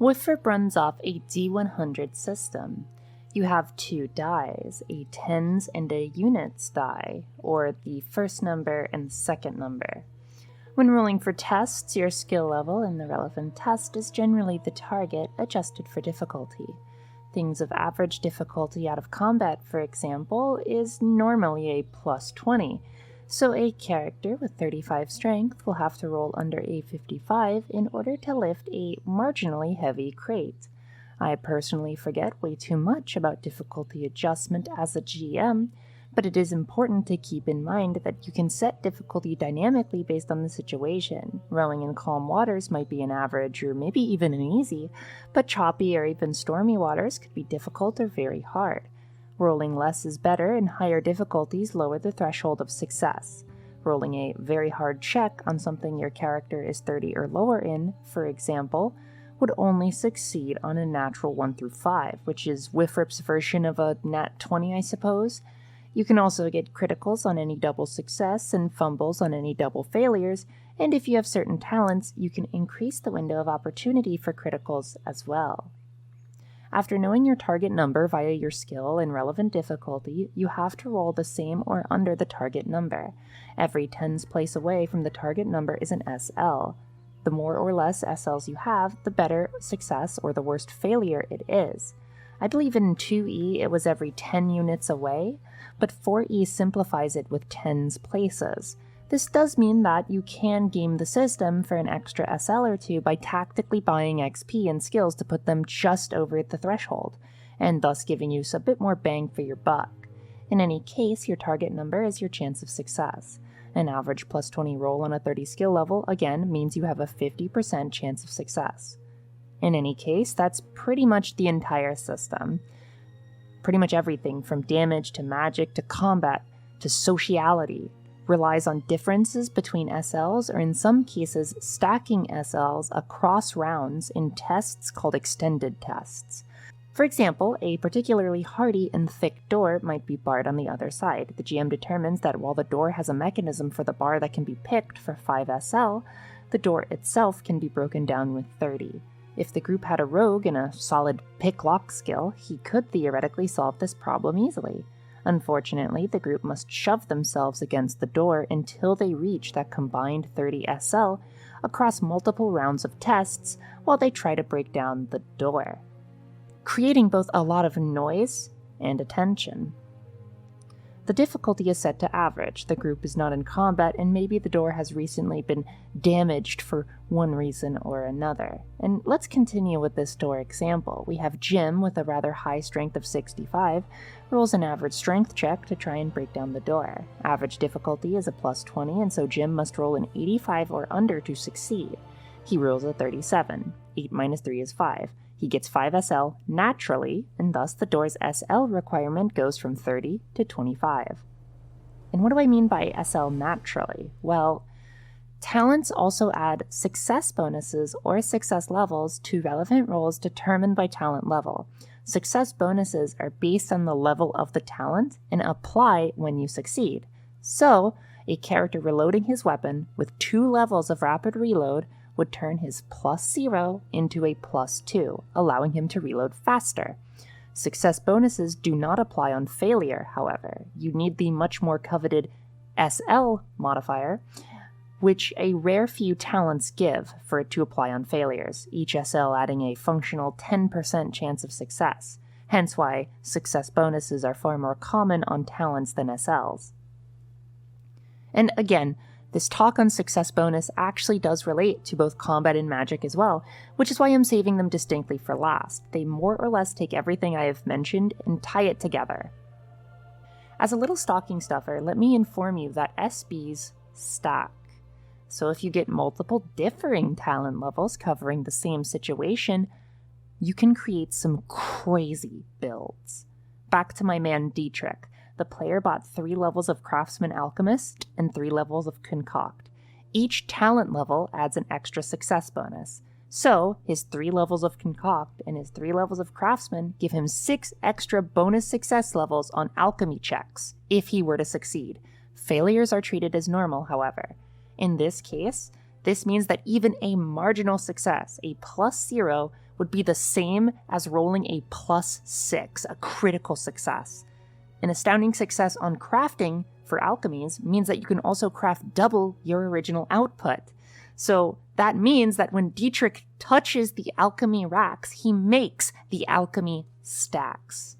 Wifrip runs off a D100 system. You have two dies, a tens and a units die, or the first number and second number. When rolling for tests, your skill level in the relevant test is generally the target, adjusted for difficulty. Things of average difficulty out of combat, for example, is normally a plus 20, so a character with 35 strength will have to roll under a 55 in order to lift a marginally heavy crate. I personally forget way too much about difficulty adjustment as a GM, but it is important to keep in mind that you can set difficulty dynamically based on the situation. Rowing in calm waters might be an average or maybe even an easy, but choppy or even stormy waters could be difficult or very hard. Rolling less is better, and higher difficulties lower the threshold of success. Rolling a very hard check on something your character is 30 or lower in, for example, would only succeed on a natural 1 through 5, which is Wifrip's version of a nat 20, I suppose. You can also get criticals on any double success and fumbles on any double failures, and if you have certain talents, you can increase the window of opportunity for criticals as well. After knowing your target number via your skill and relevant difficulty, you have to roll the same or under the target number. Every tens place away from the target number is an SL. The more or less SLs you have, the better success or the worst failure it is. I believe in 2E it was every 10 units away, but 4E simplifies it with tens places. This does mean that you can game the system for an extra SL or two by tactically buying XP and skills to put them just over the threshold, and thus giving you a bit more bang for your buck. In any case, your target number is your chance of success. An average plus 20 roll on a 30 skill level, again, means you have a 50% chance of success. In any case, that's pretty much the entire system. Pretty much everything from damage to magic to combat to sociality relies on differences between SLs, or in some cases stacking SLs across rounds in tests called extended tests. For example, a particularly hardy and thick door might be barred on the other side. The GM determines that while the door has a mechanism for the bar that can be picked for 5 SL, the door itself can be broken down with 30. If the group had a rogue and a solid pick-lock skill, he could theoretically solve this problem easily. Unfortunately, the group must shove themselves against the door until they reach that combined 30 SL across multiple rounds of tests while they try to break down the door, creating both a lot of noise and attention. The difficulty is set to average. The group is not in combat, and maybe the door has recently been damaged for one reason or another. And let's continue with this door example. We have Jim with a rather high strength of 65, rolls an average strength check to try and break down the door. Average difficulty is a plus 20, and so Jim must roll an 85 or under to succeed. He rolls a 37. 8 minus 3 is 5. He gets 5 SL naturally, and thus the door's SL requirement goes from 30 to 25. And what do I mean by SL naturally? Well, talents also add success bonuses or success levels to relevant rolls determined by talent level. Success bonuses are based on the level of the talent and apply when you succeed. So, a character reloading his weapon with 2 levels of rapid reload would turn his +0 into a +2, allowing him to reload faster. Success bonuses do not apply on failure, however. You need the much more coveted SL modifier, which a rare few talents give for it to apply on failures, each SL adding a functional 10% chance of success, hence why success bonuses are far more common on talents than SLs. And again, this talk on success bonus actually does relate to both combat and magic as well, which is why I'm saving them distinctly for last. They more or less take everything I have mentioned and tie it together. As a little stocking stuffer, let me inform you that SBs stack. So if you get multiple differing talent levels covering the same situation, you can create some crazy builds. Back to my man Dietrich. The player bought 3 levels of Craftsman Alchemist and 3 levels of Concoct. Each talent level adds an extra success bonus. So, his 3 levels of Concoct and his 3 levels of Craftsman give him 6 extra bonus success levels on alchemy checks, if he were to succeed. Failures are treated as normal, however. In this case, this means that even a marginal success, a +0, would be the same as rolling a +6, a critical success. An astounding success on crafting for alchemies means that you can also craft double your original output. So that means that when Dietrich touches the alchemy racks, he makes the alchemy stacks.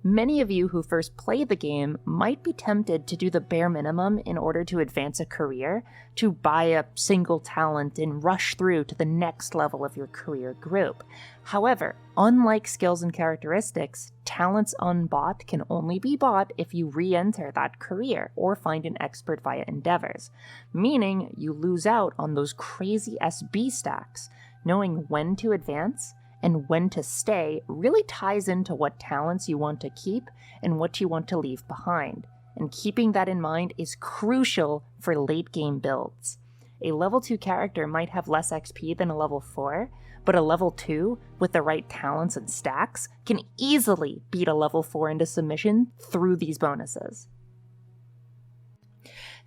Many of you who first play the game might be tempted to do the bare minimum in order to advance a career, to buy a single talent and rush through to the next level of your career group. However, unlike skills and characteristics, talents unbought can only be bought if you re-enter that career or find an expert via endeavors, meaning you lose out on those crazy SB stacks. Knowing when to advance and when to stay really ties into what talents you want to keep and what you want to leave behind. And keeping that in mind is crucial for late game builds. A level 2 character might have less XP than a level 4, but a level 2 with the right talents and stacks can easily beat a level 4 into submission through these bonuses.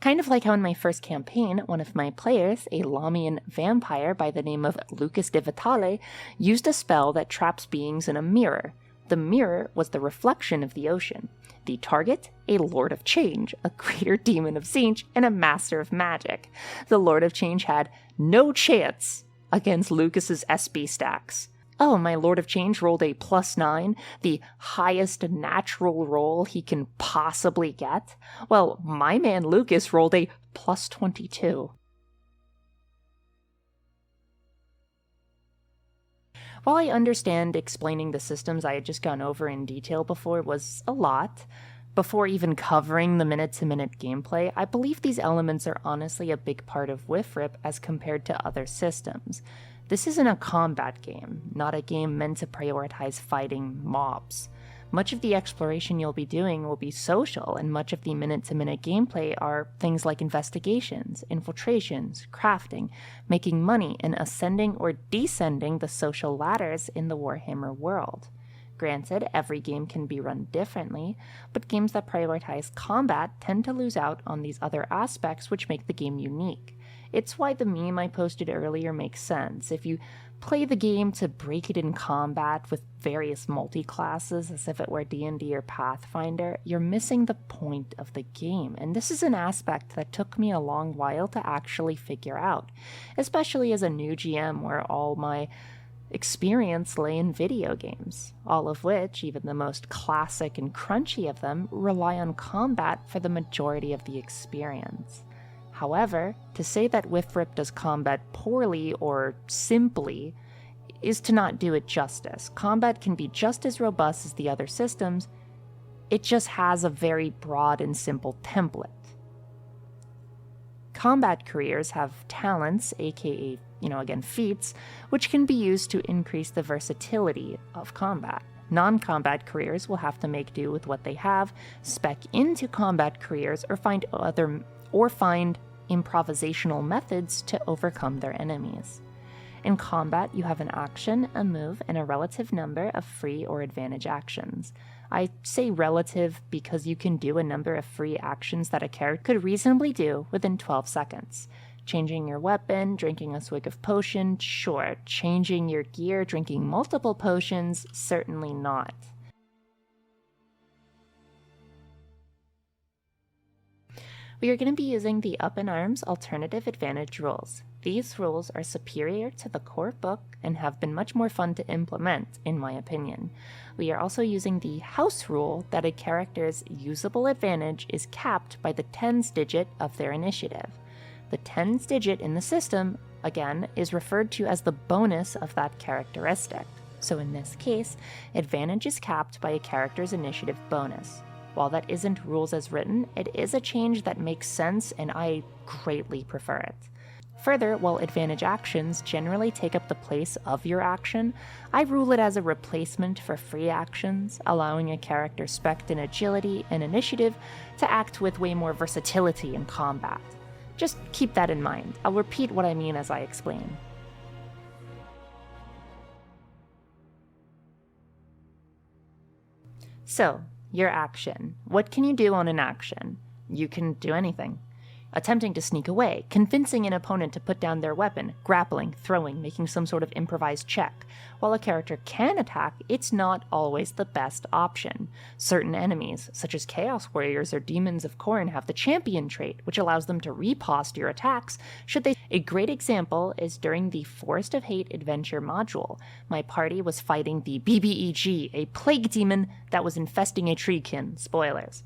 Kind of like how in my first campaign, one of my players, a Lamian vampire by the name of Lucas de Vitale, used a spell that traps beings in a mirror. The mirror was the reflection of the ocean. The target, a Lord of Change, a greater demon of Tzeentch, and a master of magic. The Lord of Change had no chance against Lucas's SB stacks. Oh, my Lord of Change rolled a +9, the highest natural roll he can possibly get. Well, my man Lucas rolled a +22. While I understand explaining the systems I had just gone over in detail before was a lot, before even covering the minute-to-minute gameplay, I believe these elements are honestly a big part of WFRIP as compared to other systems. This isn't a combat game, not a game meant to prioritize fighting mobs. Much of the exploration you'll be doing will be social, and much of the minute-to-minute gameplay are things like investigations, infiltrations, crafting, making money, and ascending or descending the social ladders in the Warhammer world. Granted, every game can be run differently, but games that prioritize combat tend to lose out on these other aspects which make the game unique. It's why the meme I posted earlier makes sense. If you play the game to break it in combat with various multi-classes as if it were D&D or Pathfinder, you're missing the point of the game. And this is an aspect that took me a long while to actually figure out, especially as a new GM where all my experience lay in video games, all of which, even the most classic and crunchy of them, rely on combat for the majority of the experience. However, to say that WFRIP does combat poorly or simply is to not do it justice. Combat can be just as robust as the other systems, it just has a very broad and simple template. Combat careers have talents, aka, feats, which can be used to increase the versatility of combat. Non-combat careers will have to make do with what they have, spec into combat careers, or find improvisational methods to overcome their enemies. In combat, you have an action, a move, and a relative number of free or advantage actions. I say relative because you can do a number of free actions that a character could reasonably do within 12 seconds. Changing your weapon, drinking a swig of potion, sure. Changing your gear, drinking multiple potions, certainly not. We are going to be using the Up in Arms Alternative Advantage rules. These rules are superior to the core book and have been much more fun to implement, in my opinion. We are also using the House rule that a character's usable advantage is capped by the tens digit of their initiative. The tens digit in the system, again, is referred to as the bonus of that characteristic. So in this case, advantage is capped by a character's initiative bonus. While that isn't rules as written, it is a change that makes sense and I greatly prefer it. Further, while advantage actions generally take up the place of your action, I rule it as a replacement for free actions, allowing a character spec'd in agility and initiative to act with way more versatility in combat. Just keep that in mind. I'll repeat what I mean as I explain. So, your action. What can you do on an action? You can do anything. Attempting to sneak away, convincing an opponent to put down their weapon, grappling, throwing, making some sort of improvised check. While a character can attack, it's not always the best option. Certain enemies, such as Chaos Warriors or Demons of Khorne, have the Champion trait, which allows them to riposte your attacks should they. A great example is during the Forest of Hate adventure module. My party was fighting the BBEG, a plague demon that was infesting a treekin. Spoilers.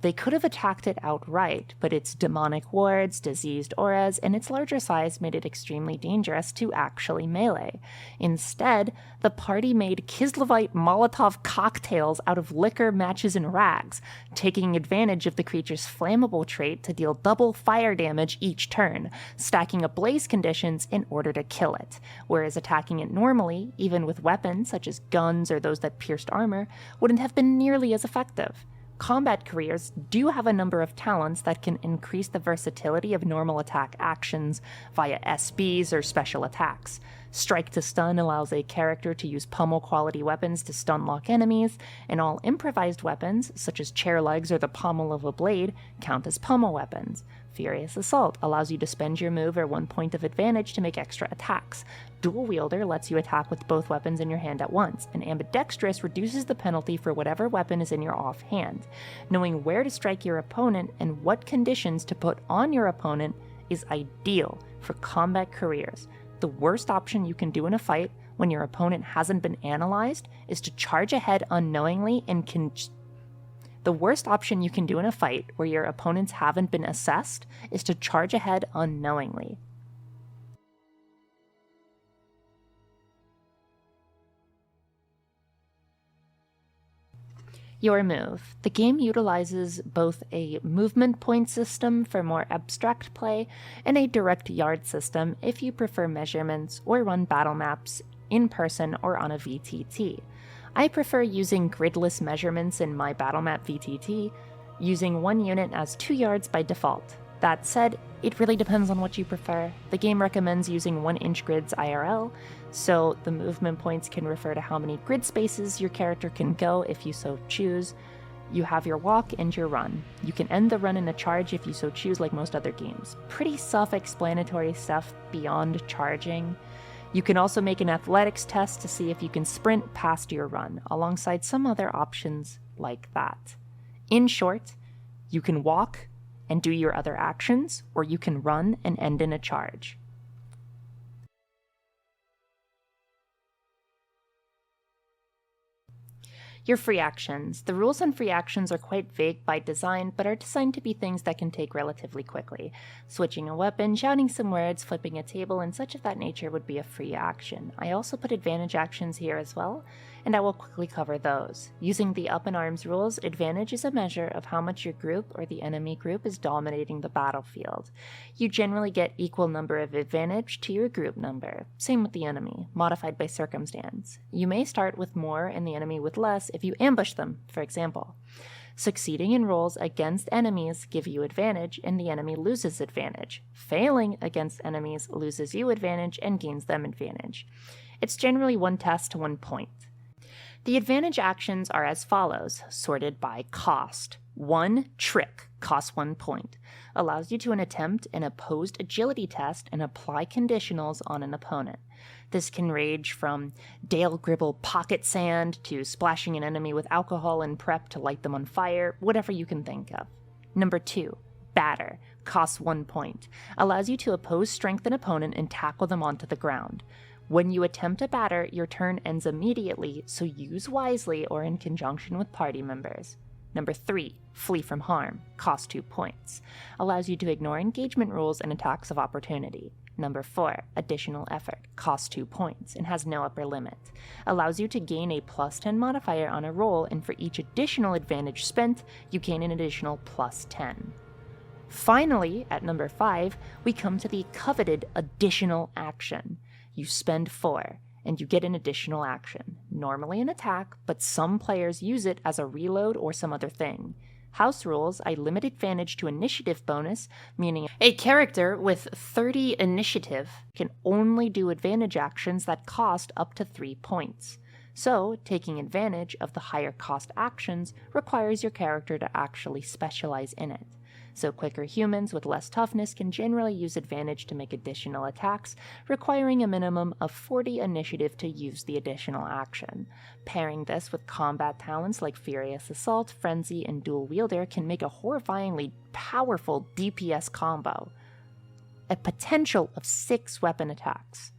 They could have attacked it outright, but its demonic wards, diseased auras, and its larger size made it extremely dangerous to actually melee. Instead, the party made Kislevite Molotov cocktails out of liquor, matches, and rags, taking advantage of the creature's flammable trait to deal double fire damage each turn, stacking up blaze conditions in order to kill it, whereas attacking it normally, even with weapons such as guns or those that pierced armor, wouldn't have been nearly as effective. Combat careers do have a number of talents that can increase the versatility of normal attack actions via SBs or special attacks. Strike to Stun allows a character to use pummel quality weapons to stun lock enemies, and all improvised weapons, such as chair legs or the pommel of a blade, count as pummel weapons. Furious Assault allows you to spend your move or 1 point of advantage to make extra attacks. Dual Wielder lets you attack with both weapons in your hand at once, and Ambidextrous reduces the penalty for whatever weapon is in your offhand. Knowing where to strike your opponent and what conditions to put on your opponent is ideal for combat careers. The worst option you can do in a fight when your opponent hasn't been analyzed is to charge ahead unknowingly and The worst option you can do in a fight where your opponents haven't been assessed is to charge ahead unknowingly. Your move. The game utilizes both a movement point system for more abstract play and a direct yard system if you prefer measurements or run battle maps in person or on a VTT. I prefer using gridless measurements in my battle map VTT, using 1 unit as 2 yards by default. That said, it really depends on what you prefer. The game recommends using 1-inch grids IRL, so the movement points can refer to how many grid spaces your character can go if you so choose. You have your walk and your run. You can end the run in a charge if you so choose, like most other games. Pretty self-explanatory stuff beyond charging. You can also make an athletics test to see if you can sprint past your run, alongside some other options like that. In short, you can walk and do your other actions, or you can run and end in a charge. Your free actions. The rules on free actions are quite vague by design, but are designed to be things that can take relatively quickly. Switching a weapon, shouting some words, flipping a table, and such of that nature would be a free action. I also put advantage actions here as well, and I will quickly cover those. Using the up in arms rules, advantage is a measure of how much your group or the enemy group is dominating the battlefield. You generally get equal number of advantage to your group number. Same with the enemy, modified by circumstance. You may start with more and the enemy with less if you ambush them, for example. Succeeding in rolls against enemies give you advantage and the enemy loses advantage. Failing against enemies loses you advantage and gains them advantage. It's generally 1 test to 1 point. The advantage actions are as follows, sorted by cost. 1 trick, costs 1 point, allows you to attempt an opposed agility test and apply conditionals on an opponent. This can range from Dale Gribble pocket sand to splashing an enemy with alcohol and prep to light them on fire, whatever you can think of. Number 2, batter, costs 1 point, allows you to oppose strength an opponent and tackle them onto the ground. When you attempt a batter, your turn ends immediately, so use wisely or in conjunction with party members. Number 3, flee from harm, costs 2 points, allows you to ignore engagement rules and attacks of opportunity. Number 4, additional effort, costs 2 points, and has no upper limit. Allows you to gain a +10 modifier on a roll, and for each additional advantage spent, you gain an additional +10. Finally, at number 5, we come to the coveted additional action. You spend 4, and you get an additional action, normally an attack, but some players use it as a reload or some other thing. House rules a limit advantage to initiative bonus, meaning a character with 30 initiative can only do advantage actions that cost up to 3 points. So, taking advantage of the higher cost actions requires your character to actually specialize in it. So quicker humans with less toughness can generally use advantage to make additional attacks, requiring a minimum of 40 initiative to use the additional action. Pairing this with combat talents like Furious Assault, Frenzy, and Dual Wielder can make a horrifyingly powerful DPS combo. A potential of 6 weapon attacks.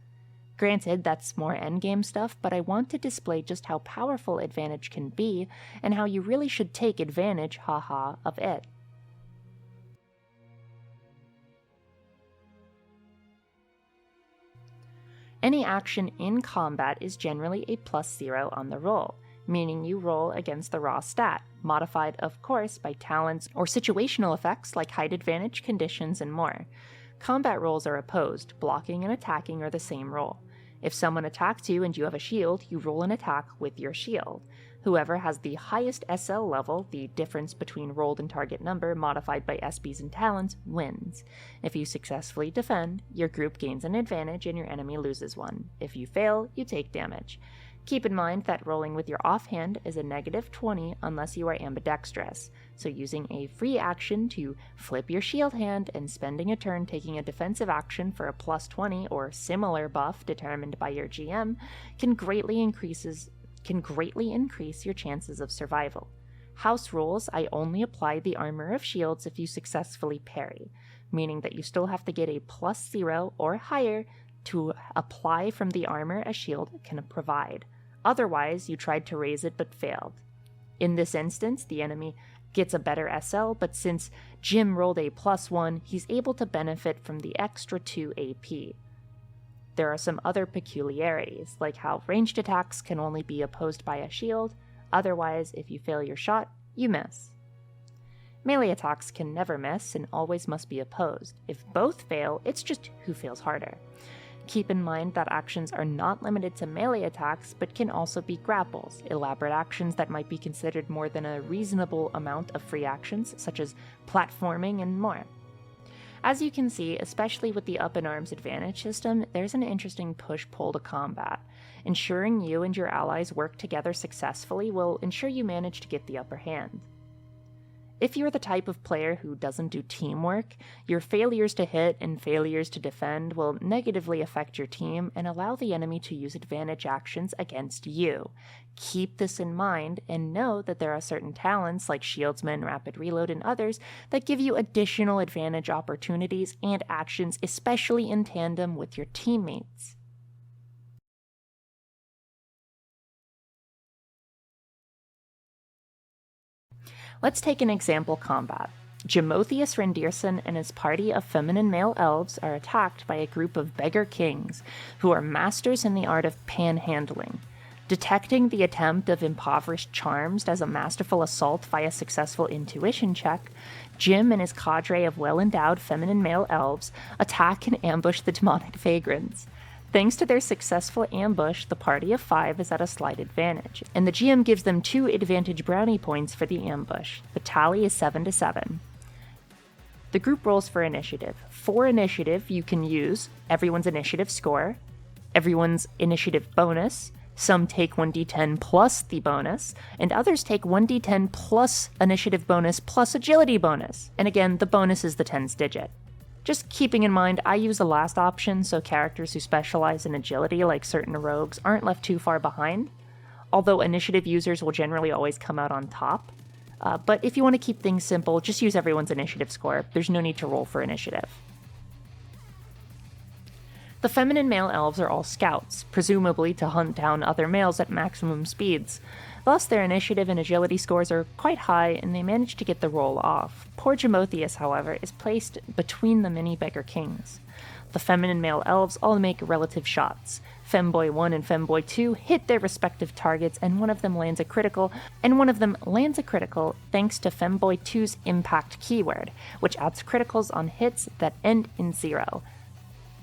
Granted, that's more endgame stuff, but I want to display just how powerful advantage can be, and how you really should take advantage, haha, of it. Any action in combat is generally a +0 on the roll, meaning you roll against the raw stat, modified, of course, by talents or situational effects like height advantage, conditions, and more. Combat rolls are opposed. Blocking and attacking are the same roll. If someone attacks you and you have a shield, you roll an attack with your shield. Whoever has the highest SL level, the difference between rolled and target number modified by SPs and talents, wins. If you successfully defend, your group gains an advantage and your enemy loses one. If you fail, you take damage. Keep in mind that rolling with your offhand is a -20 unless you are ambidextrous, so using a free action to flip your shield hand and spending a turn taking a defensive action for a +20 or similar buff determined by your GM can greatly increase your chances of survival. House rules, I only apply the armor of shields if you successfully parry, meaning that you still have to get a +0 or higher to apply from the armor a shield can provide. Otherwise, you tried to raise it but failed. In this instance, the enemy gets a better SL, but since Jim rolled a +1, he's able to benefit from the extra 2 AP. There are some other peculiarities, like how ranged attacks can only be opposed by a shield, otherwise, if you fail your shot, you miss. Melee attacks can never miss and always must be opposed. If both fail, it's just who fails harder. Keep in mind that actions are not limited to melee attacks, but can also be grapples, elaborate actions that might be considered more than a reasonable amount of free actions, such as platforming and more. As you can see, especially with the up in arms advantage system, there's an interesting push-pull to combat. Ensuring you and your allies work together successfully will ensure you manage to get the upper hand. If you're the type of player who doesn't do teamwork, your failures to hit and failures to defend will negatively affect your team and allow the enemy to use advantage actions against you. Keep this in mind and know that there are certain talents like Shieldsman, Rapid Reload, and others that give you additional advantage opportunities and actions, especially in tandem with your teammates. Let's take an example combat. Jamotheus Rendirson and his party of feminine male elves are attacked by a group of beggar kings who are masters in the art of panhandling. Detecting the attempt of impoverished charms as a masterful assault via successful intuition check, Jim and his cadre of well-endowed feminine male elves attack and ambush the demonic vagrants. Thanks to their successful ambush, the party of 5 is at a slight advantage, and the GM gives them 2 advantage brownie points for the ambush. The tally is 7-7. The group rolls for initiative. For initiative, you can use everyone's initiative score, everyone's initiative bonus, some take 1d10 plus the bonus, and others take 1d10 plus initiative bonus plus agility bonus. And again, the bonus is the 10s digit. Just keeping in mind, I use the last option so characters who specialize in agility, like certain rogues, aren't left too far behind, although initiative users will generally always come out on top. But if you want to keep things simple, just use everyone's initiative score. There's no need to roll for initiative. The feminine male elves are all scouts, presumably to hunt down other males at maximum speeds. Thus, their initiative and agility scores are quite high, and they manage to get the roll off. Poor Jamotheus, however, is placed between the many beggar kings. The feminine male elves all make relative shots. Femboy 1 and Femboy 2 hit their respective targets, and one of them lands a critical thanks to Femboy 2's impact keyword, which adds criticals on hits that end in 0,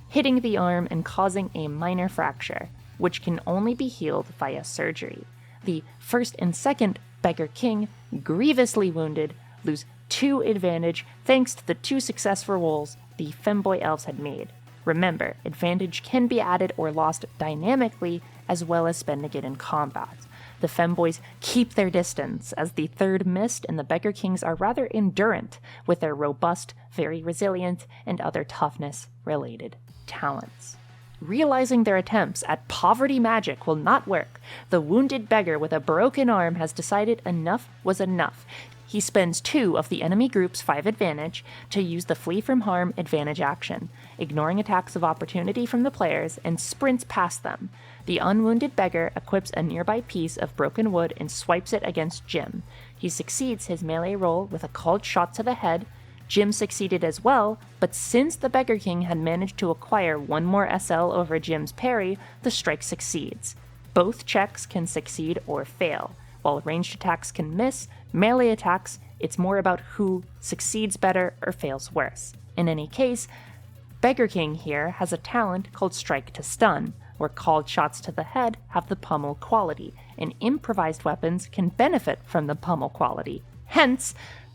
hitting the arm and causing a minor fracture, which can only be healed via surgery. The first and second Beggar King, grievously wounded, lose 2 advantage thanks to the 2 successful rolls the Femboy elves had made. Remember, advantage can be added or lost dynamically, as well as spending it in combat. The Femboys keep their distance, as the third Mist and the Beggar Kings are rather endurant with their robust, very resilient, and other toughness-related talents. Realizing their attempts at poverty magic will not work, the wounded beggar with a broken arm has decided enough was enough. He spends 2 of the enemy group's 5 advantage to use the Flee from Harm advantage action, ignoring attacks of opportunity from the players, and sprints past them. The unwounded beggar equips a nearby piece of broken wood and swipes it against Jim. He succeeds his melee roll with a called shot to the head. Jim succeeded as well, but since the Beggar King had managed to acquire 1 more SL over Jim's parry, the strike succeeds. Both checks can succeed or fail. While ranged attacks can miss, melee attacks, it's more about who succeeds better or fails worse. In any case, Beggar King here has a talent called Strike to Stun, where called shots to the head have the pummel quality, and improvised weapons can benefit from the pummel quality. Hence,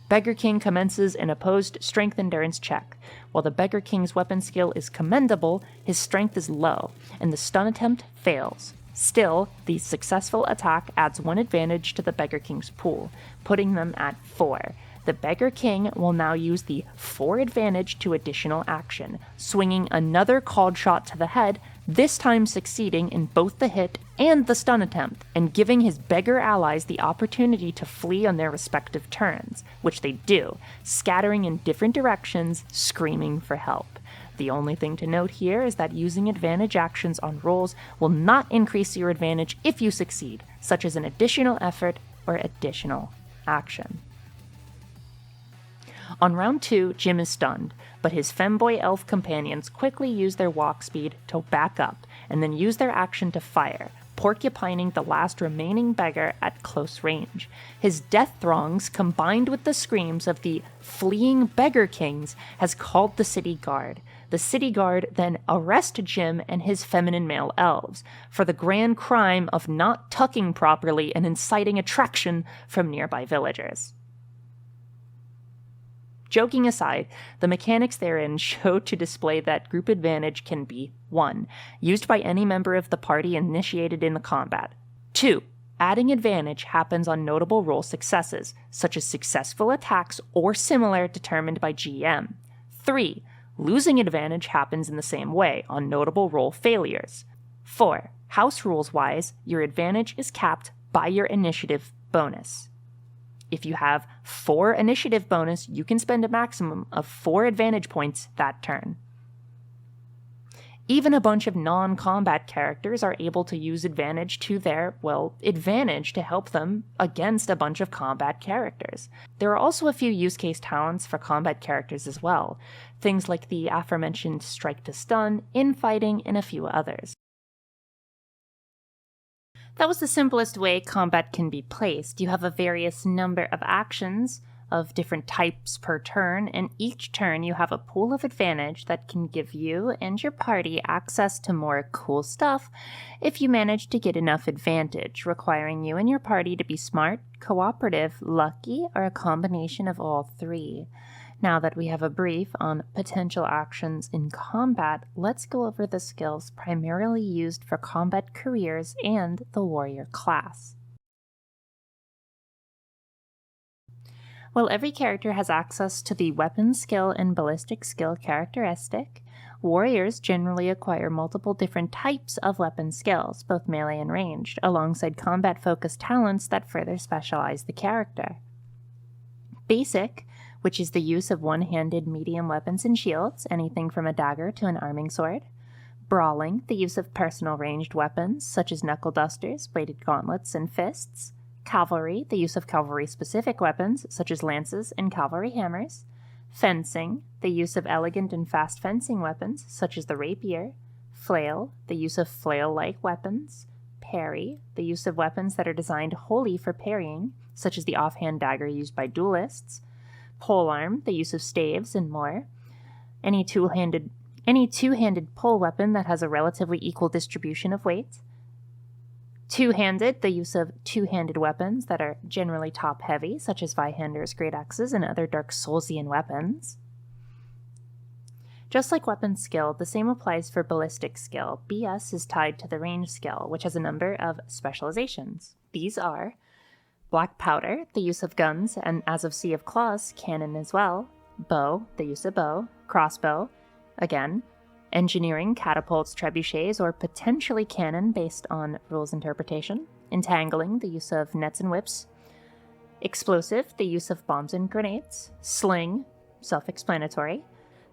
Beggar King commences an opposed strength endurance check. While the Beggar King's weapon skill is commendable, his strength is low, and the stun attempt fails. Still, the successful attack adds 1 advantage to the Beggar King's pool, putting them at 4. The Beggar King will now use the 4 advantage to additional action, swinging another called shot to the head, this time succeeding in both the hit and the stun attempt, and giving his beggar allies the opportunity to flee on their respective turns, which they do, scattering in different directions, screaming for help. The only thing to note here is that using advantage actions on rolls will not increase your advantage if you succeed, such as an additional effort or additional action. On round 2, Jim is stunned, but his Femboy elf companions quickly use their walk speed to back up, and then use their action to fire, porcupining the last remaining beggar at close range. His death throngs, combined with the screams of the fleeing Beggar Kings, has called the city guard. The city guard then arrest Jim and his feminine male elves for the grand crime of not tucking properly and inciting attraction from nearby villagers. Joking aside, the mechanics therein show to display that group advantage can be 1. Used by any member of the party initiated in the combat. 2. Adding advantage happens on notable roll successes, such as successful attacks or similar determined by GM. 3. Losing advantage happens in the same way on notable roll failures. 4. House rules wise, your advantage is capped by your initiative bonus. If you have 4 initiative bonus, you can spend a maximum of 4 advantage points that turn. Even a bunch of non-combat characters are able to use advantage to their, advantage to help them against a bunch of combat characters. There are also a few use case talents for combat characters as well, things like the aforementioned Strike to Stun, Infighting, and a few others. That was the simplest way combat can be placed. You have a various number of actions of different types per turn, and each turn you have a pool of advantage that can give you and your party access to more cool stuff if you manage to get enough advantage, requiring you and your party to be smart, cooperative, lucky, or a combination of all 3. Now that we have a brief on potential actions in combat, let's go over the skills primarily used for combat careers and the warrior class. While every character has access to the weapon skill and ballistic skill characteristic, warriors generally acquire multiple different types of weapon skills, both melee and ranged, alongside combat-focused talents that further specialize the character. Basic, which is the use of one-handed medium weapons and shields, anything from a dagger to an arming sword. Brawling, the use of personal ranged weapons, such as knuckle dusters, bladed gauntlets, and fists. Cavalry, the use of cavalry-specific weapons, such as lances and cavalry hammers. Fencing, the use of elegant and fast fencing weapons, such as the rapier. Flail, the use of flail-like weapons. Parry, the use of weapons that are designed wholly for parrying, such as the offhand dagger used by duelists. Polearm, the use of staves, and more. Any two-handed pole weapon that has a relatively equal distribution of weight. Two-handed, the use of two-handed weapons that are generally top-heavy, such as Vihanders, great axes, and other Dark Soulsian weapons. Just like weapon skill, the same applies for ballistic skill. BS is tied to the range skill, which has a number of specializations. These are black powder, the use of guns, and as of Sea of Claws, cannon as well. Bow, the use of bow. Crossbow, again. Engineering, catapults, trebuchets, or potentially cannon based on rules interpretation. Entangling, the use of nets and whips. Explosive, the use of bombs and grenades. Sling, self-explanatory.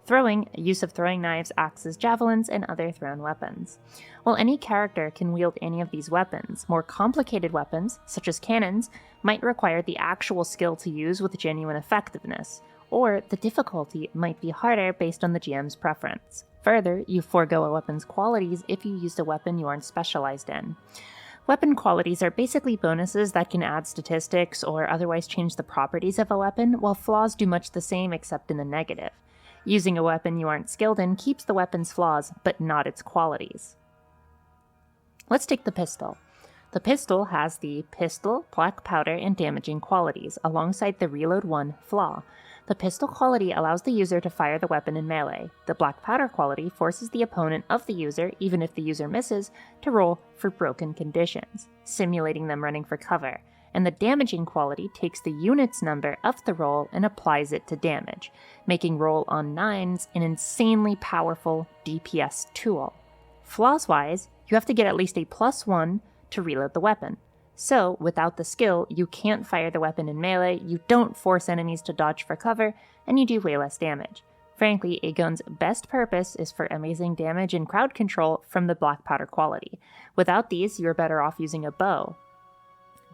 Throwing, use of throwing knives, axes, javelins, and other thrown weapons. While any character can wield any of these weapons, more complicated weapons, such as cannons, might require the actual skill to use with genuine effectiveness, or the difficulty might be harder based on the GM's preference. Further, you forego a weapon's qualities if you used a weapon you aren't specialized in. Weapon qualities are basically bonuses that can add statistics or otherwise change the properties of a weapon, while flaws do much the same except in the negative. Using a weapon you aren't skilled in keeps the weapon's flaws, but not its qualities. Let's take the pistol. The pistol has the pistol, black powder, and damaging qualities, alongside the reload 1 flaw. The pistol quality allows the user to fire the weapon in melee. The black powder quality forces the opponent of the user, even if the user misses, to roll for broken conditions, simulating them running for cover. And the damaging quality takes the unit's number of the roll and applies it to damage, making roll on 9s an insanely powerful DPS tool. Flaws-wise, you have to get at least a +1 to reload the weapon. So, without the skill, you can't fire the weapon in melee, you don't force enemies to dodge for cover, and you do way less damage. Frankly, a gun's best purpose is for amazing damage and crowd control from the black powder quality. Without these, you're better off using a bow.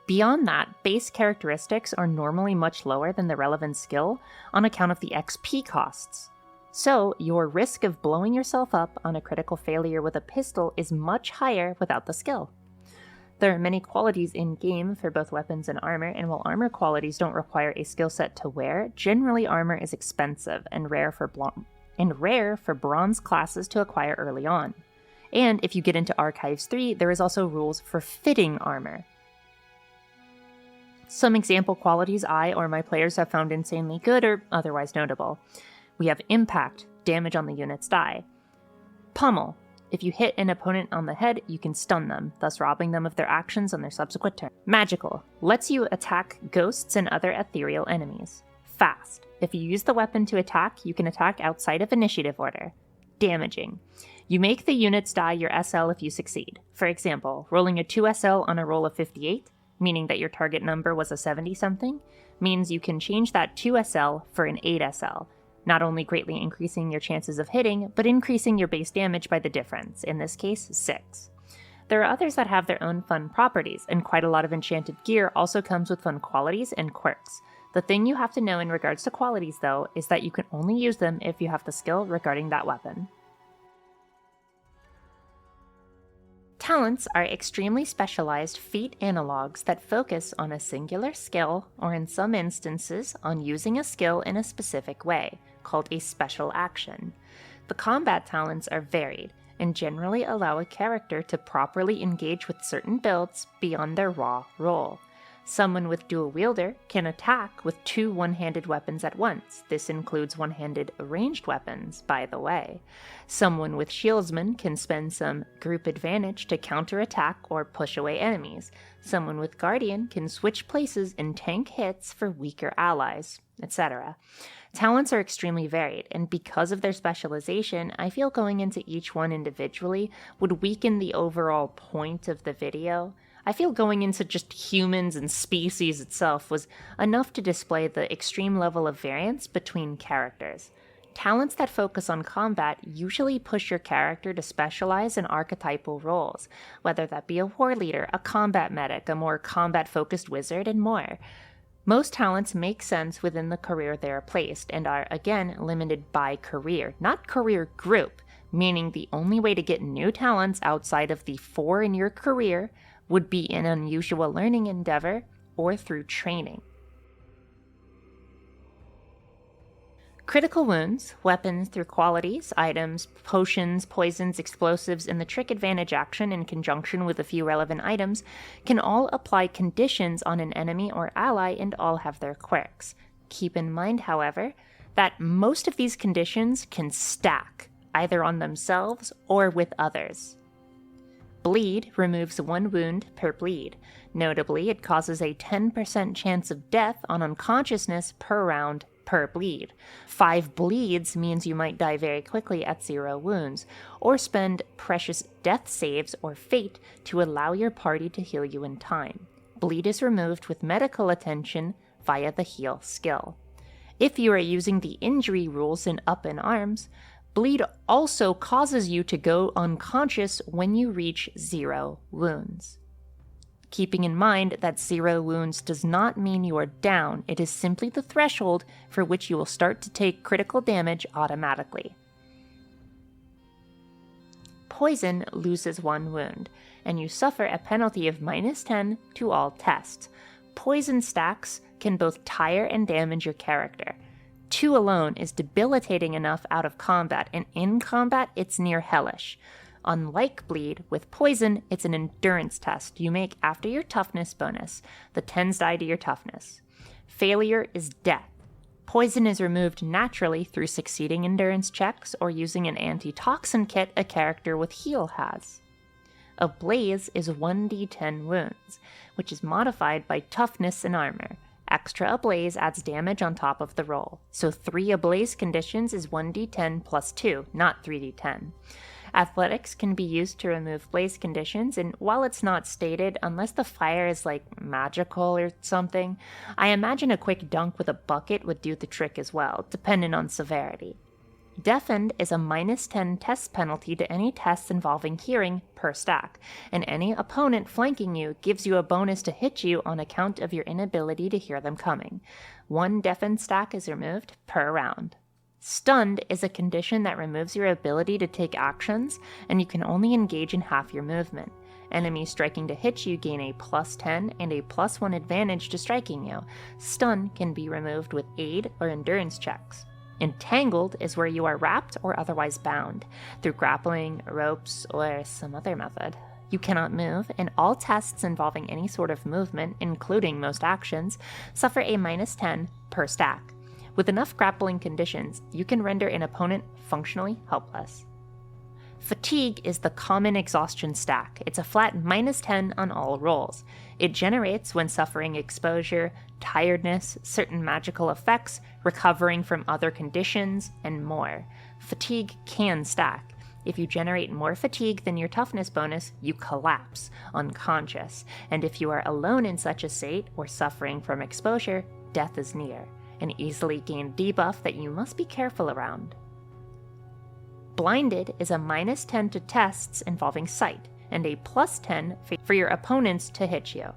Beyond that, base characteristics are normally much lower than the relevant skill on account of the XP costs. So, your risk of blowing yourself up on a critical failure with a pistol is much higher without the skill. There are many qualities in-game for both weapons and armor, and while armor qualities don't require a skill set to wear, generally armor is expensive and rare for bronze classes to acquire early on. And if you get into Archives 3, there is also rules for fitting armor. Some example qualities I or my players have found insanely good or otherwise notable. We have Impact, damage on the unit's die. Pummel, if you hit an opponent on the head, you can stun them, thus robbing them of their actions on their subsequent turn. Magical, lets you attack ghosts and other ethereal enemies. Fast, if you use the weapon to attack, you can attack outside of initiative order. Damaging, you make the units die your SL if you succeed. For example, rolling a 2 SL on a roll of 58, meaning that your target number was a 70-something, means you can change that 2 SL for an 8 SL, not only greatly increasing your chances of hitting, but increasing your base damage by the difference, in this case, 6. There are others that have their own fun properties, and quite a lot of enchanted gear also comes with fun qualities and quirks. The thing you have to know in regards to qualities, though, is that you can only use them if you have the skill regarding that weapon. Talents are extremely specialized feat analogs that focus on a singular skill, or in some instances, on using a skill in a specific way, called a special action. The combat talents are varied, and generally allow a character to properly engage with certain builds beyond their raw role. Someone with dual wielder can attack with 2 one-handed weapons at once. This includes one-handed ranged weapons, by the way. Someone with shieldsman can spend some group advantage to counterattack or push away enemies. Someone with guardian can switch places and tank hits for weaker allies, etc. Talents are extremely varied, and because of their specialization, I feel going into each one individually would weaken the overall point of the video. I feel going into just humans and species itself was enough to display the extreme level of variance between characters. Talents that focus on combat usually push your character to specialize in archetypal roles, whether that be a war leader, a combat medic, a more combat-focused wizard, and more. Most talents make sense within the career they are placed and are, again, limited by career, not career group, meaning the only way to get new talents outside of the 4 in your career would be an unusual learning endeavor or through training. Critical wounds, weapons through qualities, items, potions, poisons, explosives, and the trick advantage action in conjunction with a few relevant items can all apply conditions on an enemy or ally and all have their quirks. Keep in mind, however, that most of these conditions can stack, either on themselves or with others. Bleed removes 1 wound per bleed. Notably, it causes a 10% chance of death on unconsciousness per round per bleed. 5 bleeds means you might die very quickly at 0 wounds, or spend precious death saves or fate to allow your party to heal you in time. Bleed is removed with medical attention via the heal skill. If you are using the injury rules in Up in Arms, bleed also causes you to go unconscious when you reach 0 wounds. Keeping in mind that 0 wounds does not mean you are down, it is simply the threshold for which you will start to take critical damage automatically. Poison loses 1 wound, and you suffer a penalty of -10 to all tests. Poison stacks can both tire and damage your character. 2 alone is debilitating enough out of combat, and in combat it's near hellish. Unlike bleed, with poison, it's an endurance test you make after your toughness bonus. The 10s die to your toughness. Failure is death. Poison is removed naturally through succeeding endurance checks or using an antitoxin kit a character with heal has. Ablaze is 1d10 wounds, which is modified by toughness and armor. Extra Ablaze adds damage on top of the roll, so 3 Ablaze conditions is 1d10 plus 2, not 3d10. Athletics can be used to remove blaze conditions, and while it's not stated, unless the fire is like magical or something, I imagine a quick dunk with a bucket would do the trick as well, depending on severity. Deafened is a -10 test penalty to any tests involving hearing per stack, and any opponent flanking you gives you a bonus to hit you on account of your inability to hear them coming. 1 deafened stack is removed per round. Stunned is a condition that removes your ability to take actions, and you can only engage in half your movement. Enemies striking to hit you gain a +10 and a +1 advantage to striking you. Stun can be removed with aid or endurance checks. Entangled is where you are wrapped or otherwise bound, through grappling, ropes, or some other method. You cannot move, and all tests involving any sort of movement, including most actions, suffer a -10 per stack. With enough grappling conditions, you can render an opponent functionally helpless. Fatigue is the common exhaustion stack. It's a flat -10 on all rolls. It generates when suffering exposure, tiredness, certain magical effects, recovering from other conditions, and more. Fatigue can stack. If you generate more fatigue than your toughness bonus, you collapse, unconscious, and if you are alone in such a state or suffering from exposure, death is near. An easily gained debuff that you must be careful around. Blinded is a -10 to tests involving sight, and a +10 for your opponents to hit you.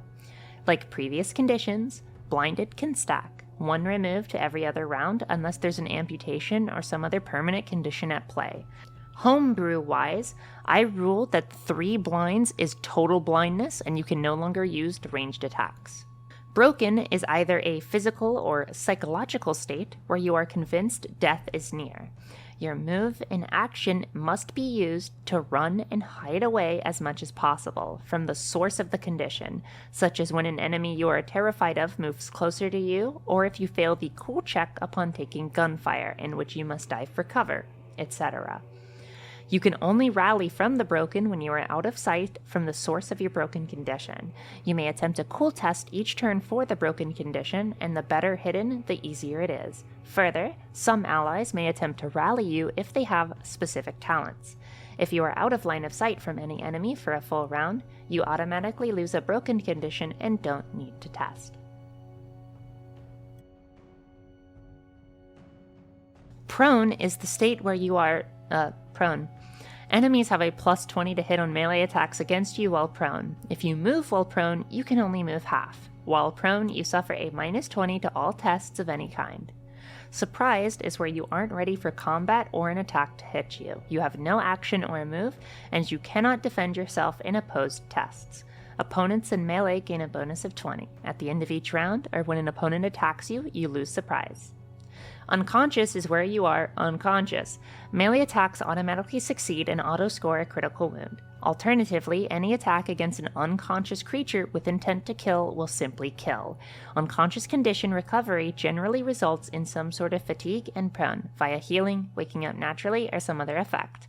Like previous conditions, blinded can stack, 1 removed to every other round unless there's an amputation or some other permanent condition at play. Homebrew-wise, I rule that 3 blinds is total blindness and you can no longer use ranged attacks. Broken is either a physical or psychological state where you are convinced death is near. Your move and action must be used to run and hide away as much as possible from the source of the condition, such as when an enemy you are terrified of moves closer to you, or if you fail the cool check upon taking gunfire, in which you must dive for cover, etc. You can only rally from the broken when you are out of sight from the source of your broken condition. You may attempt a cool test each turn for the broken condition, and the better hidden, the easier it is. Further, some allies may attempt to rally you if they have specific talents. If you are out of line of sight from any enemy for a full round, you automatically lose a broken condition and don't need to test. Prone is the state where you are prone. Enemies have a plus 20 to hit on melee attacks against you while prone. If you move while prone, you can only move half. While prone, you suffer a minus 20 to all tests of any kind. Surprised is where you aren't ready for combat or an attack to hit you. You have no action or move, and you cannot defend yourself in opposed tests. Opponents in melee gain a bonus of 20. At the end of each round, or when an opponent attacks you, you lose surprise. Unconscious is where you are unconscious. Melee attacks automatically succeed and auto-score a critical wound. Alternatively, any attack against an unconscious creature with intent to kill will simply kill. Unconscious condition recovery generally results in some sort of fatigue and prone, via healing, waking up naturally, or some other effect.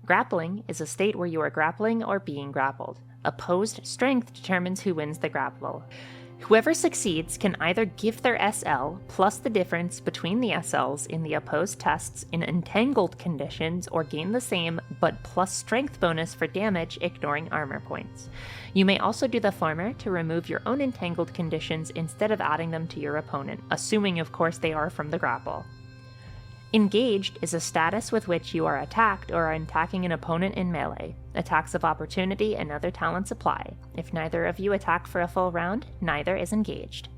Grappling is a state where you are grappling or being grappled. Opposed strength determines who wins the grapple. Whoever succeeds can either give their SL plus the difference between the SLs in the opposed tests in entangled conditions, or gain the same but plus strength bonus for damage ignoring armor points. You may also do the former to remove your own entangled conditions instead of adding them to your opponent, assuming of course they are from the grapple. Engaged is a status with which you are attacked or are attacking an opponent in melee. Attacks of opportunity and other talents apply. If neither of you attack for a full round, neither is engaged.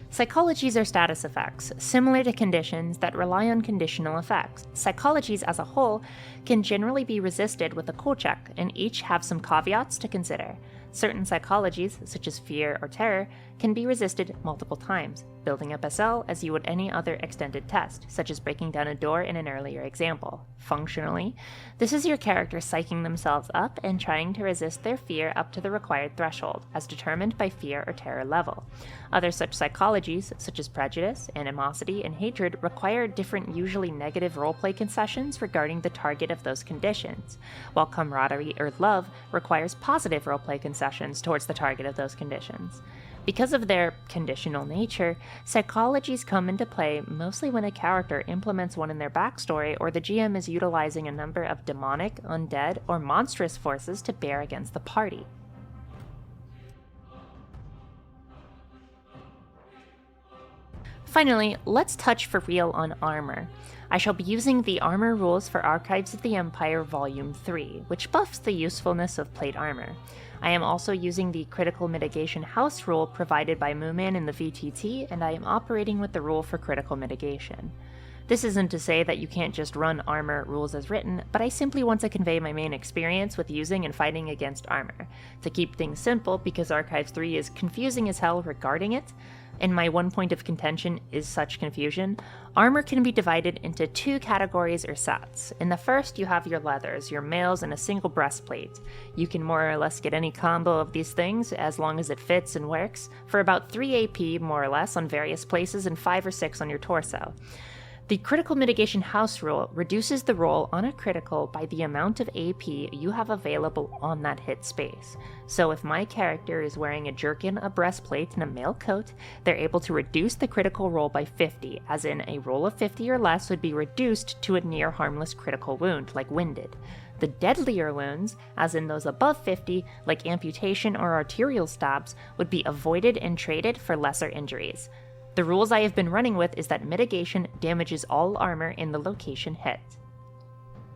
Psychologies are status effects, similar to conditions that rely on conditional effects. Psychologies as a whole can generally be resisted with a cool check, and each have some caveats to consider. Certain psychologies, such as fear or terror, can be resisted multiple times, building up SL as you would any other extended test, such as breaking down a door in an earlier example. Functionally, this is your character psyching themselves up and trying to resist their fear up to the required threshold, as determined by fear or terror level. Other such psychologies, such as prejudice, animosity, and hatred, require different, usually negative roleplay concessions regarding the target of those conditions, while camaraderie or love requires positive roleplay concessions towards the target of those conditions. Because of their conditional nature, psychologies come into play mostly when a character implements one in their backstory, or the GM is utilizing a number of demonic, undead, or monstrous forces to bear against the party. Finally, let's touch for real on armor. I shall be using the Armor Rules for Archives of the Empire Volume 3, which buffs the usefulness of plate armor. I am also using the Critical Mitigation House rule provided by Mooman in the VTT, and I am operating with the rule for critical mitigation. This isn't to say that you can't just run armor rules as written, but I simply want to convey my main experience with using and fighting against armor. To keep things simple, because Archives 3 is confusing as hell regarding it, and my one point of contention is such confusion, armor can be divided into two categories or sets. In the first, you have your leathers, your mails, and a single breastplate. You can more or less get any combo of these things, as long as it fits and works, for about 3 AP more or less on various places and 5 or 6 on your torso. The Critical Mitigation House rule reduces the roll on a critical by the amount of AP you have available on that hit space. So if my character is wearing a jerkin, a breastplate, and a mail coat, they're able to reduce the critical roll by 50, as in a roll of 50 or less would be reduced to a near harmless critical wound, like winded. The deadlier wounds, as in those above 50, like amputation or arterial stabs, would be avoided and traded for lesser injuries. The rules I have been running with is that mitigation damages all armor in the location hit.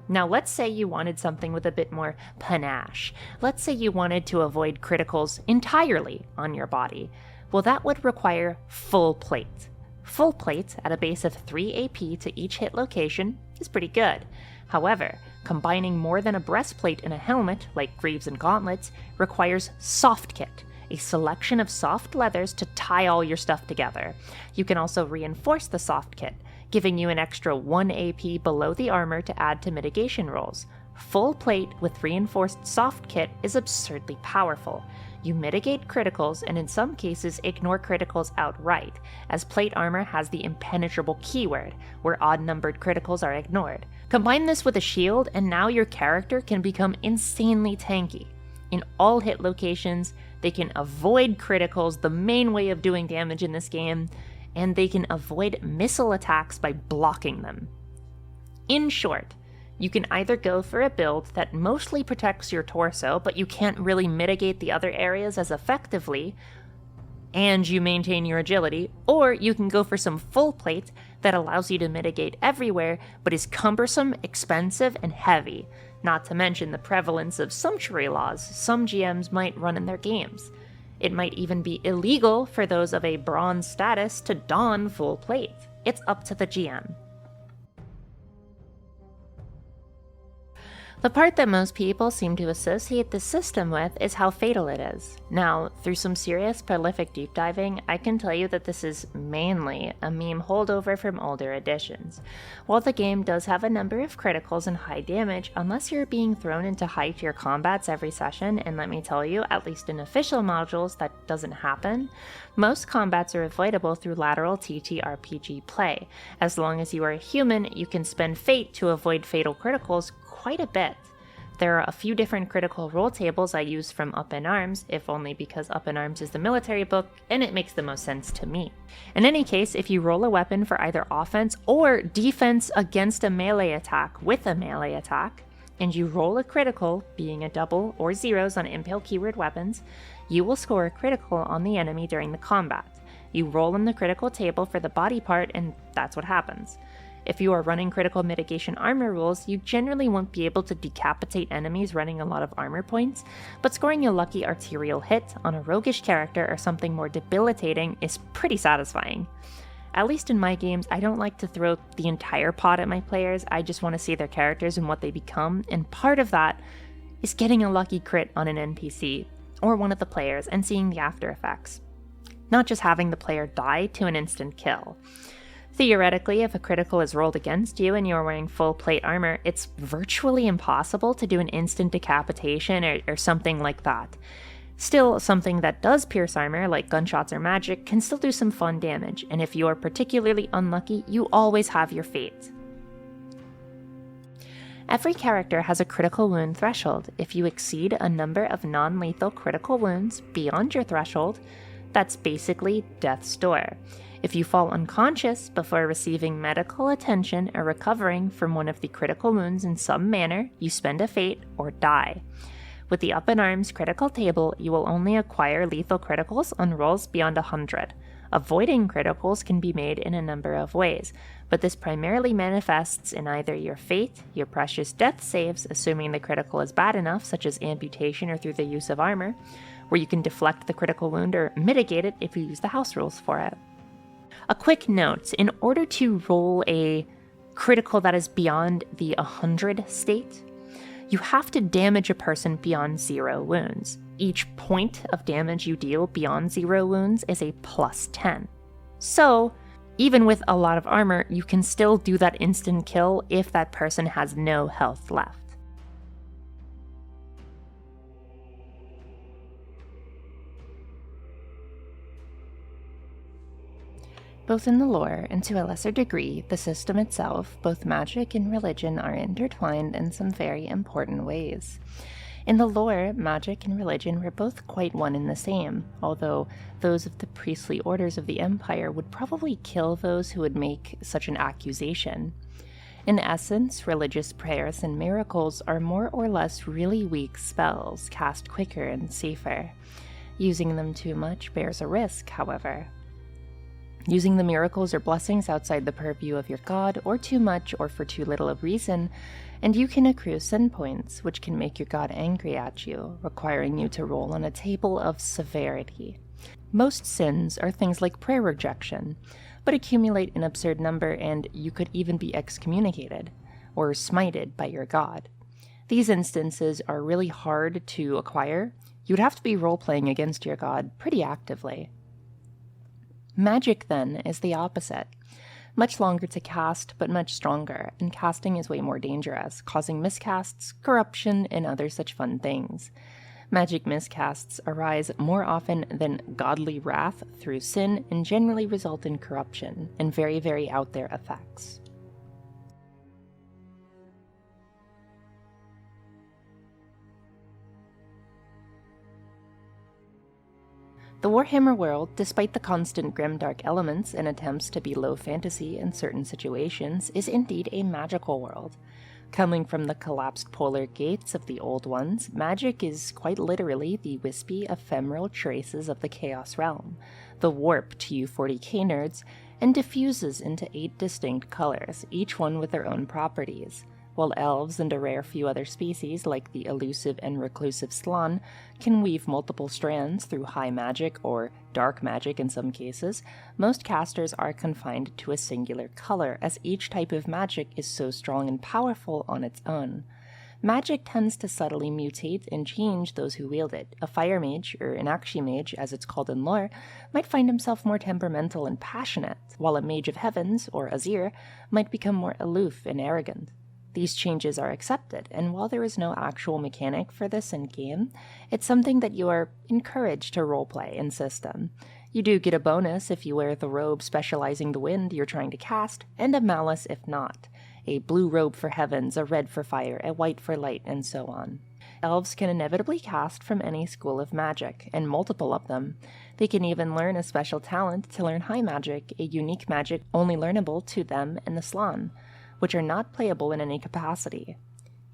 Now let's say you wanted something with a bit more panache. Let's say you wanted to avoid criticals entirely on your body. Well, that would require full plate. Full plate at a base of 3 AP to each hit location is pretty good. However, combining more than a breastplate and a helmet, like greaves and gauntlets, requires soft kit, a selection of soft leathers to tie all your stuff together. You can also reinforce the soft kit, giving you an extra 1 AP below the armor to add to mitigation rolls. Full plate with reinforced soft kit is absurdly powerful. You mitigate criticals and in some cases ignore criticals outright, as plate armor has the impenetrable keyword, where odd-numbered criticals are ignored. Combine this with a shield and now your character can become insanely tanky. In all hit locations, they can avoid criticals, the main way of doing damage in this game, and they can avoid missile attacks by blocking them. In short, you can either go for a build that mostly protects your torso, but you can't really mitigate the other areas as effectively, and you maintain your agility, or you can go for some full plate that allows you to mitigate everywhere, but is cumbersome, expensive, and heavy, not to mention the prevalence of sumptuary laws some GMs might run in their games. It might even be illegal for those of a bronze status to don full plate. It's up to the GM. The part that most people seem to associate this system with is how fatal it is. Now, through some serious prolific deep diving, I can tell you that this is mainly a meme holdover from older editions. While the game does have a number of criticals and high damage, unless you're being thrown into high tier combats every session, and let me tell you, at least in official modules that doesn't happen, most combats are avoidable through lateral TTRPG play. As long as you are a human, you can spend fate to avoid fatal criticals quite a bit. There are a few different critical roll tables I use from Up in Arms, if only because Up in Arms is the military book and it makes the most sense to me. In any case, if you roll a weapon for either offense or defense against a melee attack with a melee attack, and you roll a critical, being a double or zeros on Impale keyword weapons, you will score a critical on the enemy during the combat. You roll in the critical table for the body part and that's what happens. If you are running critical mitigation armor rules, you generally won't be able to decapitate enemies running a lot of armor points, but scoring a lucky arterial hit on a roguish character or something more debilitating is pretty satisfying. At least in my games, I don't like to throw the entire pot at my players, I just want to see their characters and what they become, and part of that is getting a lucky crit on an NPC, or one of the players, and seeing the after effects. Not just having the player die to an instant kill. Theoretically, if a critical is rolled against you and you're wearing full plate armor, it's virtually impossible to do an instant decapitation or something like that. Still, something that does pierce armor, like gunshots or magic, can still do some fun damage, and if you're particularly unlucky, you always have your fate. Every character has a critical wound threshold. If you exceed a number of non-lethal critical wounds beyond your threshold, that's basically death's door. If you fall unconscious before receiving medical attention or recovering from one of the critical wounds in some manner, you spend a fate or die. With the Up in Arms critical table, you will only acquire lethal criticals on rolls beyond 100. Avoiding criticals can be made in a number of ways, but this primarily manifests in either your fate, your precious death saves, assuming the critical is bad enough, such as amputation or through the use of armor, where you can deflect the critical wound or mitigate it if you use the house rules for it. A quick note, in order to roll a critical that is beyond the 100 state, you have to damage a person beyond 0 wounds. Each point of damage you deal beyond 0 wounds is a plus 10. So, even with a lot of armor, you can still do that instant kill if that person has no health left. Both in the lore and to a lesser degree, the system itself, both magic and religion are intertwined in some very important ways. In the lore, magic and religion were both quite one and the same, although those of the priestly orders of the Empire would probably kill those who would make such an accusation. In essence, religious prayers and miracles are more or less really weak spells, cast quicker and safer. Using them too much bears a risk, however. Using the miracles or blessings outside the purview of your god, or too much or for too little of reason, and you can accrue sin points, which can make your god angry at you, requiring you to roll on a table of severity. Most sins are things like prayer rejection, but accumulate an absurd number and you could even be excommunicated, or smited by your god. These instances are really hard to acquire. You'd have to be role-playing against your god pretty actively. Magic, then, is the opposite. Much longer to cast, but much stronger, and casting is way more dangerous, causing miscasts, corruption, and other such fun things. Magic miscasts arise more often than godly wrath through sin, and generally result in corruption, and very, very out there effects. The Warhammer world, despite the constant grimdark elements and attempts to be low fantasy in certain situations, is indeed a magical world. Coming from the collapsed polar gates of the Old Ones, magic is quite literally the wispy, ephemeral traces of the Chaos realm. The warp, to you 40k nerds, and diffuses into 8 distinct colors, each one with their own properties. While elves and a rare few other species, like the elusive and reclusive slan, can weave multiple strands through high magic or dark magic in some cases, most casters are confined to a singular color, as each type of magic is so strong and powerful on its own. Magic tends to subtly mutate and change those who wield it. A fire mage, or an mage, as it's called in lore, might find himself more temperamental and passionate, while a mage of heavens, or Azir, might become more aloof and arrogant. These changes are accepted, and while there is no actual mechanic for this in-game, it's something that you are encouraged to roleplay in system. You do get a bonus if you wear the robe specializing the wind you're trying to cast, and a malus if not. A blue robe for heavens, a red for fire, a white for light, and so on. Elves can inevitably cast from any school of magic, and multiple of them. They can even learn a special talent to learn high magic, a unique magic only learnable to them and the slan, which are not playable in any capacity.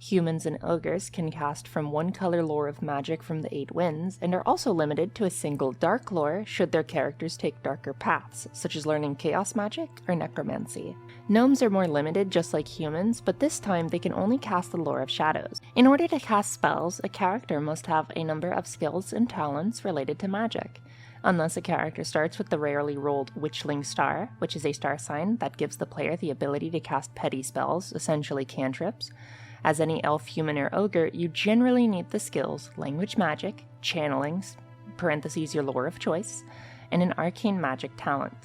Humans and ogres can cast from one color lore of magic from the 8 winds, and are also limited to a single dark lore should their characters take darker paths, such as learning chaos magic or necromancy. Gnomes are more limited just like humans, but this time they can only cast the lore of shadows. In order to cast spells, a character must have a number of skills and talents related to magic. Unless a character starts with the rarely rolled Witchling Star, which is a star sign that gives the player the ability to cast petty spells, essentially cantrips. As any elf, human, or ogre, you generally need the skills Language Magic, Channelings, parentheses your lore of choice, and an Arcane Magic talent.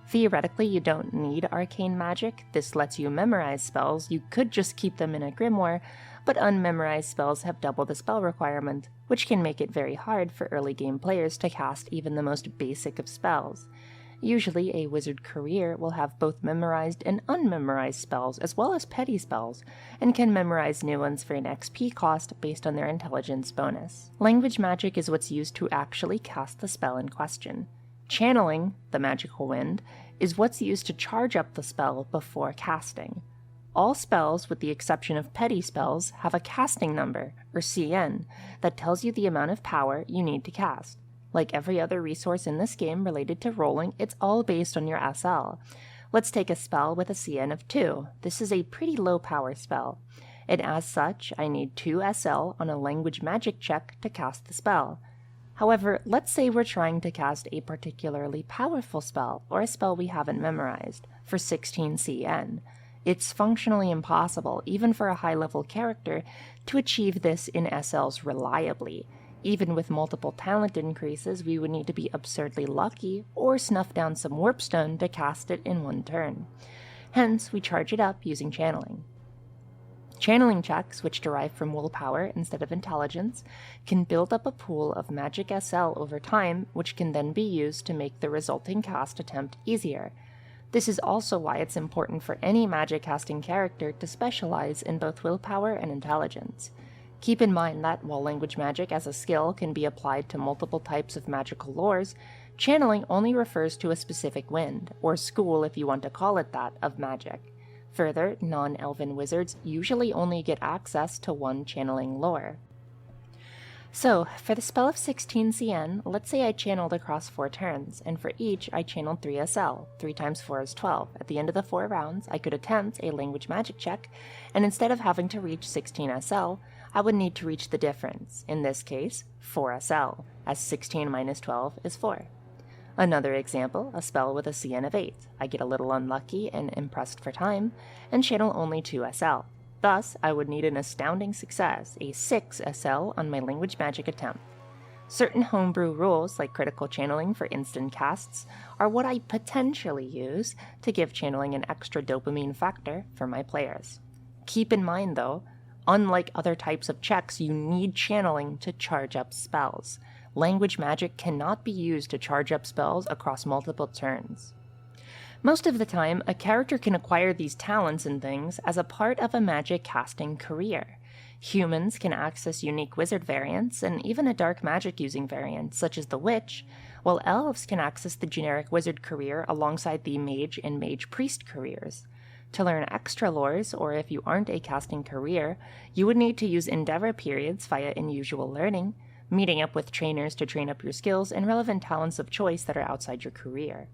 Theoretically, you don't need Arcane Magic. This lets you memorize spells. You could just keep them in a grimoire, but unmemorized spells have double the spell requirement, which can make it very hard for early game players to cast even the most basic of spells. Usually, a wizard career will have both memorized and unmemorized spells, as well as petty spells, and can memorize new ones for an XP cost based on their intelligence bonus. Language magic is what's used to actually cast the spell in question. Channeling, the magical wind, is what's used to charge up the spell before casting. All spells, with the exception of petty spells, have a casting number, or CN, that tells you the amount of power you need to cast. Like every other resource in this game related to rolling, it's all based on your SL. Let's take a spell with a CN of 2. This is a pretty low power spell, and as such, I need 2 SL on a language magic check to cast the spell. However, let's say we're trying to cast a particularly powerful spell, or a spell we haven't memorized, for 16 CN. It's functionally impossible, even for a high-level character, to achieve this in SLs reliably. Even with multiple talent increases, we would need to be absurdly lucky, or snuff down some warpstone to cast it in one turn. Hence, we charge it up using channeling. Channeling checks, which derive from willpower instead of intelligence, can build up a pool of magic SL over time, which can then be used to make the resulting cast attempt easier. This is also why it's important for any magic casting character to specialize in both willpower and intelligence. Keep in mind that while language magic as a skill can be applied to multiple types of magical lores, channeling only refers to a specific wind, or school if you want to call it that, of magic. Further, non-elven wizards usually only get access to one channeling lore. So, for the spell of 16 CN, let's say I channeled across 4 turns, and for each I channeled 3 SL. 3 times 4 is 12. At the end of the 4 rounds, I could attempt a language magic check, and instead of having to reach 16 SL, I would need to reach the difference, in this case, 4 SL, as 16 minus 12 is 4. Another example, a spell with a CN of 8. I get a little unlucky and impressed for time, and channel only 2 SL. Thus, I would need an astounding success, a 6 SL on my language magic attempt. Certain homebrew rules, like critical channeling for instant casts, are what I potentially use to give channeling an extra dopamine factor for my players. Keep in mind, though, unlike other types of checks, you need channeling to charge up spells. Language magic cannot be used to charge up spells across multiple turns. Most of the time, a character can acquire these talents and things as a part of a magic casting career. Humans can access unique wizard variants, and even a dark magic using variant, such as the witch, while elves can access the generic wizard career alongside the mage and mage priest careers. To learn extra lores, or if you aren't a casting career, you would need to use endeavor periods via unusual learning, meeting up with trainers to train up your skills, and relevant talents of choice that are outside your career.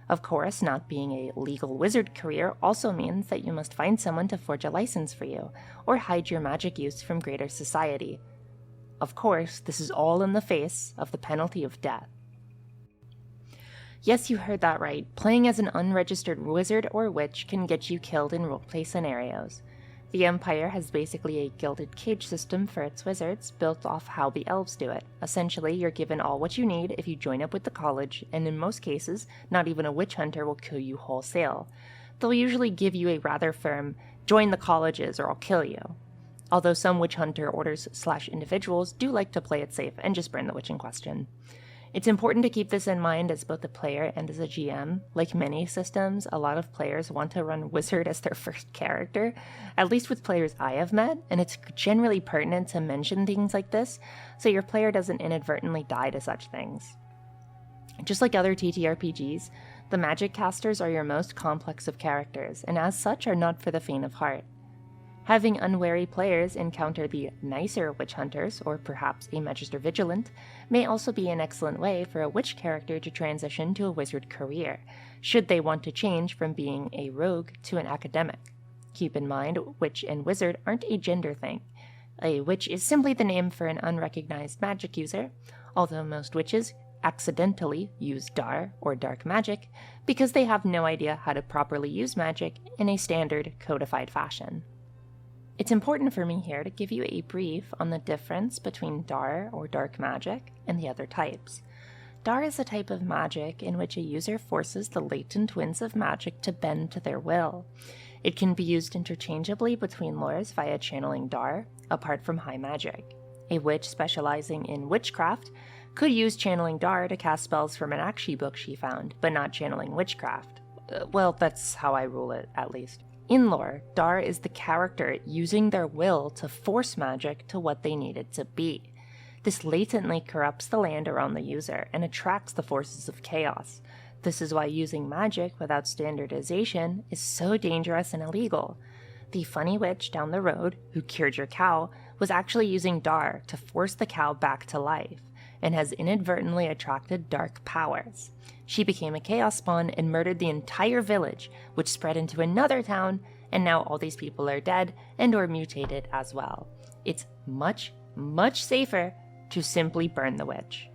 Of course, not being a legal wizard career also means that you must find someone to forge a license for you, or hide your magic use from greater society. Of course, this is all in the face of the penalty of death. Yes, you heard that right. Playing as an unregistered wizard or witch can get you killed in roleplay scenarios. The Empire has basically a gilded cage system for its wizards, built off how the Elves do it. Essentially, you're given all what you need if you join up with the college, and in most cases, not even a witch hunter will kill you wholesale. They'll usually give you a rather firm, join the colleges or I'll kill you. Although some witch hunter orders/individuals do like to play it safe and just burn the witch in question. It's important to keep this in mind as both a player and as a GM. Like many systems, a lot of players want to run Wizard as their first character, at least with players I have met, and it's generally pertinent to mention things like this, so your player doesn't inadvertently die to such things. Just like other TTRPGs, the magic casters are your most complex of characters, and as such are not for the faint of heart. Having unwary players encounter the nicer witch hunters, or perhaps a magister vigilant, may also be an excellent way for a witch character to transition to a wizard career, should they want to change from being a rogue to an academic. Keep in mind, witch and wizard aren't a gender thing. A witch is simply the name for an unrecognized magic user, although most witches accidentally use dar, or dark magic, because they have no idea how to properly use magic in a standard, codified fashion. It's important for me here to give you a brief on the difference between dar, or dark magic, and the other types. Dar is a type of magic in which a user forces the latent winds of magic to bend to their will. It can be used interchangeably between lores via channeling dar, apart from high magic. A witch specializing in witchcraft could use channeling dar to cast spells from an Akshi book she found, but not channeling witchcraft. Well, that's how I rule it, at least. In lore, dar is the character using their will to force magic to what they need it to be. This latently corrupts the land around the user and attracts the forces of chaos. This is why using magic without standardization is so dangerous and illegal. The funny witch down the road, who cured your cow, was actually using dar to force the cow back to life, and has inadvertently attracted dark powers. She became a chaos spawn and murdered the entire village, which spread into another town, and now all these people are dead and or mutated as well. It's much, much safer to simply burn the witch.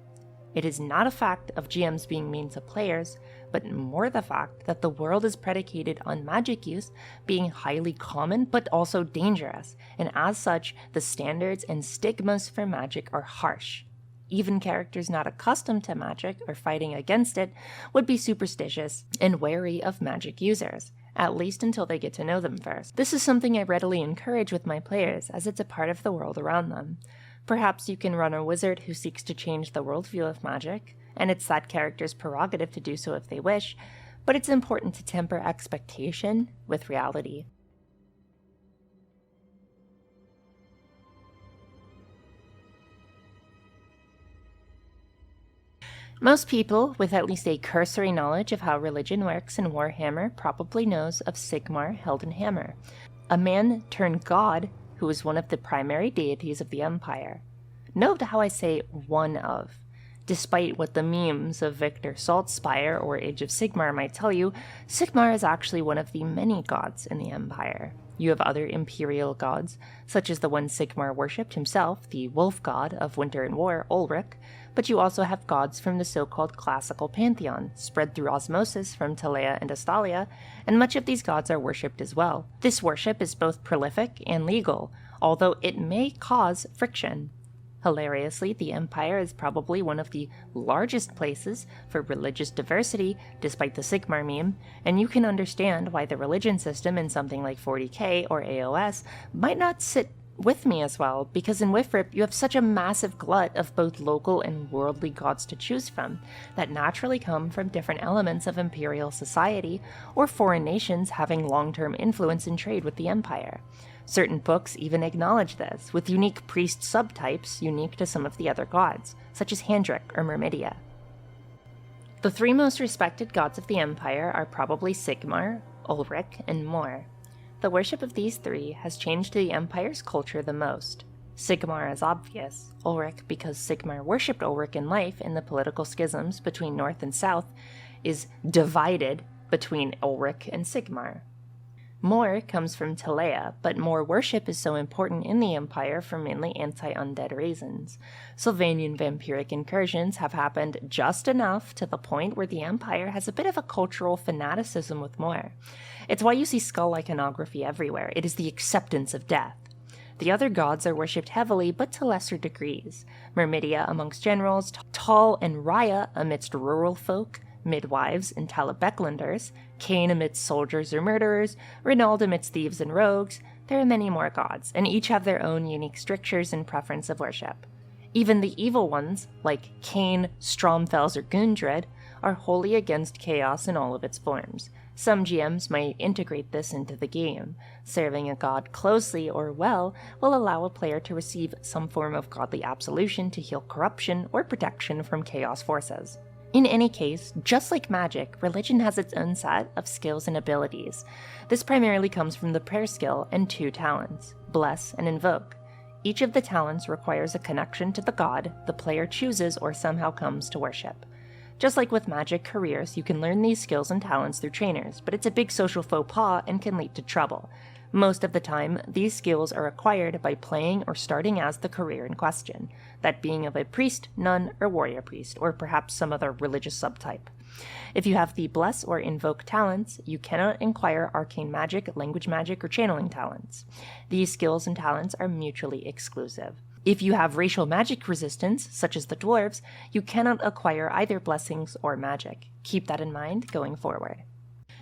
It is not a fact of GMs being mean to players, but more the fact that the world is predicated on magic use being highly common but also dangerous, and as such, the standards and stigmas for magic are harsh. Even characters not accustomed to magic or fighting against it would be superstitious and wary of magic users, at least until they get to know them first. This is something I readily encourage with my players, as it's a part of the world around them. Perhaps you can run a wizard who seeks to change the worldview of magic, and it's that character's prerogative to do so if they wish, but it's important to temper expectation with reality. Most people with at least a cursory knowledge of how religion works in Warhammer probably knows of Sigmar Heldenhammer, a man-turned-god who is one of the primary deities of the Empire. Note how I say one of. Despite what the memes of Victor Saltspire or Age of Sigmar might tell you, Sigmar is actually one of the many gods in the Empire. You have other imperial gods, such as the one Sigmar worshipped himself, the wolf god of winter and war, Ulrich, but you also have gods from the so-called classical pantheon, spread through osmosis from Telea and Astalia, and much of these gods are worshipped as well. This worship is both prolific and legal, although it may cause friction. Hilariously, the Empire is probably one of the largest places for religious diversity, despite the Sigmar meme, and you can understand why the religion system in something like 40k or AOS might not sit with me as well, because in Wifrip you have such a massive glut of both local and worldly gods to choose from that naturally come from different elements of imperial society or foreign nations having long-term influence in trade with the Empire. Certain books even acknowledge this, with unique priest subtypes unique to some of the other gods, such as Handrick or Myrmidia. The three most respected gods of the Empire are probably Sigmar, Ulrich, and Mor. The worship of these three has changed the Empire's culture the most. Sigmar is obvious, Ulrich because Sigmar worshipped Ulrich in life in the political schisms between North and South, is divided between Ulrich and Sigmar. More comes from Telea, but more worship is so important in the Empire for mainly anti-undead reasons. Sylvanian vampiric incursions have happened just enough to the point where the Empire has a bit of a cultural fanaticism with more. It's why you see skull iconography everywhere. It is the acceptance of death. The other gods are worshipped heavily, but to lesser degrees. Myrmidia amongst generals, Tal and Raya amidst rural folk, midwives and Talabeklanders, Cain amidst soldiers or murderers, Renauld amidst thieves and rogues. There are many more gods, and each have their own unique strictures and preference of worship. Even the evil ones, like Cain, Stromfels, or Gundred, are wholly against chaos in all of its forms. Some GMs might integrate this into the game. Serving a god closely or well will allow a player to receive some form of godly absolution to heal corruption or protection from chaos forces. In any case, just like magic, religion has its own set of skills and abilities. This primarily comes from the prayer skill and 2 talents, bless and invoke. Each of the talents requires a connection to the god the player chooses or somehow comes to worship. Just like with magic careers, you can learn these skills and talents through trainers, but it's a big social faux pas and can lead to trouble. Most of the time, these skills are acquired by playing or starting as the career in question, that being of a priest, nun, or warrior priest, or perhaps some other religious subtype. If you have the bless or invoke talents, you cannot acquire arcane magic, language magic, or channeling talents. These skills and talents are mutually exclusive. If you have racial magic resistance, such as the dwarves, you cannot acquire either blessings or magic. Keep that in mind going forward.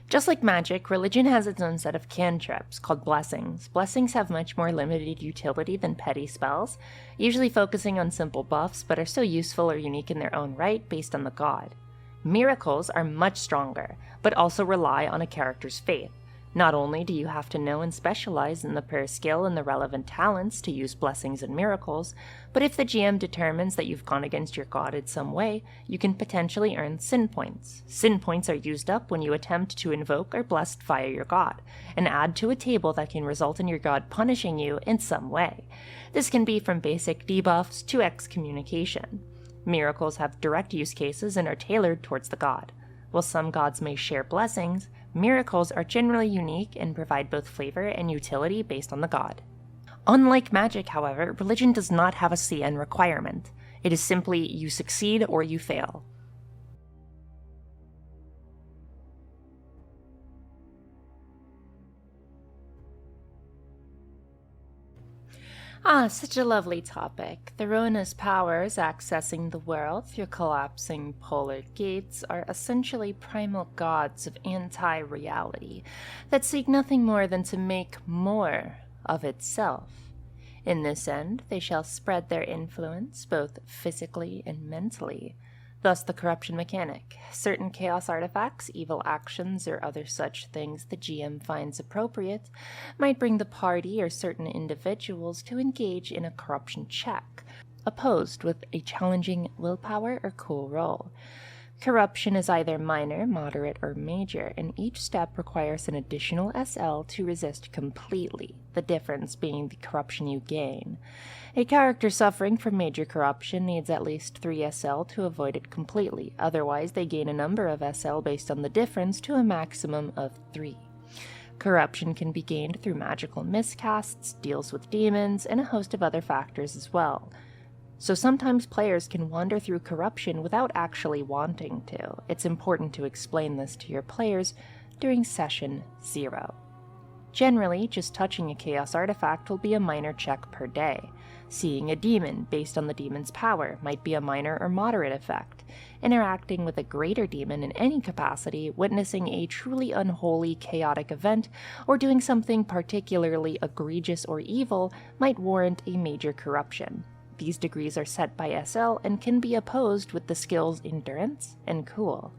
Just like magic, religion has its own set of cantrips, called blessings. Blessings have much more limited utility than petty spells, usually focusing on simple buffs, but are so useful or unique in their own right based on the god. Miracles are much stronger, but also rely on a character's faith. Not only do you have to know and specialize in the prayer skill and the relevant talents to use blessings and miracles, but if the GM determines that you've gone against your god in some way, you can potentially earn sin points. Sin points are used up when you attempt to invoke or bless via your god, and add to a table that can result in your god punishing you in some way. This can be from basic debuffs to excommunication. Miracles have direct use cases and are tailored towards the god. While some gods may share blessings, miracles are generally unique and provide both flavor and utility based on the god. Unlike magic, however, religion does not have a CN requirement. It is simply you succeed or you fail. Such a lovely topic. The ruinous powers accessing the world through collapsing polar gates are essentially primal gods of anti-reality that seek nothing more than to make more of itself. In this end, they shall spread their influence both physically and mentally. Thus the corruption mechanic. Certain chaos artifacts, evil actions, or other such things the GM finds appropriate might bring the party or certain individuals to engage in a corruption check, opposed with a challenging willpower or cool roll. Corruption is either minor, moderate, or major, and each step requires an additional SL to resist completely, the difference being the corruption you gain. A character suffering from major corruption needs at least 3 SL to avoid it completely, otherwise they gain a number of SL based on the difference to a maximum of 3. Corruption can be gained through magical miscasts, deals with demons, and a host of other factors as well. So sometimes players can wander through corruption without actually wanting to. It's important to explain this to your players during session 0. Generally, just touching a chaos artifact will be a minor check per day. Seeing a demon based on the demon's power might be a minor or moderate effect. Interacting with a greater demon in any capacity, witnessing a truly unholy chaotic event, or doing something particularly egregious or evil might warrant a major corruption. These degrees are set by SL and can be opposed with the skills Endurance and Cool.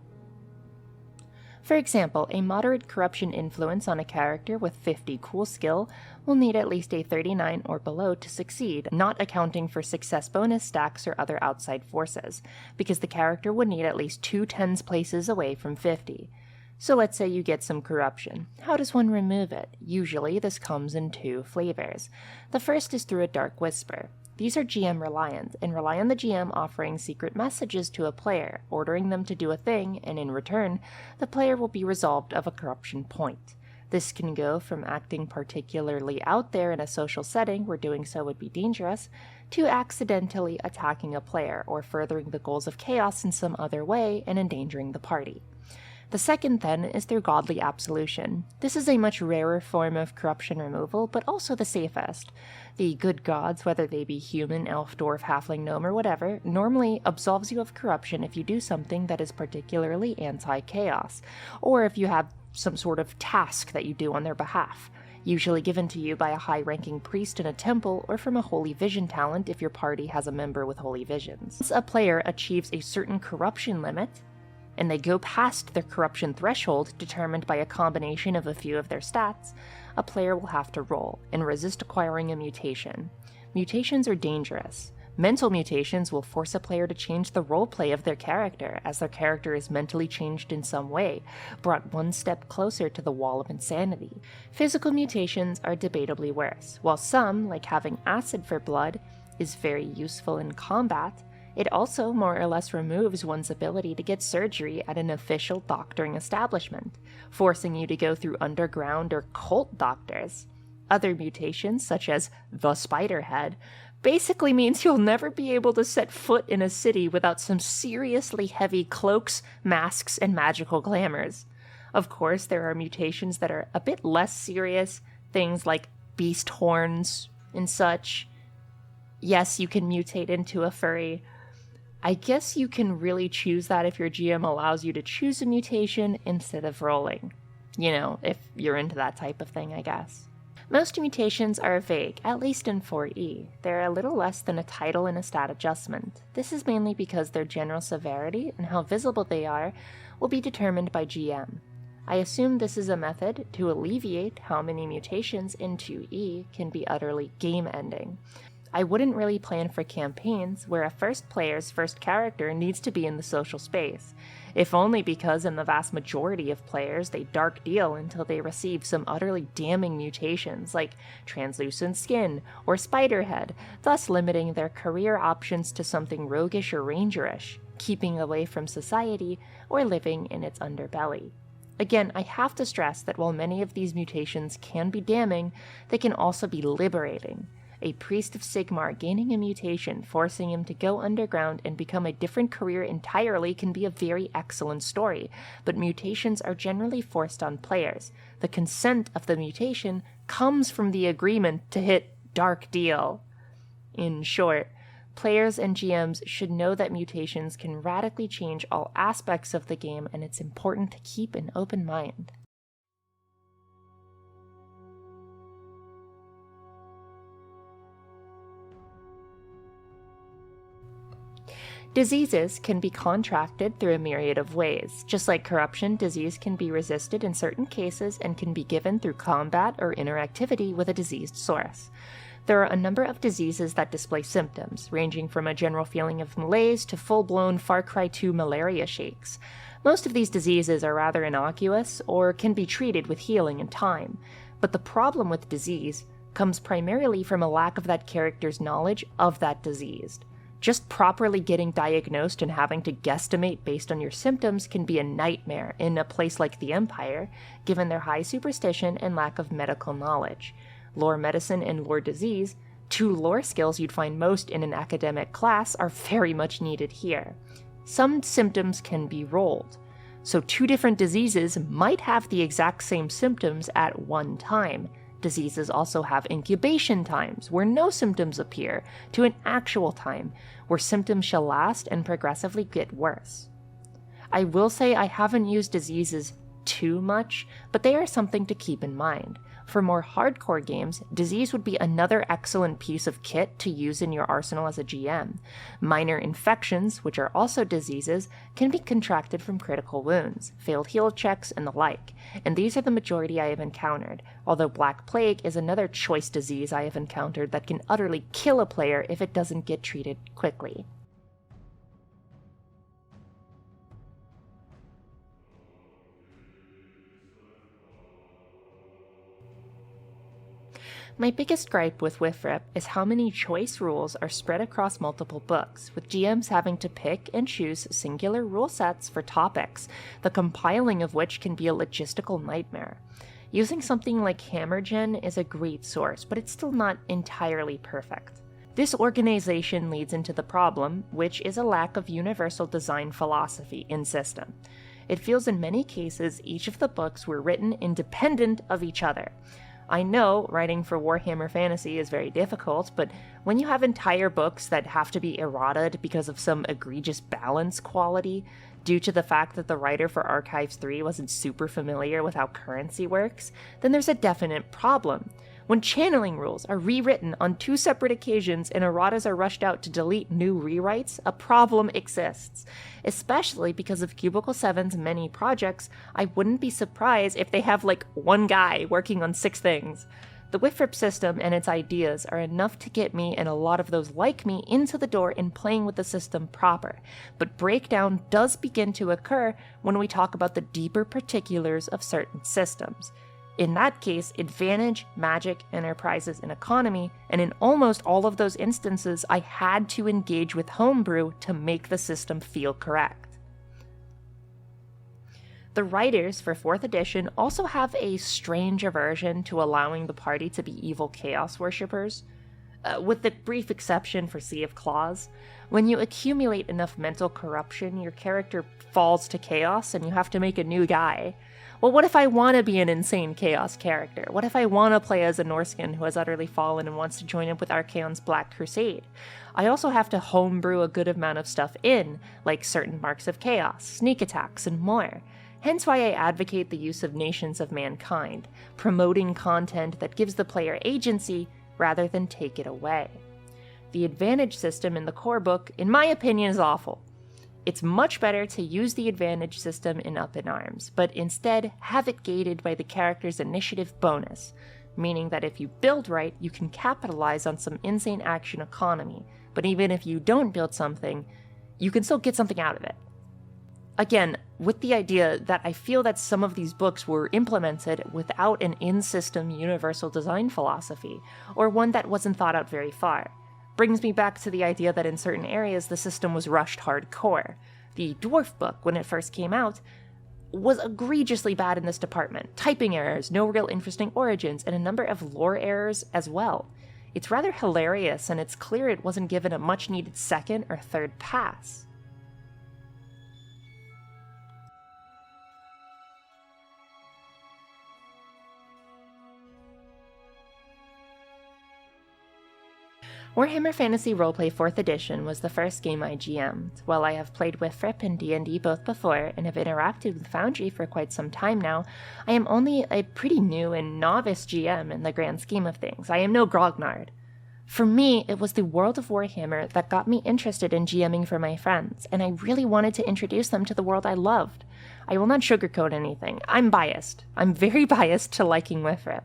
For example, a moderate corruption influence on a character with 50 Cool skill will need at least a 39 or below to succeed, not accounting for success bonus stacks or other outside forces, because the character would need at least 2 tens places away from 50. So let's say you get some corruption. How does one remove it? Usually this comes in 2 flavors. The first is through a dark whisper. These are GM reliant, and rely on the GM offering secret messages to a player, ordering them to do a thing, and in return, the player will be resolved of a corruption point. This can go from acting particularly out there in a social setting where doing so would be dangerous, to accidentally attacking a player or furthering the goals of chaos in some other way and endangering the party. The second, then, is through godly absolution. This is a much rarer form of corruption removal, but also the safest. The good gods, whether they be human, elf, dwarf, halfling, gnome, or whatever, normally absolves you of corruption if you do something that is particularly anti-chaos, or if you have some sort of task that you do on their behalf, usually given to you by a high-ranking priest in a temple or from a holy vision talent if your party has a member with holy visions. Once a player achieves a certain corruption limit, and they go past their corruption threshold determined by a combination of a few of their stats, a player will have to roll and resist acquiring a mutation. Mutations are dangerous. Mental mutations will force a player to change the roleplay of their character, as their character is mentally changed in some way, brought one step closer to the wall of insanity. Physical mutations are debatably worse. While some, like having acid for blood, is very useful in combat, it also more or less removes one's ability to get surgery at an official doctoring establishment, forcing you to go through underground or cult doctors. Other mutations, such as the spider head, basically means you'll never be able to set foot in a city without some seriously heavy cloaks, masks, and magical glamours. Of course, there are mutations that are a bit less serious, things like beast horns and such. Yes, you can mutate into a furry. I guess you can really choose that if your GM allows you to choose a mutation instead of rolling. You know, if you're into that type of thing, I guess. Most mutations are vague, at least in 4E. They're a little less than a title and a stat adjustment. This is mainly because their general severity and how visible they are will be determined by GM. I assume this is a method to alleviate how many mutations in 2E can be utterly game-ending. I wouldn't really plan for campaigns where a first player's first character needs to be in the social space, if only because in the vast majority of players they dark deal until they receive some utterly damning mutations like translucent skin or spiderhead, thus limiting their career options to something roguish or rangerish, keeping away from society or living in its underbelly. Again, I have to stress that while many of these mutations can be damning, they can also be liberating. A priest of Sigmar gaining a mutation, forcing him to go underground and become a different career entirely can be a very excellent story, but mutations are generally forced on players. The consent of the mutation comes from the agreement to hit Dark Deal. In short, players and GMs should know that mutations can radically change all aspects of the game, and it's important to keep an open mind. Diseases can be contracted through a myriad of ways. Just like corruption, disease can be resisted in certain cases and can be given through combat or interactivity with a diseased source. There are a number of diseases that display symptoms, ranging from a general feeling of malaise to full-blown Far Cry 2 malaria shakes. Most of these diseases are rather innocuous or can be treated with healing in time, but the problem with disease comes primarily from a lack of that character's knowledge of that disease. Just properly getting diagnosed and having to guesstimate based on your symptoms can be a nightmare in a place like the Empire, given their high superstition and lack of medical knowledge. Lore medicine and lore disease, two lore skills you'd find most in an academic class, are very much needed here. Some symptoms can be rolled, so two different diseases might have the exact same symptoms at one time. Diseases also have incubation times, where no symptoms appear, to an actual time, where symptoms shall last and progressively get worse. I will say I haven't used diseases too much, but they are something to keep in mind. For more hardcore games, disease would be another excellent piece of kit to use in your arsenal as a GM. Minor infections, which are also diseases, can be contracted from critical wounds, failed heal checks, and the like, and these are the majority I have encountered, although Black Plague is another choice disease I have encountered that can utterly kill a player if it doesn't get treated quickly. My biggest gripe with WIFRIP is how many choice rules are spread across multiple books, with GMs having to pick and choose singular rule sets for topics, the compiling of which can be a logistical nightmare. Using something like HammerGen is a great source, but it's still not entirely perfect. This organization leads into the problem, which is a lack of universal design philosophy in system. It feels in many cases each of the books were written independent of each other. I know writing for Warhammer Fantasy is very difficult, but when you have entire books that have to be errataed because of some egregious balance quality, due to the fact that the writer for Archives 3 wasn't super familiar with how currency works, then there's a definite problem. When channeling rules are rewritten on 2 separate occasions and erratas are rushed out to delete new rewrites, a problem exists. Especially because of Cubicle 7's many projects, I wouldn't be surprised if they have like one guy working on 6 things. The WIFRIP system and its ideas are enough to get me and a lot of those like me into the door and playing with the system proper, but breakdown does begin to occur when we talk about the deeper particulars of certain systems. In that case, advantage, magic, enterprises, and economy, and in almost all of those instances, I had to engage with homebrew to make the system feel correct. The writers for 4th edition also have a strange aversion to allowing the party to be evil chaos worshippers. With the brief exception for Sea of Claws, when you accumulate enough mental corruption, your character falls to chaos and you have to make a new guy. Well, what if I want to be an insane chaos character? What if I want to play as a Norscan who has utterly fallen and wants to join up with Archaon's Black Crusade? I also have to homebrew a good amount of stuff in, like certain marks of chaos, sneak attacks, and more. Hence why I advocate the use of Nations of Mankind, promoting content that gives the player agency rather than take it away. The advantage system in the core book, in my opinion, is awful. It's much better to use the advantage system in Up in Arms, but instead have it gated by the character's initiative bonus, meaning that if you build right, you can capitalize on some insane action economy, but even if you don't build something, you can still get something out of it. Again, with the idea that I feel that some of these books were implemented without an in-system universal design philosophy, or one that wasn't thought out very far. Brings me back to the idea that in certain areas the system was rushed hardcore. The Dwarf book, when it first came out, was egregiously bad in this department. Typing errors, no real interesting origins, and a number of lore errors as well. It's rather hilarious, and it's clear it wasn't given a much-needed second or third pass. Warhammer Fantasy Roleplay 4th Edition was the first game I GM'd. While I have played with Fripp and D&D both before and have interacted with Foundry for quite some time now, I am only a pretty new and novice GM in the grand scheme of things. I am no grognard. For me, it was the world of Warhammer that got me interested in GMing for my friends, and I really wanted to introduce them to the world I loved. I will not sugarcoat anything. I'm biased. I'm very biased to liking WIFRIP.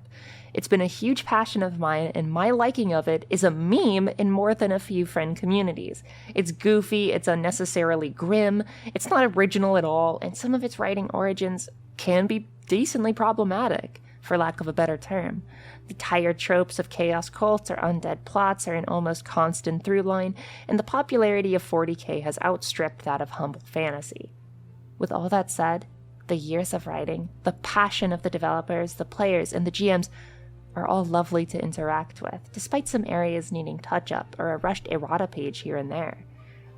It's been a huge passion of mine, and my liking of it is a meme in more than a few friend communities. It's goofy, it's unnecessarily grim, it's not original at all, and some of its writing origins can be decently problematic, for lack of a better term. The tired tropes of chaos cults or undead plots are an almost constant through line, and the popularity of 40k has outstripped that of humble fantasy. With all that said, the years of writing, the passion of the developers, the players, and the GMs are all lovely to interact with, despite some areas needing touch-up or a rushed errata page here and there.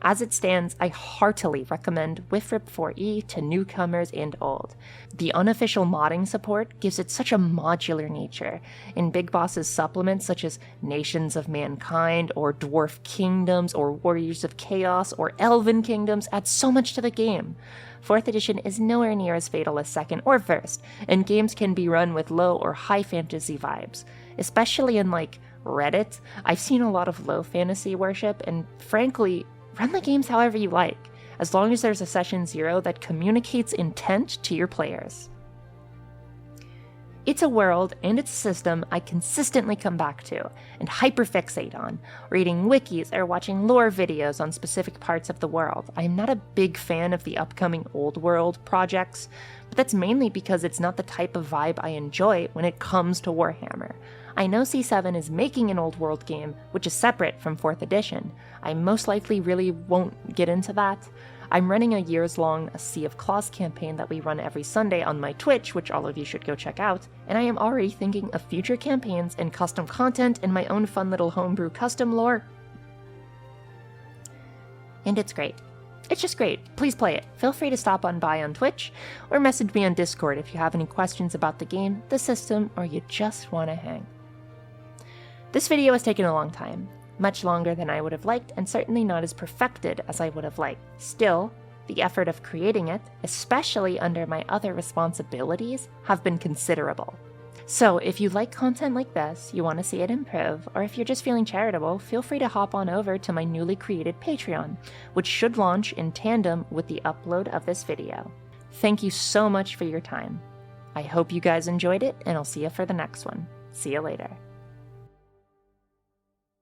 As it stands, I heartily recommend WIFRIP 4e to newcomers and old. The unofficial modding support gives it such a modular nature, and Big Boss's supplements such as Nations of Mankind, or Dwarf Kingdoms, or Warriors of Chaos, or Elven Kingdoms add so much to the game. 4th edition is nowhere near as fatal as 2nd or 1st, and games can be run with low or high fantasy vibes. Especially in, Reddit, I've seen a lot of low fantasy worship, and frankly, run the games however you like, as long as there's a session 0 that communicates intent to your players. It's a world and it's a system I consistently come back to and hyperfixate on, reading wikis or watching lore videos on specific parts of the world. I am not a big fan of the upcoming old world projects, but that's mainly because it's not the type of vibe I enjoy when it comes to Warhammer. I know C7 is making an old world game, which is separate from 4th edition. I most likely really won't get into that. I'm running a years-long Sea of Claws campaign that we run every Sunday on my Twitch, which all of you should go check out, and I am already thinking of future campaigns and custom content and my own fun little homebrew custom lore. And it's great. It's just great. Please play it. Feel free to stop on by on Twitch, or message me on Discord if you have any questions about the game, the system, or you just want to hang. This video has taken a long time. Much longer than I would have liked, and certainly not as perfected as I would have liked. Still, the effort of creating it, especially under my other responsibilities, have been considerable. So if you like content like this, you want to see it improve, or if you're just feeling charitable, feel free to hop on over to my newly created Patreon, which should launch in tandem with the upload of this video. Thank you so much for your time. I hope you guys enjoyed it, and I'll see you for the next one. See you later.